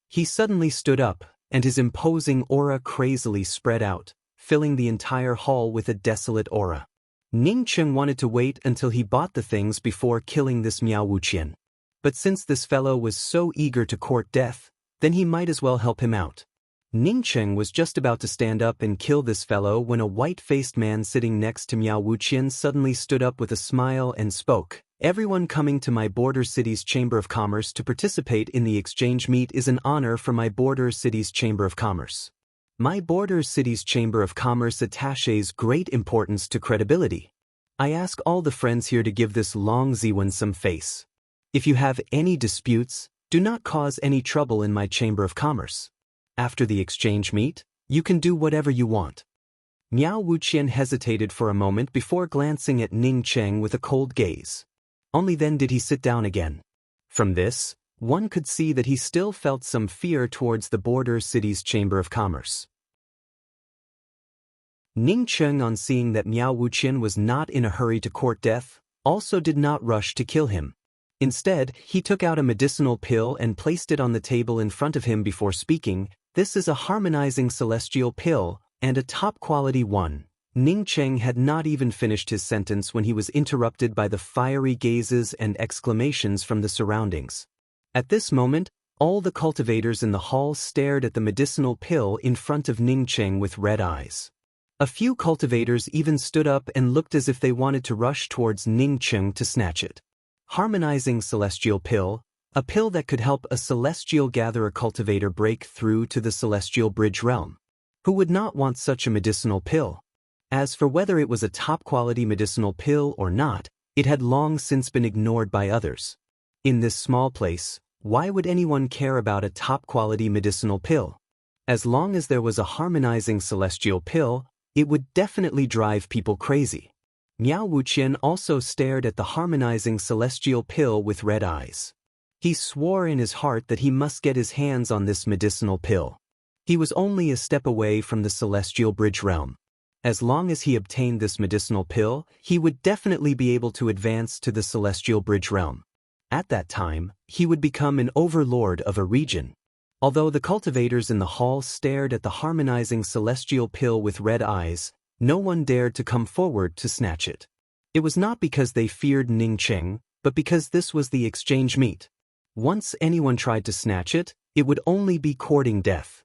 He suddenly stood up, and his imposing aura crazily spread out, filling the entire hall with a desolate aura. Ning Cheng wanted to wait until he bought the things before killing this Miao Wuqian. But since this fellow was so eager to court death, then he might as well help him out. Ning Cheng was just about to stand up and kill this fellow when a white-faced man sitting next to Miao Wuqian suddenly stood up with a smile and spoke. Everyone coming to my border city's Chamber of Commerce to participate in the exchange meet is an honor for my border city's Chamber of Commerce. My border city's Chamber of Commerce attaches great importance to credibility. I ask all the friends here to give this Long Ziwen some face. If you have any disputes, do not cause any trouble in my Chamber of Commerce. After the exchange meet, you can do whatever you want. Miao Wuqian hesitated for a moment before glancing at Ning Cheng with a cold gaze. Only then did he sit down again. From this, one could see that he still felt some fear towards the border city's Chamber of Commerce. Ning Cheng, on seeing that Miao Wuqian was not in a hurry to court death, also did not rush to kill him. Instead, he took out a medicinal pill and placed it on the table in front of him before speaking. This is a harmonizing celestial pill, and a top-quality one. Ning Cheng had not even finished his sentence when he was interrupted by the fiery gazes and exclamations from the surroundings. At this moment, All the cultivators in the hall stared at the medicinal pill in front of Ning Cheng with red eyes. A few cultivators even stood up and looked as if they wanted to rush towards Ning Cheng to snatch it. Harmonizing celestial pill, a pill that could help a celestial gatherer cultivator break through to the celestial bridge realm. Who would not want such a medicinal pill? As for whether it was a top-quality medicinal pill or not, it had long since been ignored by others. In this small place, why would anyone care about a top-quality medicinal pill? As long as there was a harmonizing celestial pill, it would definitely drive people crazy. Miao Wuqian also stared at the harmonizing celestial pill with red eyes. He swore in his heart that he must get his hands on this medicinal pill. He was only a step away from the celestial bridge realm. As long as he obtained this medicinal pill, he would definitely be able to advance to the celestial bridge realm. At that time, he would become an overlord of a region. Although the cultivators in the hall stared at the harmonizing celestial pill with red eyes, no one dared to come forward to snatch it. It was not because they feared Ning Cheng, but because this was the exchange meat. Once anyone tried to snatch it, it would only be courting death.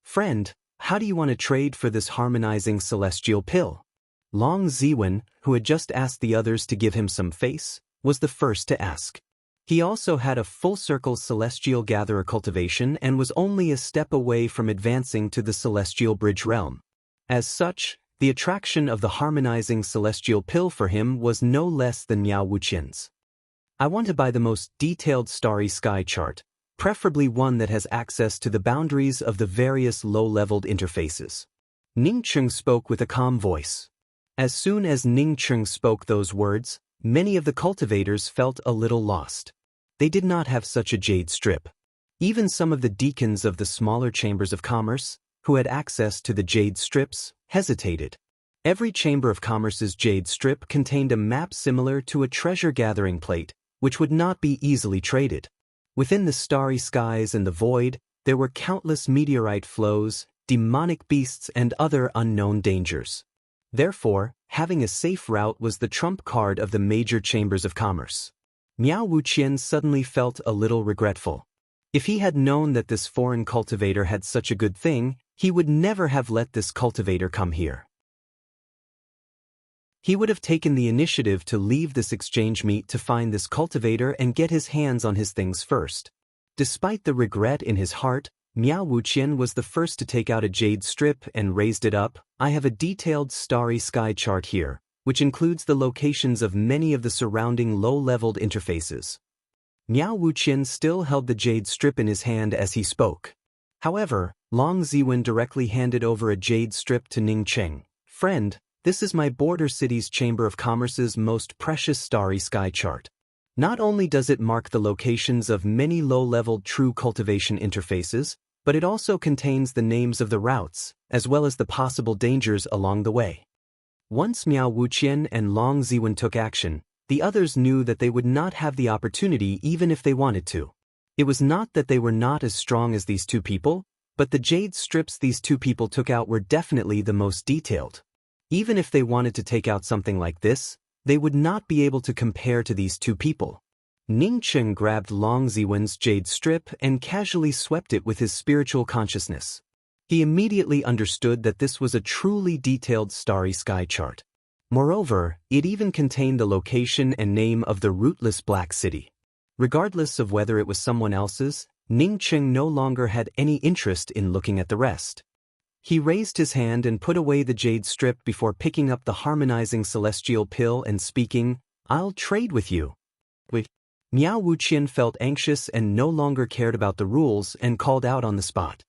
Friend, how do you want to trade for this harmonizing celestial pill? Long Ziwen, who had just asked the others to give him some face, was the first to ask. He also had a full-circle celestial gatherer cultivation and was only a step away from advancing to the celestial bridge realm. As such, the attraction of the harmonizing celestial pill for him was no less than Miao Wuqian's. I want to buy the most detailed starry sky chart, preferably one that has access to the boundaries of the various low-leveled interfaces. Ning Cheng spoke with a calm voice. As soon as Ning Cheng spoke those words, many of the cultivators felt a little lost. They did not have such a jade strip. Even some of the deacons of the smaller chambers of commerce, who had access to the jade strips, hesitated. Every chamber of commerce's jade strip contained a map similar to a treasure-gathering plate, which would not be easily traded. Within the starry skies and the void, there were countless meteorite flows, demonic beasts and other unknown dangers. Therefore, having a safe route was the trump card of the major chambers of commerce. Miao Wuqian suddenly felt a little regretful. If he had known that this foreign cultivator had such a good thing, he would never have let this cultivator come here. He would have taken the initiative to leave this exchange meet to find this cultivator and get his hands on his things first. Despite the regret in his heart, Miao Wuqian was the first to take out a jade strip and raised it up. I have a detailed starry sky chart here, which includes the locations of many of the surrounding low-leveled interfaces. Miao Wuqian still held the jade strip in his hand as he spoke. However, Long Ziwen directly handed over a jade strip to Ning Cheng. Friend, this is my border city's Chamber of Commerce's most precious starry sky chart. Not only does it mark the locations of many low-leveled true cultivation interfaces, but it also contains the names of the routes, as well as the possible dangers along the way. Once Miao Wuqian and Long Ziwen took action, the others knew that they would not have the opportunity even if they wanted to. It was not that they were not as strong as these two people, but the jade strips these two people took out were definitely the most detailed. Even if they wanted to take out something like this, they would not be able to compare to these two people. Ning Cheng grabbed Long Ziwen's jade strip and casually swept it with his spiritual consciousness. He immediately understood that this was a truly detailed starry sky chart. Moreover, it even contained the location and name of the rootless Black City. Regardless of whether it was someone else's, Ning Cheng no longer had any interest in looking at the rest. He raised his hand and put away the jade strip before picking up the harmonizing celestial pill and speaking, "I'll trade with you." Miao Wuqian felt anxious and no longer cared about the rules and called out on the spot.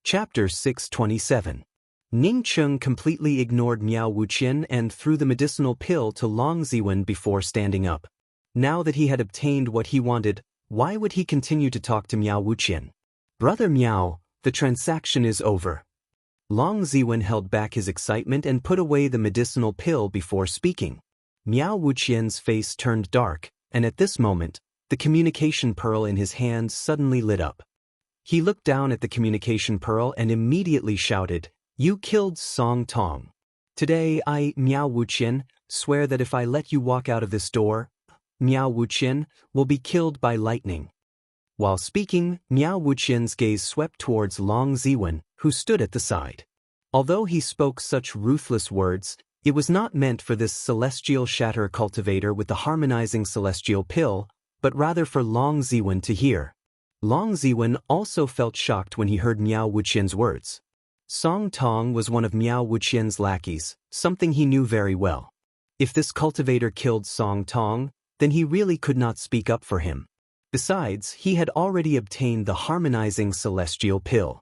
Chapter 627. Ning Cheng completely ignored Miao Wuqian and threw the medicinal pill to Long Ziwen before standing up. Now that he had obtained what he wanted, why would he continue to talk to Miao Wuqian? Brother Miao, the transaction is over. Long Ziwen held back his excitement and put away the medicinal pill before speaking. Miao Wuqian's face turned dark, and at this moment, the communication pearl in his hand suddenly lit up. He looked down at the communication pearl and immediately shouted, "You killed Song Tong. Today I, Miao Wuqian, swear that if I let you walk out of this door, Miao Wuqian, will be killed by lightning." While speaking, Miao Wuqian's gaze swept towards Long Ziwen, who stood at the side. Although he spoke such ruthless words, it was not meant for this celestial shatter cultivator with the harmonizing celestial pill, but rather for Long Ziwen to hear. Long Ziwen also felt shocked when he heard Miao Wuqian's words. Song Tong was one of Miao Wuqian's lackeys, something he knew very well. If this cultivator killed Song Tong, then he really could not speak up for him. Besides, he had already obtained the harmonizing celestial pill.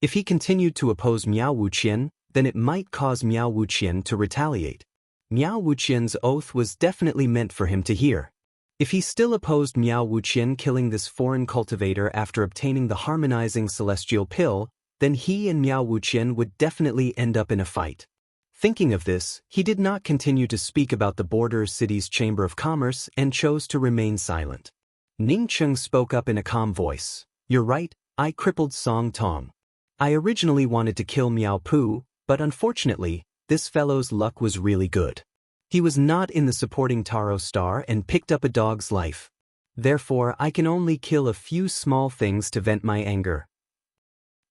If he continued to oppose Miao Wuqian, then it might cause Miao Wuqian to retaliate. Miao Wuqian's oath was definitely meant for him to hear. If he still opposed Miao Wuqian killing this foreign cultivator after obtaining the harmonizing celestial pill, then he and Miao Wuqian would definitely end up in a fight. Thinking of this, he did not continue to speak about the border city's Chamber of Commerce and chose to remain silent. Ning Cheng spoke up in a calm voice. "You're right, I crippled Song Tong. I originally wanted to kill Miao Pu, but unfortunately, this fellow's luck was really good. He was not in the supporting Taro star and picked up a dog's life. Therefore, I can only kill a few small things to vent my anger."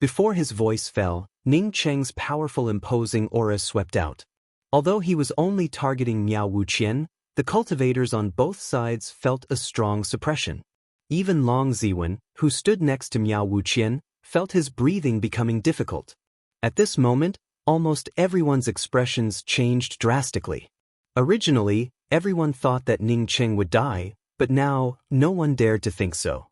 Before his voice fell, Ning Cheng's powerful imposing aura swept out. Although he was only targeting Miao Wuqian, the cultivators on both sides felt a strong suppression. Even Long Ziwen, who stood next to Miao Wuqian, felt his breathing becoming difficult. At this moment, almost everyone's expressions changed drastically. Originally, everyone thought that Ning Cheng would die, but now, no one dared to think so.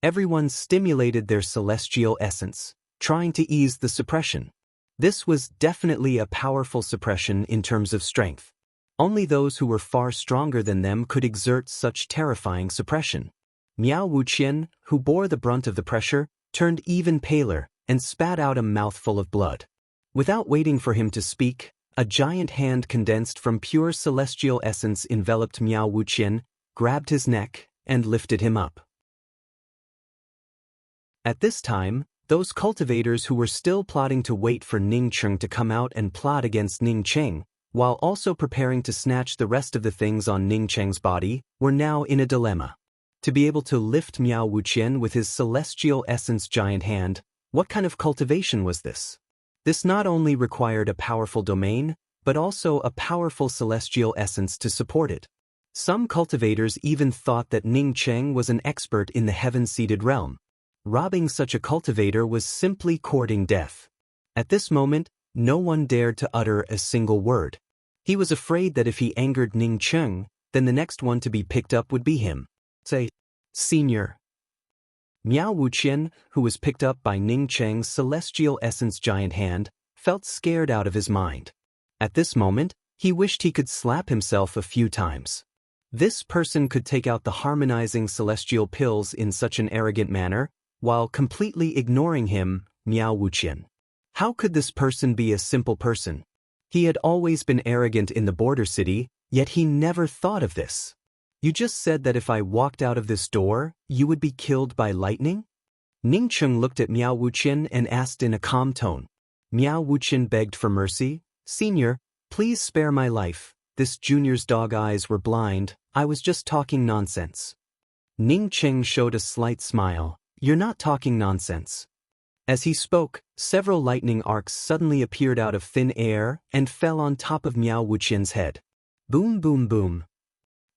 Everyone stimulated their celestial essence, trying to ease the suppression. This was definitely a powerful suppression in terms of strength. Only those who were far stronger than them could exert such terrifying suppression. Miao Wuqian, who bore the brunt of the pressure, turned even paler and spat out a mouthful of blood. Without waiting for him to speak, a giant hand condensed from pure celestial essence enveloped Miao Wuqian, grabbed his neck, and lifted him up. At this time, those cultivators who were still plotting to wait for Ning Cheng to come out and plot against Ning Cheng, while also preparing to snatch the rest of the things on Ning Cheng's body, were now in a dilemma. To be able to lift Miao Wuqian with his celestial essence giant hand, what kind of cultivation was this? This not only required a powerful domain, but also a powerful celestial essence to support it. Some cultivators even thought that Ning Cheng was an expert in the heaven-seated realm. Robbing such a cultivator was simply courting death. At this moment, no one dared to utter a single word. He was afraid that if he angered Ning Cheng, then the next one to be picked up would be him. Say, "Senior." Miao Wuqian, who was picked up by Ning Cheng's celestial essence giant hand, felt scared out of his mind. At this moment, he wished he could slap himself a few times. This person could take out the harmonizing celestial pills in such an arrogant manner, while completely ignoring him, Miao Wuqian. How could this person be a simple person? He had always been arrogant in the border city, yet he never thought of this. "You just said that if I walked out of this door, you would be killed by lightning?" Ning Cheng looked at Miao Wuqian and asked in a calm tone. Miao Wuqian begged for mercy. "Senior, please spare my life. This junior's dog eyes were blind. I was just talking nonsense." Ning Cheng showed a slight smile. "You're not talking nonsense." As he spoke, several lightning arcs suddenly appeared out of thin air and fell on top of Miao Wuqian's head. Boom, boom, boom.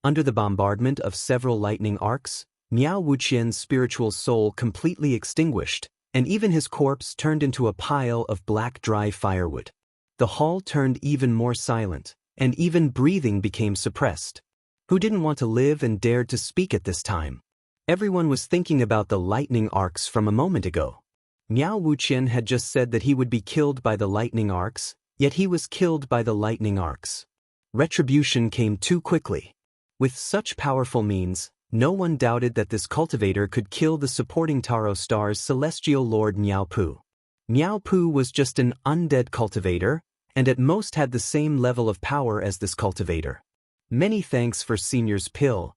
Under the bombardment of several lightning arcs, Miao Wuqian's spiritual soul completely extinguished, and even his corpse turned into a pile of black dry firewood. The hall turned even more silent, and even breathing became suppressed. Who didn't want to live and dared to speak at this time? Everyone was thinking about the lightning arcs from a moment ago. Miao Wuqian had just said that he would be killed by the lightning arcs, yet he was killed by the lightning arcs. Retribution came too quickly. With such powerful means, no one doubted that this cultivator could kill the supporting Taro star's celestial lord Miao Pu. Miao Pu was just an undead cultivator, and at most had the same level of power as this cultivator. Many thanks for Senior's pill.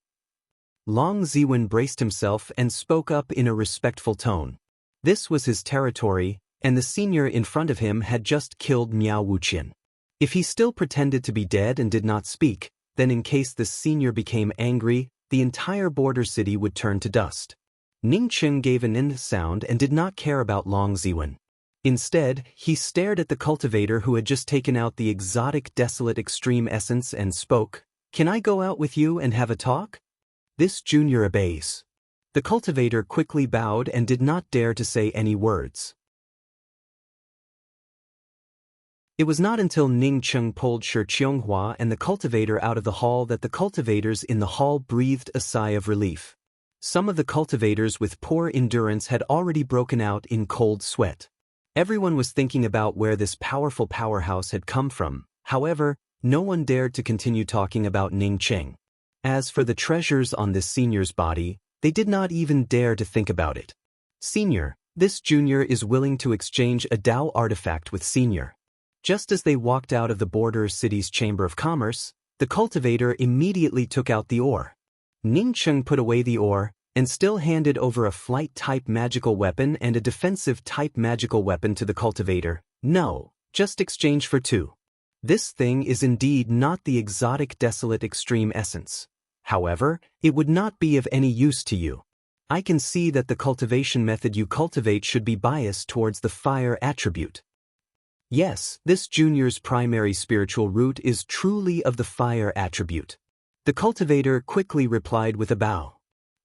Long Ziwen braced himself and spoke up in a respectful tone. This was his territory, and the senior in front of him had just killed Miao Wuqian. If he still pretended to be dead and did not speak, then in case the senior became angry, the entire border city would turn to dust. Ning Cheng gave an sound and did not care about Long Ziwen. Instead, he stared at the cultivator who had just taken out the exotic desolate extreme essence and spoke, "Can I go out with you and have a talk?" This junior obeys. The cultivator quickly bowed and did not dare to say any words. It was not until Ning Cheng pulled Shi Qianghua and the cultivator out of the hall that the cultivators in the hall breathed a sigh of relief. Some of the cultivators with poor endurance had already broken out in cold sweat. Everyone was thinking about where this powerful powerhouse had come from. However, no one dared to continue talking about Ning Cheng. As for the treasures on this senior's body, they did not even dare to think about it. Senior, this junior is willing to exchange a Dao artifact with senior. Just as they walked out of the border city's Chamber of Commerce, the cultivator immediately took out the ore. Ning Cheng put away the ore, and still handed over a flight-type magical weapon and a defensive-type magical weapon to the cultivator. "No, just exchange for two. This thing is indeed not the exotic desolate extreme essence. However, it would not be of any use to you. I can see that the cultivation method you cultivate should be biased towards the fire attribute. Yes, this junior's primary spiritual root is truly of the fire attribute." The cultivator quickly replied with a bow.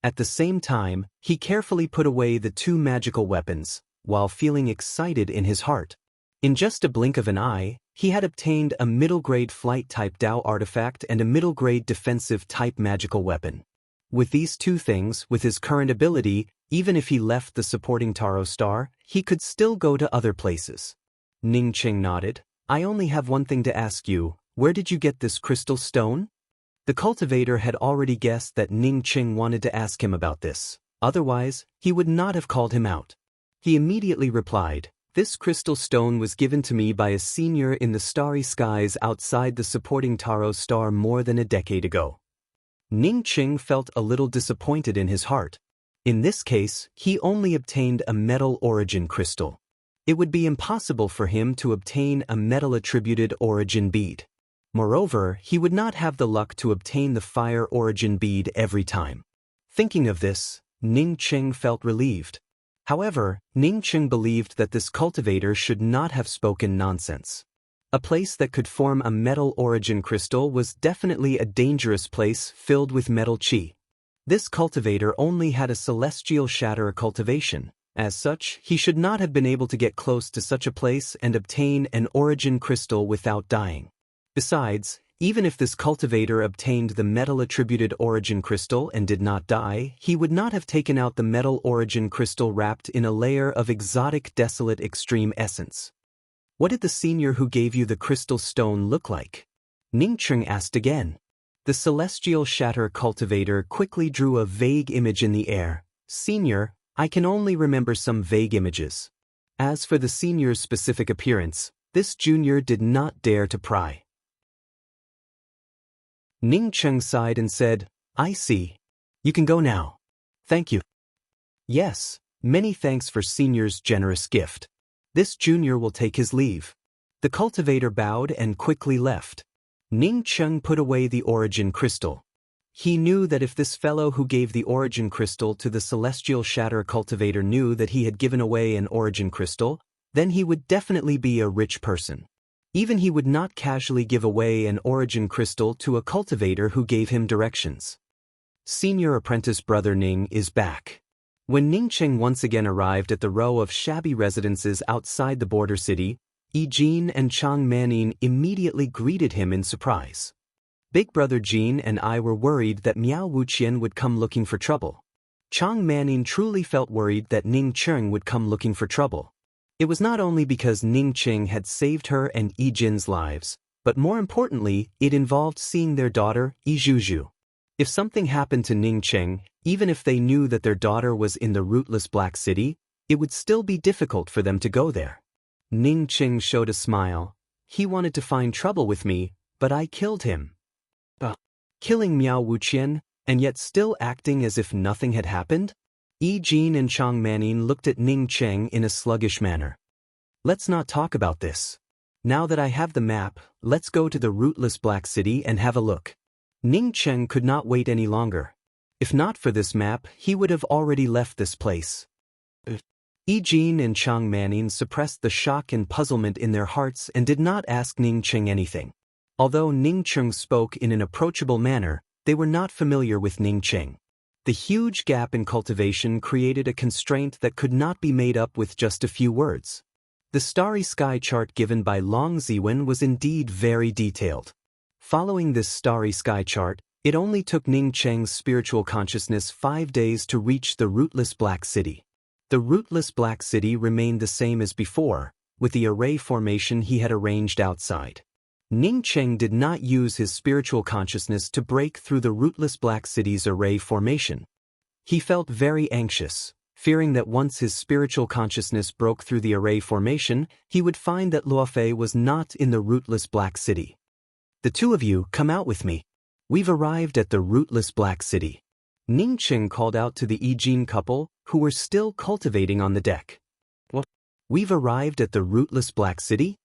At the same time, he carefully put away the two magical weapons, while feeling excited in his heart. In just a blink of an eye, he had obtained a middle-grade flight-type Dao artifact and a middle-grade defensive-type magical weapon. With these two things, with his current ability, even if he left the supporting Taro star, he could still go to other places. Ning Cheng nodded. "I only have one thing to ask you. Where did you get this crystal stone?" The cultivator had already guessed that Ning Cheng wanted to ask him about this. Otherwise, he would not have called him out. He immediately replied, "This crystal stone was given to me by a senior in the starry skies outside the supporting Taro star more than a decade ago." Ning Cheng felt a little disappointed in his heart. In this case, he only obtained a metal origin crystal. It would be impossible for him to obtain a metal-attributed origin bead. Moreover, he would not have the luck to obtain the fire origin bead every time. Thinking of this, Ning Cheng felt relieved. However, Ning Cheng believed that this cultivator should not have spoken nonsense. A place that could form a metal origin crystal was definitely a dangerous place filled with metal chi. This cultivator only had a celestial shatter cultivation. As such, he should not have been able to get close to such a place and obtain an origin crystal without dying. Besides, even if this cultivator obtained the metal-attributed origin crystal and did not die, he would not have taken out the metal origin crystal wrapped in a layer of exotic desolate extreme essence. "What did the senior who gave you the crystal stone look like?" Ning Cheng asked again. The celestial shatter cultivator quickly drew a vague image in the air. "Senior, I can only remember some vague images." As for the senior's specific appearance, this junior did not dare to pry. Ning Cheng sighed and said, "I see. You can go now. Thank you." "Yes, many thanks for senior's generous gift. This junior will take his leave." The cultivator bowed and quickly left. Ning Cheng put away the origin crystal. He knew that if this fellow who gave the origin crystal to the celestial shatter cultivator knew that he had given away an origin crystal, then he would definitely be a rich person. Even he would not casually give away an origin crystal to a cultivator who gave him directions. Senior apprentice brother Ning is back. When Ning Cheng once again arrived at the row of shabby residences outside the border city, Yi Jin and Chang Manin immediately greeted him in surprise. Big brother Jin and I were worried that Miao Wuqian would come looking for trouble. Chang Manin truly felt worried that Ning Cheng would come looking for trouble. It was not only because Ning Cheng had saved her and Yi Jin's lives, but more importantly, it involved seeing their daughter, Yi Zhuju. If something happened to Ning Cheng, even if they knew that their daughter was in the rootless Black City, it would still be difficult for them to go there. Ning Cheng showed a smile. "He wanted to find trouble with me, but I killed him." Killing Miao Wuqian, and yet still acting as if nothing had happened? Yi Jin and Chang Manin looked at Ning Cheng in a sluggish manner. "Let's not talk about this. Now that I have the map, let's go to the rootless Black City and have a look." Ning Cheng could not wait any longer. If not for this map, he would have already left this place. Jin and Chang Manning suppressed the shock and puzzlement in their hearts and did not ask Ning Cheng anything. Although Ning Cheng spoke in an approachable manner, they were not familiar with Ning Cheng. The huge gap in cultivation created a constraint that could not be made up with just a few words. The starry sky chart given by Long Ziwen was indeed very detailed. Following this starry sky chart, it only took Ning Cheng's spiritual consciousness 5 days to reach the rootless Black City. The rootless Black City remained the same as before, with the array formation he had arranged outside. Ning Cheng did not use his spiritual consciousness to break through the rootless Black City's array formation. He felt very anxious, fearing that once his spiritual consciousness broke through the array formation, he would find that Luofei was not in the rootless Black City. "The two of you, come out with me. We've arrived at the rootless Black City." Ning Cheng called out to the Jin couple, who were still cultivating on the deck. "What? We've arrived at the rootless Black City?"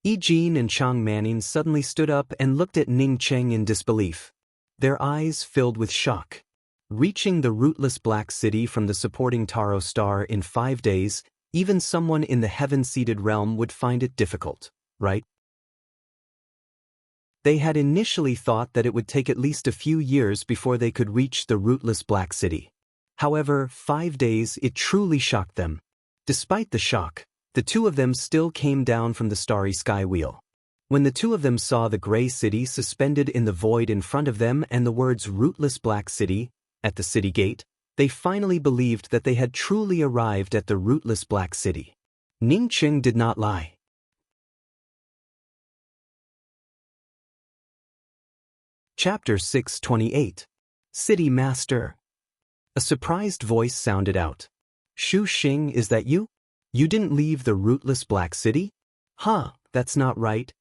Jin and Chang Manning suddenly stood up and looked at Ning Cheng in disbelief. Their eyes filled with shock. Reaching the rootless Black City from the supporting Taro star in 5 days, even someone in the heaven-seated realm would find it difficult, right? They had initially thought that it would take at least a few years before they could reach the rootless Black City. However, 5 days, it truly shocked them. Despite the shock, the two of them still came down from the starry sky wheel. When the two of them saw the gray city suspended in the void in front of them and the words "Rootless Black City" at the city gate, they finally believed that they had truly arrived at the rootless Black City. Ning Cheng did not lie. Chapter 628. City Master. A surprised voice sounded out. "Shu Xing, is that you? You didn't leave the rootless Black City?" "Huh, that's not right."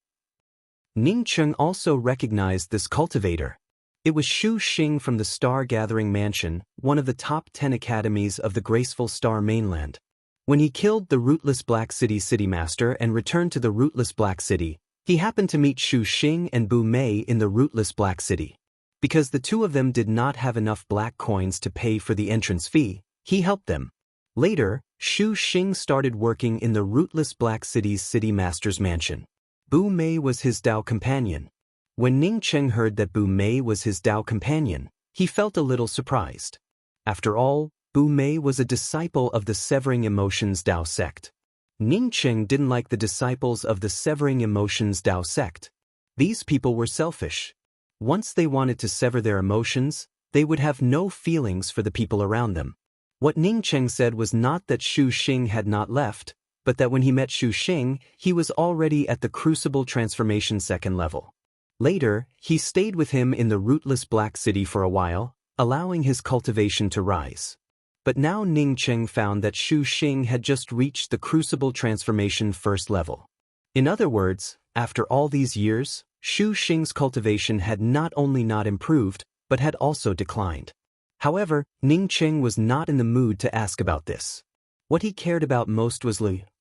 Ning Cheng also recognized this cultivator. It was Shu Xing from the Star Gathering Mansion, one of the top 10 academies of the graceful Star Mainland. When he killed the rootless Black City City Master and returned to the rootless Black City, he happened to meet Shu Xing and Bu Mei in the rootless Black City. Because the two of them did not have enough black coins to pay for the entrance fee, he helped them. Later, Shu Xing started working in the rootless Black City's City Master's mansion. Bu Mei was his Dao companion. When Ning Cheng heard that Bu Mei was his Dao companion, he felt a little surprised. After all, Bu Mei was a disciple of the Severing Emotions Dao sect. Ning Cheng didn't like the disciples of the Severing Emotions Dao sect. These people were selfish. Once they wanted to sever their emotions, they would have no feelings for the people around them. What Ning Cheng said was not that Shu Xing had not left, but that when he met Shu Xing, he was already at the Crucible Transformation 2nd level. Later, he stayed with him in the rootless Black City for a while, allowing his cultivation to rise. But now Ning Cheng found that Shu Xing had just reached the Crucible Transformation 1st level. In other words, after all these years, Shu Xing's cultivation had not only not improved, but had also declined. However, Ning Cheng was not in the mood to ask about this. What he cared about most was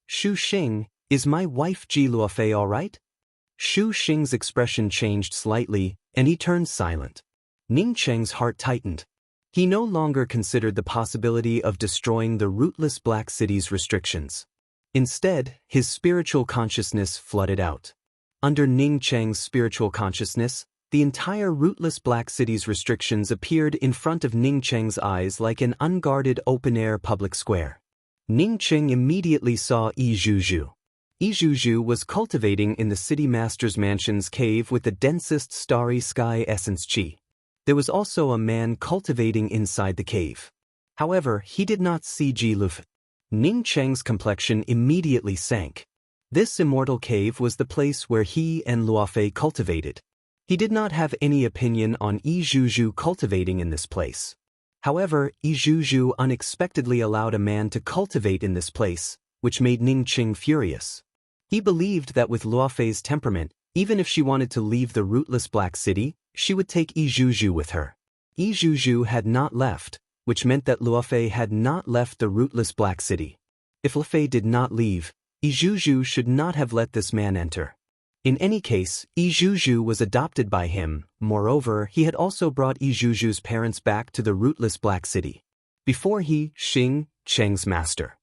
"Shu Xing, is my wife Ji Luofei all right?" Shu Xing's expression changed slightly, and he turned silent. Ning Cheng's heart tightened. He no longer considered the possibility of destroying the rootless Black City's restrictions. Instead, his spiritual consciousness flooded out. Under Ning Cheng's spiritual consciousness, the entire rootless Black City's restrictions appeared in front of Ning Cheng's eyes like an unguarded open-air public square. Ning Cheng immediately saw Zhuju. Zhuju was cultivating in the City Master's Mansion's cave with the densest starry sky essence chi. There was also a man cultivating inside the cave. However, he did not see Ji Luofei. Ning Cheng's complexion immediately sank. This immortal cave was the place where he and Luofei cultivated. He did not have any opinion on Zhuju cultivating in this place. However, Zhuju unexpectedly allowed a man to cultivate in this place, which made Ning Cheng furious. He believed that with Luofei's temperament, even if she wanted to leave the rootless Black City, she would take Zhuju with her. Zhuju had not left, which meant that Luofei had not left the rootless Black City. If Luofei did not leave, Zhuju should not have let this man enter. In any case, Ijuju was adopted by him. Moreover, he had also brought Ijuju's parents back to the rootless Black City. Before he, Xing, Cheng's master.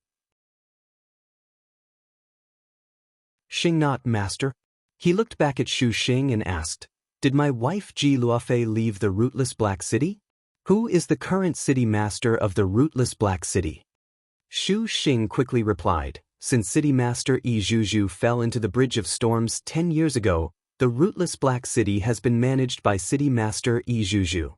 Xing not master? He looked back at Xu Xing and asked, did my wife Ji Luofei leave the rootless Black City? Who is the current city master of the rootless Black City? Xu Xing quickly replied, since City Master Ijuju fell into the Bridge of Storms 10 years ago, the rootless Black City has been managed by City Master Ijuju.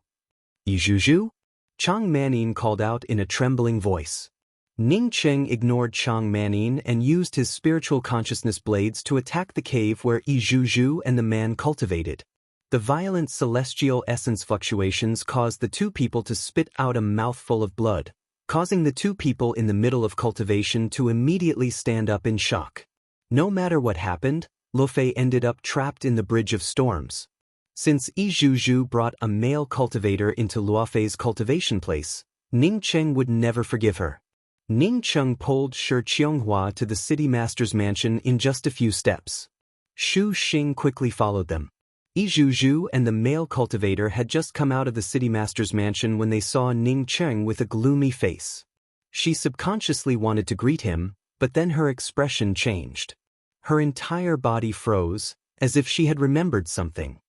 Ijuju? Chang Manin called out in a trembling voice. Ning Cheng ignored Chang Manin and used his spiritual consciousness blades to attack the cave where Ijuju and the man cultivated. The violent celestial essence fluctuations caused the two people to spit out a mouthful of blood, causing the two people in the middle of cultivation to immediately stand up in shock. No matter what happened, Luofei ended up trapped in the Bridge of Storms. Since Ijuju brought a male cultivator into Luofei's cultivation place, Ning Cheng would never forgive her. Ning Cheng pulled Shi Qianghua to the city master's mansion in just a few steps. Xu Xing quickly followed them. Ijuju and the male cultivator had just come out of the city master's mansion when they saw Ning Cheng with a gloomy face. She subconsciously wanted to greet him, but then her expression changed. Her entire body froze, as if she had remembered something.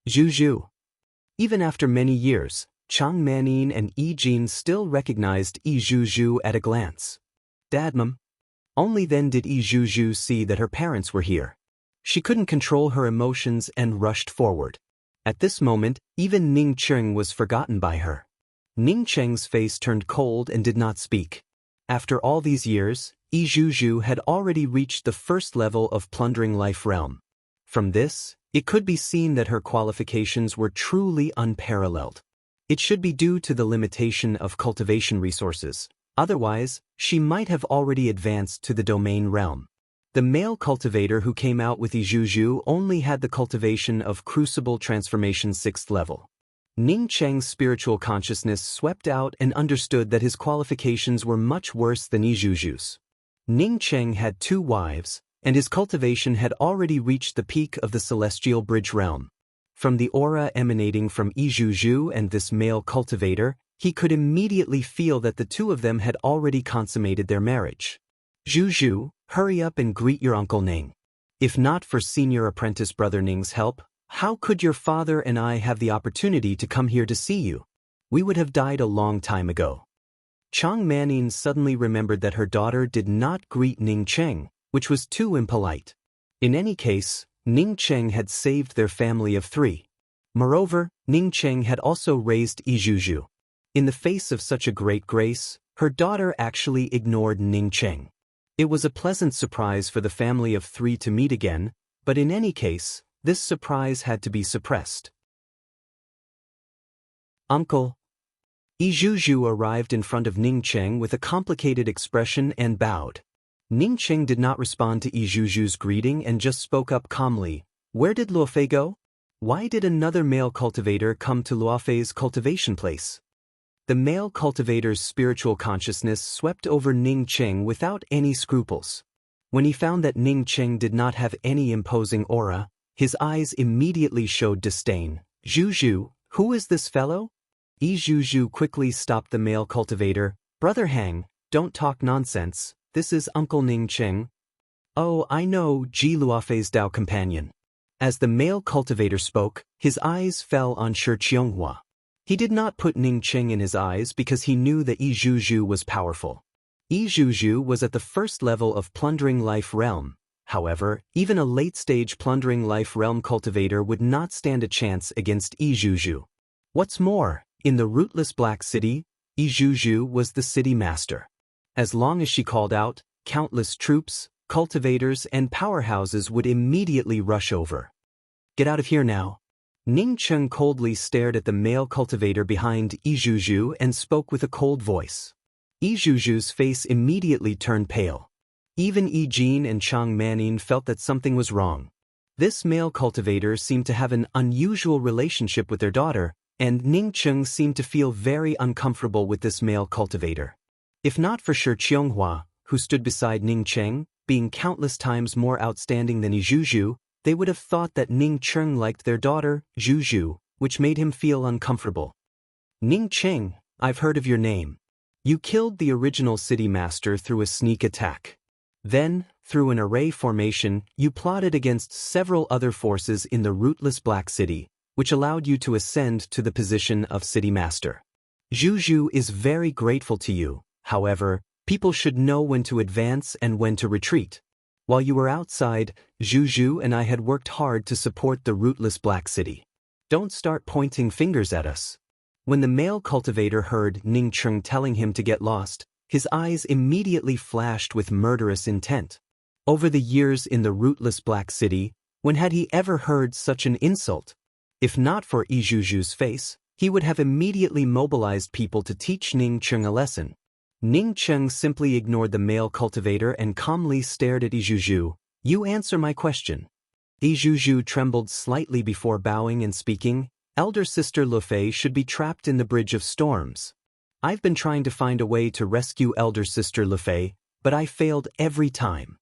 Juju. Even after many years, Chang Manin and Yi Jin still recognized Ijuju at a glance. Dadmum. Only then did Ijuju see that her parents were here. She couldn't control her emotions and rushed forward. At this moment, even Ning Cheng was forgotten by her. Ning Cheng's face turned cold and did not speak. After all these years, Ijuju had already reached the first level of plundering life realm. From this, it could be seen that her qualifications were truly unparalleled. It should be due to the limitation of cultivation resources. Otherwise, she might have already advanced to the domain realm. The male cultivator who came out with Ijuju only had the cultivation of Crucible Transformation 6th level. Ning Cheng's spiritual consciousness swept out and understood that his qualifications were much worse than Ijuju's. Ning Cheng had 2 wives, and his cultivation had already reached the peak of the celestial bridge realm. From the aura emanating from Ijuju and this male cultivator, he could immediately feel that the two of them had already consummated their marriage. Juju, hurry up and greet your Uncle Ning. If not for senior apprentice brother Ning's help, how could your father and I have the opportunity to come here to see you? We would have died a long time ago. Chang Manin suddenly remembered that her daughter did not greet Ning Cheng, which was too impolite. In any case, Ning Cheng had saved their family of 3. Moreover, Ning Cheng had also raised Ijuju. In the face of such a great grace, her daughter actually ignored Ning Cheng. It was a pleasant surprise for the family of 3 to meet again, but in any case, this surprise had to be suppressed. Uncle. Ijuju arrived in front of Ning Cheng with a complicated expression and bowed. Ning Cheng did not respond to Ijuju's greeting and just spoke up calmly. Where did Luofei go? Why did another male cultivator come to Luofei's cultivation place? The male cultivator's spiritual consciousness swept over Ning Cheng without any scruples. When he found that Ning Cheng did not have any imposing aura, his eyes immediately showed disdain. Juju, who is this fellow? Ijuju quickly stopped the male cultivator. Brother Hang, don't talk nonsense. This is Uncle Ning Cheng. Oh, I know, Ji Luofei's Dao companion. As the male cultivator spoke, his eyes fell on Shi Qianghua. He did not put Ning Cheng in his eyes because he knew that Ijuju was powerful. Ijuju was at the first level of plundering life realm. However, even a late-stage plundering life realm cultivator would not stand a chance against Ijuju. What's more, in the rootless Black City, Ijuju was the city master. As long as she called out, countless troops, cultivators, and powerhouses would immediately rush over. Get out of here now. Ning Cheng coldly stared at the male cultivator behind Ijuju and spoke with a cold voice. Ijuju's face immediately turned pale. Even Yi Jin and Chang Manin felt that something was wrong. This male cultivator seemed to have an unusual relationship with their daughter, and Ning Cheng seemed to feel very uncomfortable with this male cultivator. If not for Shi Qianghua, who stood beside Ning Cheng, being countless times more outstanding than Ijuju, They would have thought that Ning Cheng liked their daughter, Zhu Zhu, which made him feel uncomfortable. Ning Cheng, I've heard of your name. You killed the original city master through a sneak attack. Then, through an array formation, you plotted against several other forces in the rootless Black City, which allowed you to ascend to the position of city master. Zhu Zhu is very grateful to you. However, people should know when to advance and when to retreat. While you were outside, Zhu Zhu and I had worked hard to support the rootless Black City. Don't start pointing fingers at us. When the male cultivator heard Ning Cheng telling him to get lost, his eyes immediately flashed with murderous intent. Over the years in the rootless Black City, when had he ever heard such an insult? If not for Zhu Zhu's face, he would have immediately mobilized people to teach Ning Cheng a lesson. Ning Cheng simply ignored the male cultivator and calmly stared at Zhu Zhu. You answer my question. Zhu Zhu trembled slightly before bowing and speaking. Elder sister Lu Fei should be trapped in the Bridge of Storms. I've been trying to find a way to rescue elder sister Lu Fei, but I failed every time.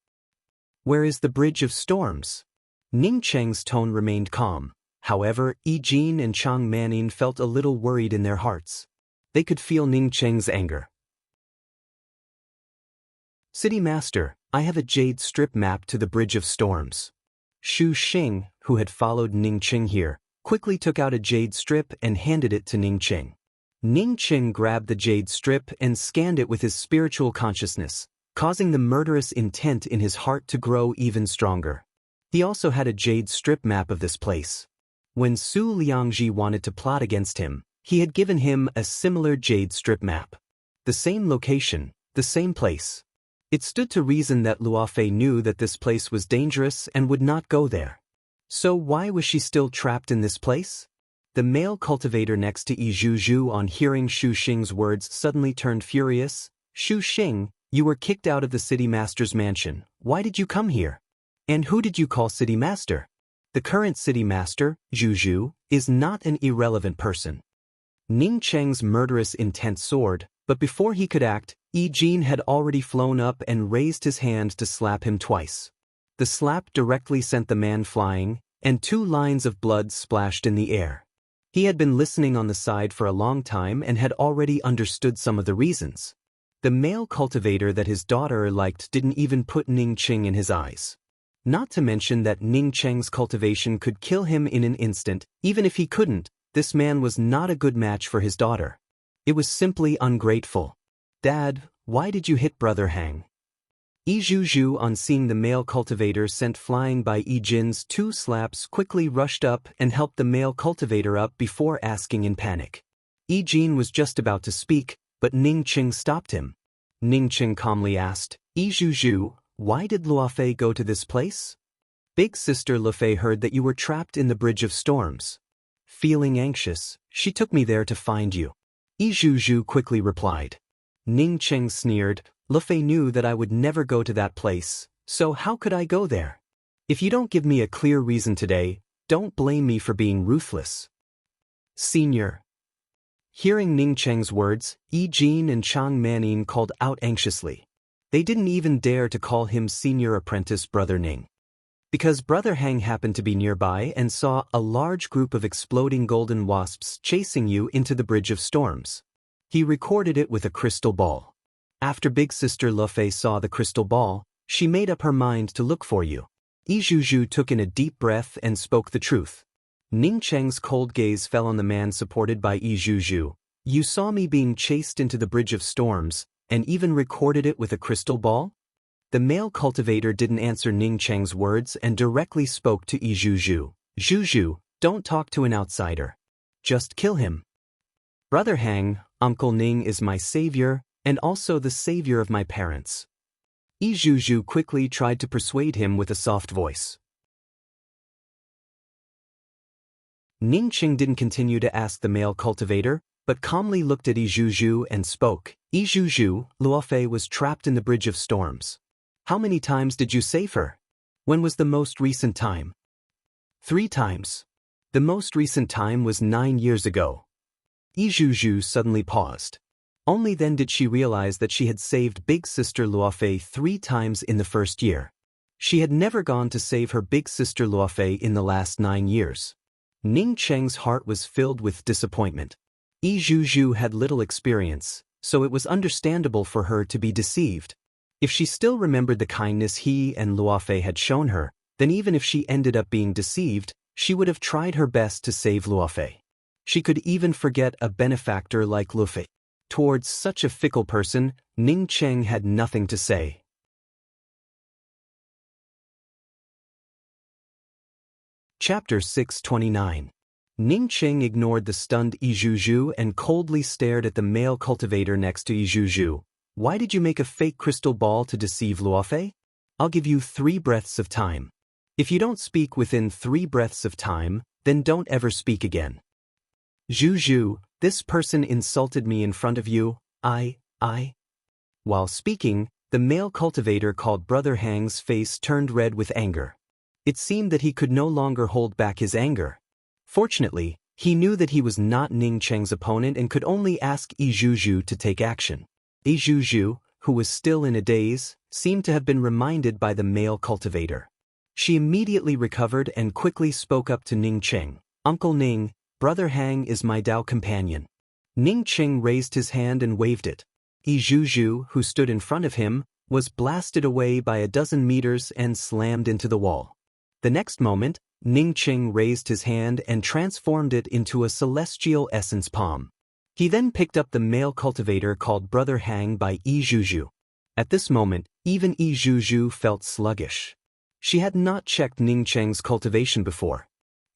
Where is the Bridge of Storms? Ning Cheng's tone remained calm. However, Yi Jin and Chang Manning felt a little worried in their hearts. They could feel Ning Cheng's anger. City Master, I have a jade strip map to the Bridge of Storms. Xu Xing, who had followed Ning Cheng here, quickly took out a jade strip and handed it to Ning Cheng. Ning Cheng grabbed the jade strip and scanned it with his spiritual consciousness, causing the murderous intent in his heart to grow even stronger. He also had a jade strip map of this place. When Su Liangji wanted to plot against him, he had given him a similar jade strip map. The same location, the same place. It stood to reason that Lu Fei knew that this place was dangerous and would not go there. So why was she still trapped in this place? The male cultivator next to Zhu Zhu on hearing Xu Xing's words suddenly turned furious. Xu Xing, you were kicked out of the city master's mansion. Why did you come here? And who did you call city master? The current city master, Zhu Zhu, is not an irrelevant person. Ning Cheng's murderous intent soared, but before he could act, Yi Jin had already flown up and raised his hand to slap him twice. The slap directly sent the man flying, and 2 lines of blood splashed in the air. He had been listening on the side for a long time and had already understood some of the reasons. The male cultivator that his daughter liked didn't even put Ning Cheng in his eyes. Not to mention that Ning Cheng's cultivation could kill him in an instant. Even if he couldn't, this man was not a good match for his daughter. It was simply ungrateful. Dad, why did you hit Brother Hang? Zhu Zhu, on seeing the male cultivator sent flying by Yi Jin's 2 slaps, quickly rushed up and helped the male cultivator up before asking in panic. Yi Jin was just about to speak, but Ning Cheng stopped him. Ning Cheng calmly asked, Zhu Zhu, why did Lu Fei go to this place? Big sister Lu Fei heard that you were trapped in the Bridge of Storms. Feeling anxious, she took me there to find you. Zhu Zhu quickly replied. Ning Cheng sneered, Lu Fei knew that I would never go to that place, so how could I go there? If you don't give me a clear reason today, don't blame me for being ruthless. Senior. Hearing Ning Cheng's words, Yi Jin and Chang Manning called out anxiously. They didn't even dare to call him senior apprentice Brother Ning. Because Brother Hang happened to be nearby and saw a large group of exploding golden wasps chasing you into the Bridge of Storms. He recorded it with a crystal ball. After Big Sister Lu Fei saw the crystal ball, she made up her mind to look for you. Zhu Zhu took in a deep breath and spoke the truth. Ning Cheng's cold gaze fell on the man supported by Zhu Zhu. You saw me being chased into the Bridge of Storms, and even recorded it with a crystal ball? The male cultivator didn't answer Ning Cheng's words and directly spoke to Zhu Zhu. Zhu Zhu, don't talk to an outsider. Just kill him. Brother Hang, Uncle Ning is my savior, and also the savior of my parents. Zhu Zhu quickly tried to persuade him with a soft voice. Ning Cheng didn't continue to ask the male cultivator, but calmly looked at Zhu Zhu and spoke. Zhu Zhu, Lu Fei was trapped in the Bridge of Storms. How many times did you save her? When was the most recent time? 3 times. The most recent time was 9 years ago. Zhu Zhu suddenly paused. Only then did she realize that she had saved Big Sister Lu Fei 3 times in the first year. She had never gone to save her big sister Luofei in the last 9 years. Ning Cheng's heart was filled with disappointment. Yi Zhuzhu had little experience, so it was understandable for her to be deceived. If she still remembered the kindness he and Luofei had shown her, then even if she ended up being deceived, she would have tried her best to save Luofei. She could even forget a benefactor like Luofei. Towards such a fickle person, Ning Cheng had nothing to say. Chapter 629. Ning Cheng ignored the stunned Yi Zhuzhu and coldly stared at the male cultivator next to Yi Zhuzhu. Why did you make a fake crystal ball to deceive Luofei? I'll give you 3 breaths of time. If you don't speak within 3 breaths of time, then don't ever speak again. Zhuzhu, this person insulted me in front of you, I. While speaking, the male cultivator called Brother Hang's face turned red with anger. It seemed that he could no longer hold back his anger. Fortunately, he knew that he was not Ning Cheng's opponent and could only ask Yi Zhuzhu to take action. Yi Zhuzhu, who was still in a daze, seemed to have been reminded by the male cultivator. She immediately recovered and quickly spoke up to Ning Cheng. Uncle Ning, Brother Hang is my Dao companion. Ning Cheng raised his hand and waved it. Yi Zhuzhu, who stood in front of him, was blasted away by 12 meters and slammed into the wall. The next moment, Ning Cheng raised his hand and transformed it into a celestial essence palm. He then picked up the male cultivator called Brother Hang by Yi Zhuzhu. At this moment, even Yi Zhuzhu felt sluggish. She had not checked Ning Cheng's cultivation before.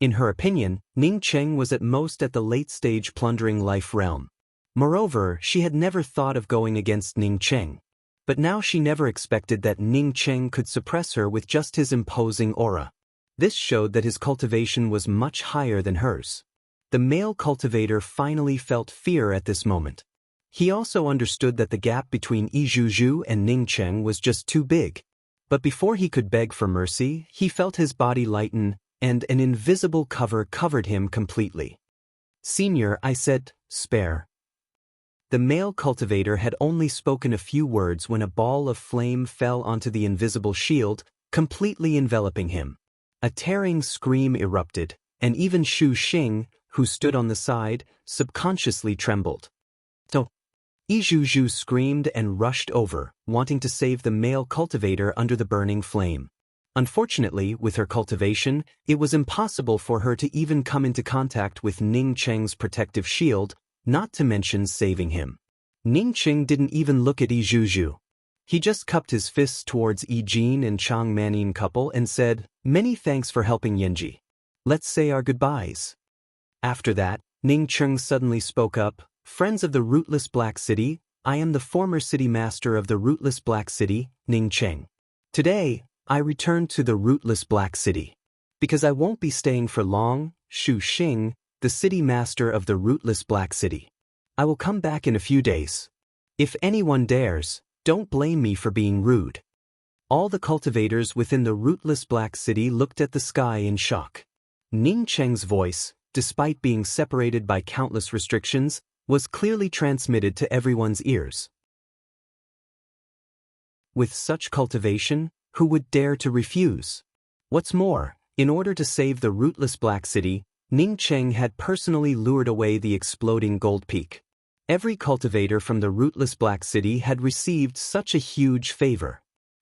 In her opinion, Ning Cheng was at most at the late-stage plundering life realm. Moreover, she had never thought of going against Ning Cheng. But now she never expected that Ning Cheng could suppress her with just his imposing aura. This showed that his cultivation was much higher than hers. The male cultivator finally felt fear at this moment. He also understood that the gap between Yi Zhuzhu and Ning Cheng was just too big. But before he could beg for mercy, he felt his body lighten, and an invisible cover covered him completely. Senior, I said, spare. The male cultivator had only spoken a few words when a ball of flame fell onto the invisible shield, completely enveloping him. A tearing scream erupted, and even Xu Xing, who stood on the side, subconsciously trembled. So, Yi Zhuzhu screamed and rushed over, wanting to save the male cultivator under the burning flame. Unfortunately, with her cultivation, it was impossible for her to even come into contact with Ning Cheng's protective shield, not to mention saving him. Ning Cheng didn't even look at Yi Zhuzhu. He just cupped his fists towards Yi Jin and Chang Manin couple and said, "Many thanks for helping Yanji. Let's say our goodbyes." After that, Ning Cheng suddenly spoke up, "Friends of the Rootless Black City, I am the former city master of the Rootless Black City, Ning Cheng. Today, I return to the Rootless Black City. Because I won't be staying for long, Xu Xing, the city master of the Rootless Black City. I will come back in a few days. If anyone dares, don't blame me for being rude." All the cultivators within the Rootless Black City looked at the sky in shock. Ning Cheng's voice, despite being separated by countless restrictions, was clearly transmitted to everyone's ears. With such cultivation, who would dare to refuse? What's more, in order to save the Rootless Black City, Ning Cheng had personally lured away the exploding gold peak. Every cultivator from the Rootless Black City had received such a huge favor.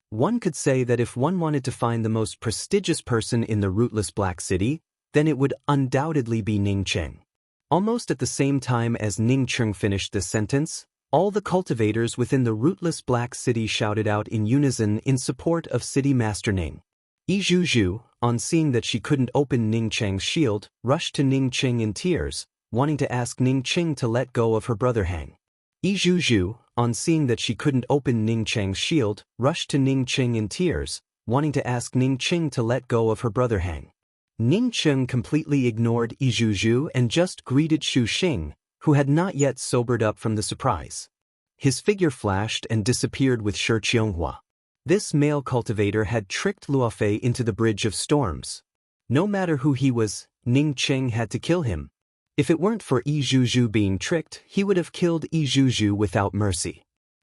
One could say that if one wanted to find the most prestigious person in the Rootless Black City, then it would undoubtedly be Ning Cheng. Almost at the same time as Ning Cheng finished this sentence, all the cultivators within the Rootless Black City shouted out in unison in support of City Master Ning. Yi Zhuzhu, on seeing that she couldn't open Ning Cheng's shield, rushed to Ning Cheng in tears, wanting to ask Ning Cheng to let go of her brother Hang. Yi Zhuzhu, on seeing that she couldn't open Ning Cheng's shield, rushed to Ning Cheng in tears, wanting to ask Ning Cheng to let go of her brother Hang. Ning Cheng completely ignored Yi Zhuzhu and just greeted Xu Xing, who had not yet sobered up from the surprise. His figure flashed and disappeared with Shi Qianghua. This male cultivator had tricked Luofei into the Bridge of Storms. No matter who he was, Ning Cheng had to kill him. If it weren't for Yi Zhuzhu being tricked, he would have killed Yi Zhuzhu without mercy.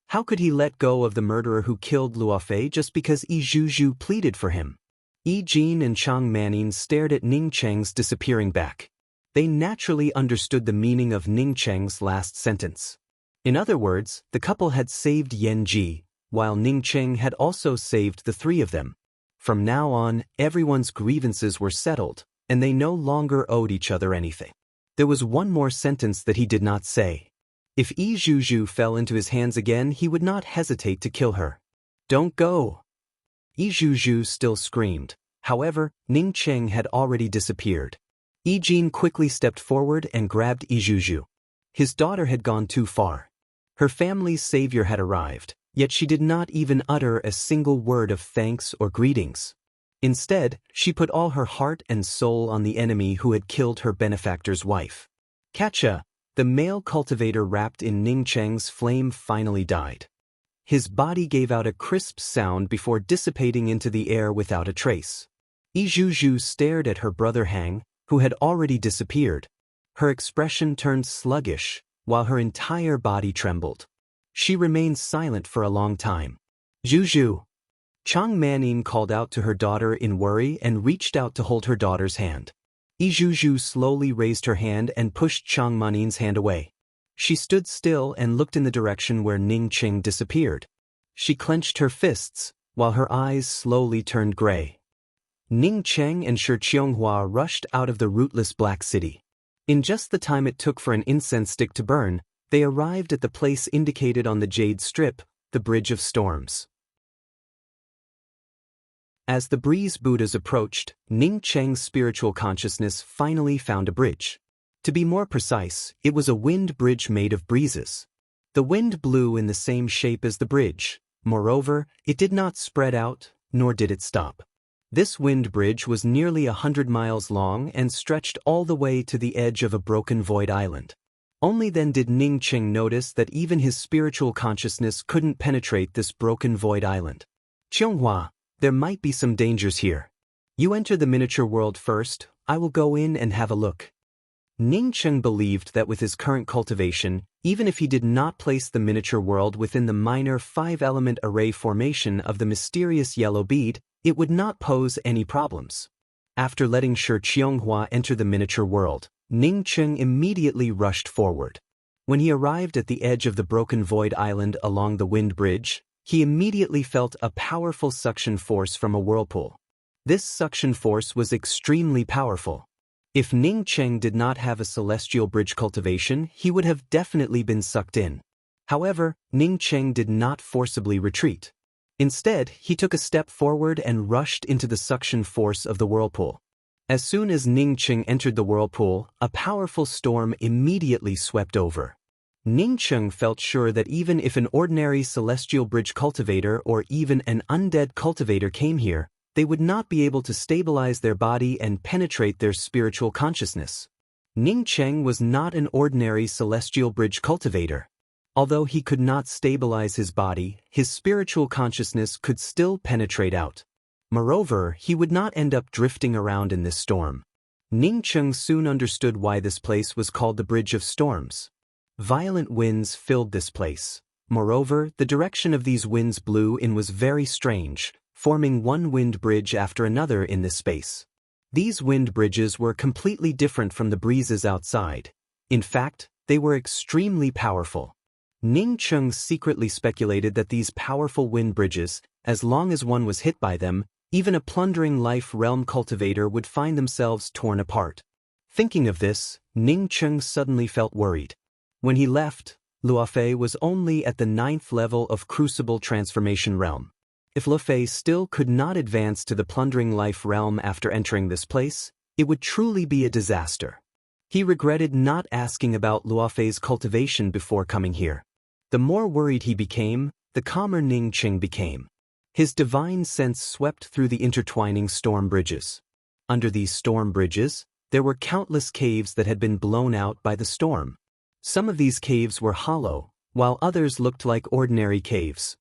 How could he let go of the murderer who killed Luofei just because Yi Zhuzhu pleaded for him? Yi Jin and Chang Manning stared at Ning Cheng's disappearing back. They naturally understood the meaning of Ning Cheng's last sentence. In other words, the couple had saved Yan Ji, while Ning Cheng had also saved the three of them. From now on, everyone's grievances were settled, and they no longer owed each other anything. There was one more sentence that he did not say. If Yi Zhuzhu fell into his hands again, he would not hesitate to kill her. Don't go! Yi Zhuzhu still screamed. However, Ning Cheng had already disappeared. Yi Jin quickly stepped forward and grabbed Yi Zhuzhu. His daughter had gone too far. Her family's savior had arrived, yet she did not even utter a single word of thanks or greetings. Instead, she put all her heart and soul on the enemy who had killed her benefactor's wife. Catcha, the male cultivator wrapped in Ning Cheng's flame, finally died. His body gave out a crisp sound before dissipating into the air without a trace. Yi Zhuzhu stared at her brother Hang, who had already disappeared. Her expression turned sluggish, while her entire body trembled. She remained silent for a long time. Zhuzhu! Chang Manning called out to her daughter in worry and reached out to hold her daughter's hand. Yi Zhuzhu slowly raised her hand and pushed Chang Manning's hand away. She stood still and looked in the direction where Ning Cheng disappeared. She clenched her fists, while her eyes slowly turned gray. Ning Cheng and Shi Qianghua rushed out of the rootless Black City. In just the time it took for an incense stick to burn, they arrived at the place indicated on the Jade Strip, the Bridge of Storms. As the breeze Buddhas approached, Ning Cheng's spiritual consciousness finally found a bridge. To be more precise, it was a wind bridge made of breezes. The wind blew in the same shape as the bridge. Moreover, it did not spread out, nor did it stop. This wind bridge was nearly 100 miles long and stretched all the way to the edge of a broken void island. Only then did Ning Cheng notice that even his spiritual consciousness couldn't penetrate this broken void island. Qianghua, there might be some dangers here. You enter the miniature world first, I will go in and have a look. Ning Cheng believed that with his current cultivation, even if he did not place the miniature world within the minor 5-element array formation of the mysterious yellow bead, it would not pose any problems. After letting Shi Qianghua enter the miniature world, Ning Cheng immediately rushed forward. When he arrived at the edge of the broken void island along the wind bridge, he immediately felt a powerful suction force from a whirlpool. This suction force was extremely powerful. If Ning Cheng did not have a celestial bridge cultivation, he would have definitely been sucked in. However, Ning Cheng did not forcibly retreat. Instead, he took a step forward and rushed into the suction force of the whirlpool. As soon as Ning Cheng entered the whirlpool, a powerful storm immediately swept over. Ning Cheng felt sure that even if an ordinary celestial bridge cultivator or even an undead cultivator came here, they would not be able to stabilize their body and penetrate their spiritual consciousness. Ning Cheng was not an ordinary celestial bridge cultivator. Although he could not stabilize his body, his spiritual consciousness could still penetrate out. Moreover, he would not end up drifting around in this storm. Ning Cheng soon understood why this place was called the Bridge of Storms. Violent winds filled this place. Moreover, the direction of these winds blew in was very strange, forming one wind bridge after another in this space. These wind bridges were completely different from the breezes outside. In fact, they were extremely powerful. Ning Cheng secretly speculated that these powerful wind bridges, as long as one was hit by them, even a plundering life realm cultivator would find themselves torn apart. Thinking of this, Ning Cheng suddenly felt worried. When he left, Luofei was only at the 9th level of Crucible Transformation Realm. If Luofei still could not advance to the plundering life realm after entering this place, it would truly be a disaster. He regretted not asking about Luofei's cultivation before coming here. The more worried he became, the calmer Ning Cheng became. His divine sense swept through the intertwining storm bridges. Under these storm bridges, there were countless caves that had been blown out by the storm. Some of these caves were hollow, while others looked like ordinary caves.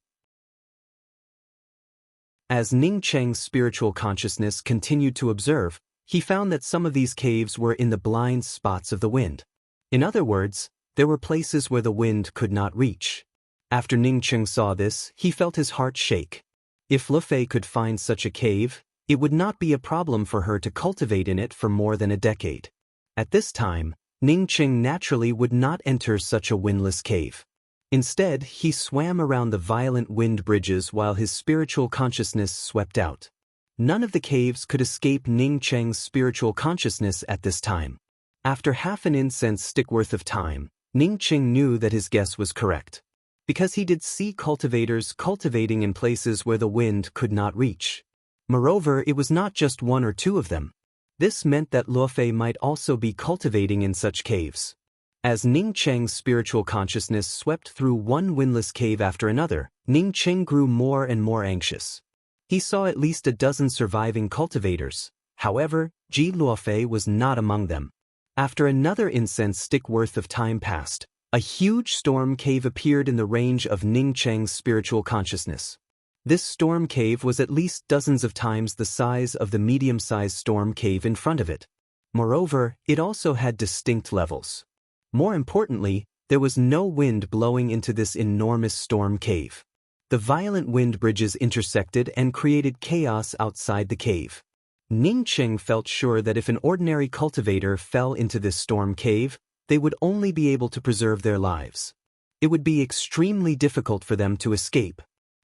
As Ning Cheng's spiritual consciousness continued to observe, he found that some of these caves were in the blind spots of the wind. In other words, there were places where the wind could not reach. After Ning Cheng saw this, he felt his heart shake. If Lu Fei could find such a cave, it would not be a problem for her to cultivate in it for more than a decade. At this time, Ning Cheng naturally would not enter such a windless cave. Instead, he swam around the violent wind bridges while his spiritual consciousness swept out. None of the caves could escape Ning Cheng's spiritual consciousness at this time. After half an incense stick worth of time, Ning Cheng knew that his guess was correct. Because he did see cultivators cultivating in places where the wind could not reach. Moreover, it was not just one or two of them. This meant that Lu Fei might also be cultivating in such caves. As Ning Cheng's spiritual consciousness swept through one windless cave after another, Ning Cheng grew more and more anxious. He saw at least a dozen surviving cultivators. However, Lu Fei was not among them. After another incense stick worth of time passed, a huge storm cave appeared in the range of Ning Cheng's spiritual consciousness. This storm cave was at least dozens of times the size of the medium-sized storm cave in front of it. Moreover, it also had distinct levels. More importantly, there was no wind blowing into this enormous storm cave. The violent wind bridges intersected and created chaos outside the cave. Ning Cheng felt sure that if an ordinary cultivator fell into this storm cave, they would only be able to preserve their lives. It would be extremely difficult for them to escape.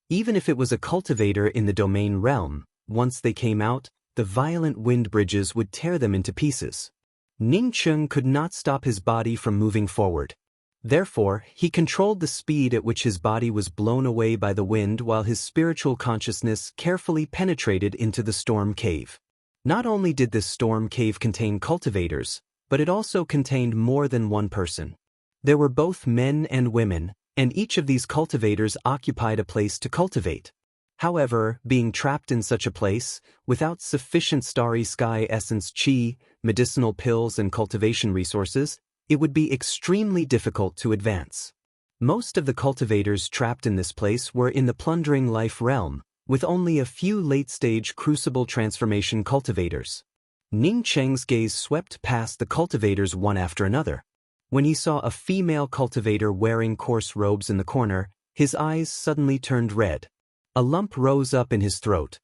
Even if it was a cultivator in the domain realm, once they came out, the violent wind bridges would tear them into pieces. Ning Cheng could not stop his body from moving forward. Therefore, he controlled the speed at which his body was blown away by the wind while his spiritual consciousness carefully penetrated into the storm cave. Not only did this storm cave contain cultivators, but it also contained more than one person. There were both men and women, and each of these cultivators occupied a place to cultivate. However, being trapped in such a place, without sufficient starry sky essence chi, medicinal pills and cultivation resources, it would be extremely difficult to advance. Most of the cultivators trapped in this place were in the plundering life realm, with only a few late-stage crucible transformation cultivators. Ning Cheng's gaze swept past the cultivators one after another. When he saw a female cultivator wearing coarse robes in the corner, his eyes suddenly turned red. A lump rose up in his throat.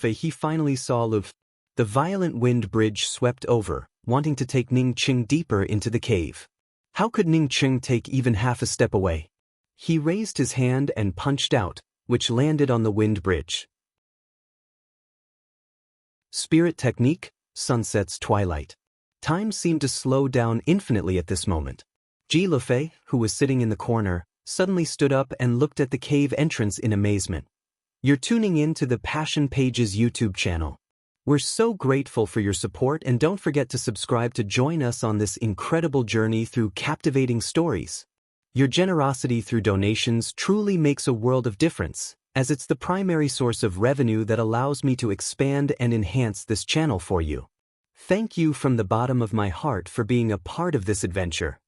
He finally saw Lu Fei. The violent wind bridge swept over, wanting to take Ning Cheng deeper into the cave. How could Ning Cheng take even half a step away? He raised his hand and punched out, which landed on the wind bridge. Spirit technique, sunset's twilight. Time seemed to slow down infinitely at this moment. Lu Fei, who was sitting in the corner, suddenly stood up and looked at the cave entrance in amazement. You're tuning in to the Passion Pages YouTube channel. We're so grateful for your support, and don't forget to subscribe to join us on this incredible journey through captivating stories. Your generosity through donations truly makes a world of difference, as it's the primary source of revenue that allows me to expand and enhance this channel for you. Thank you from the bottom of my heart for being a part of this adventure.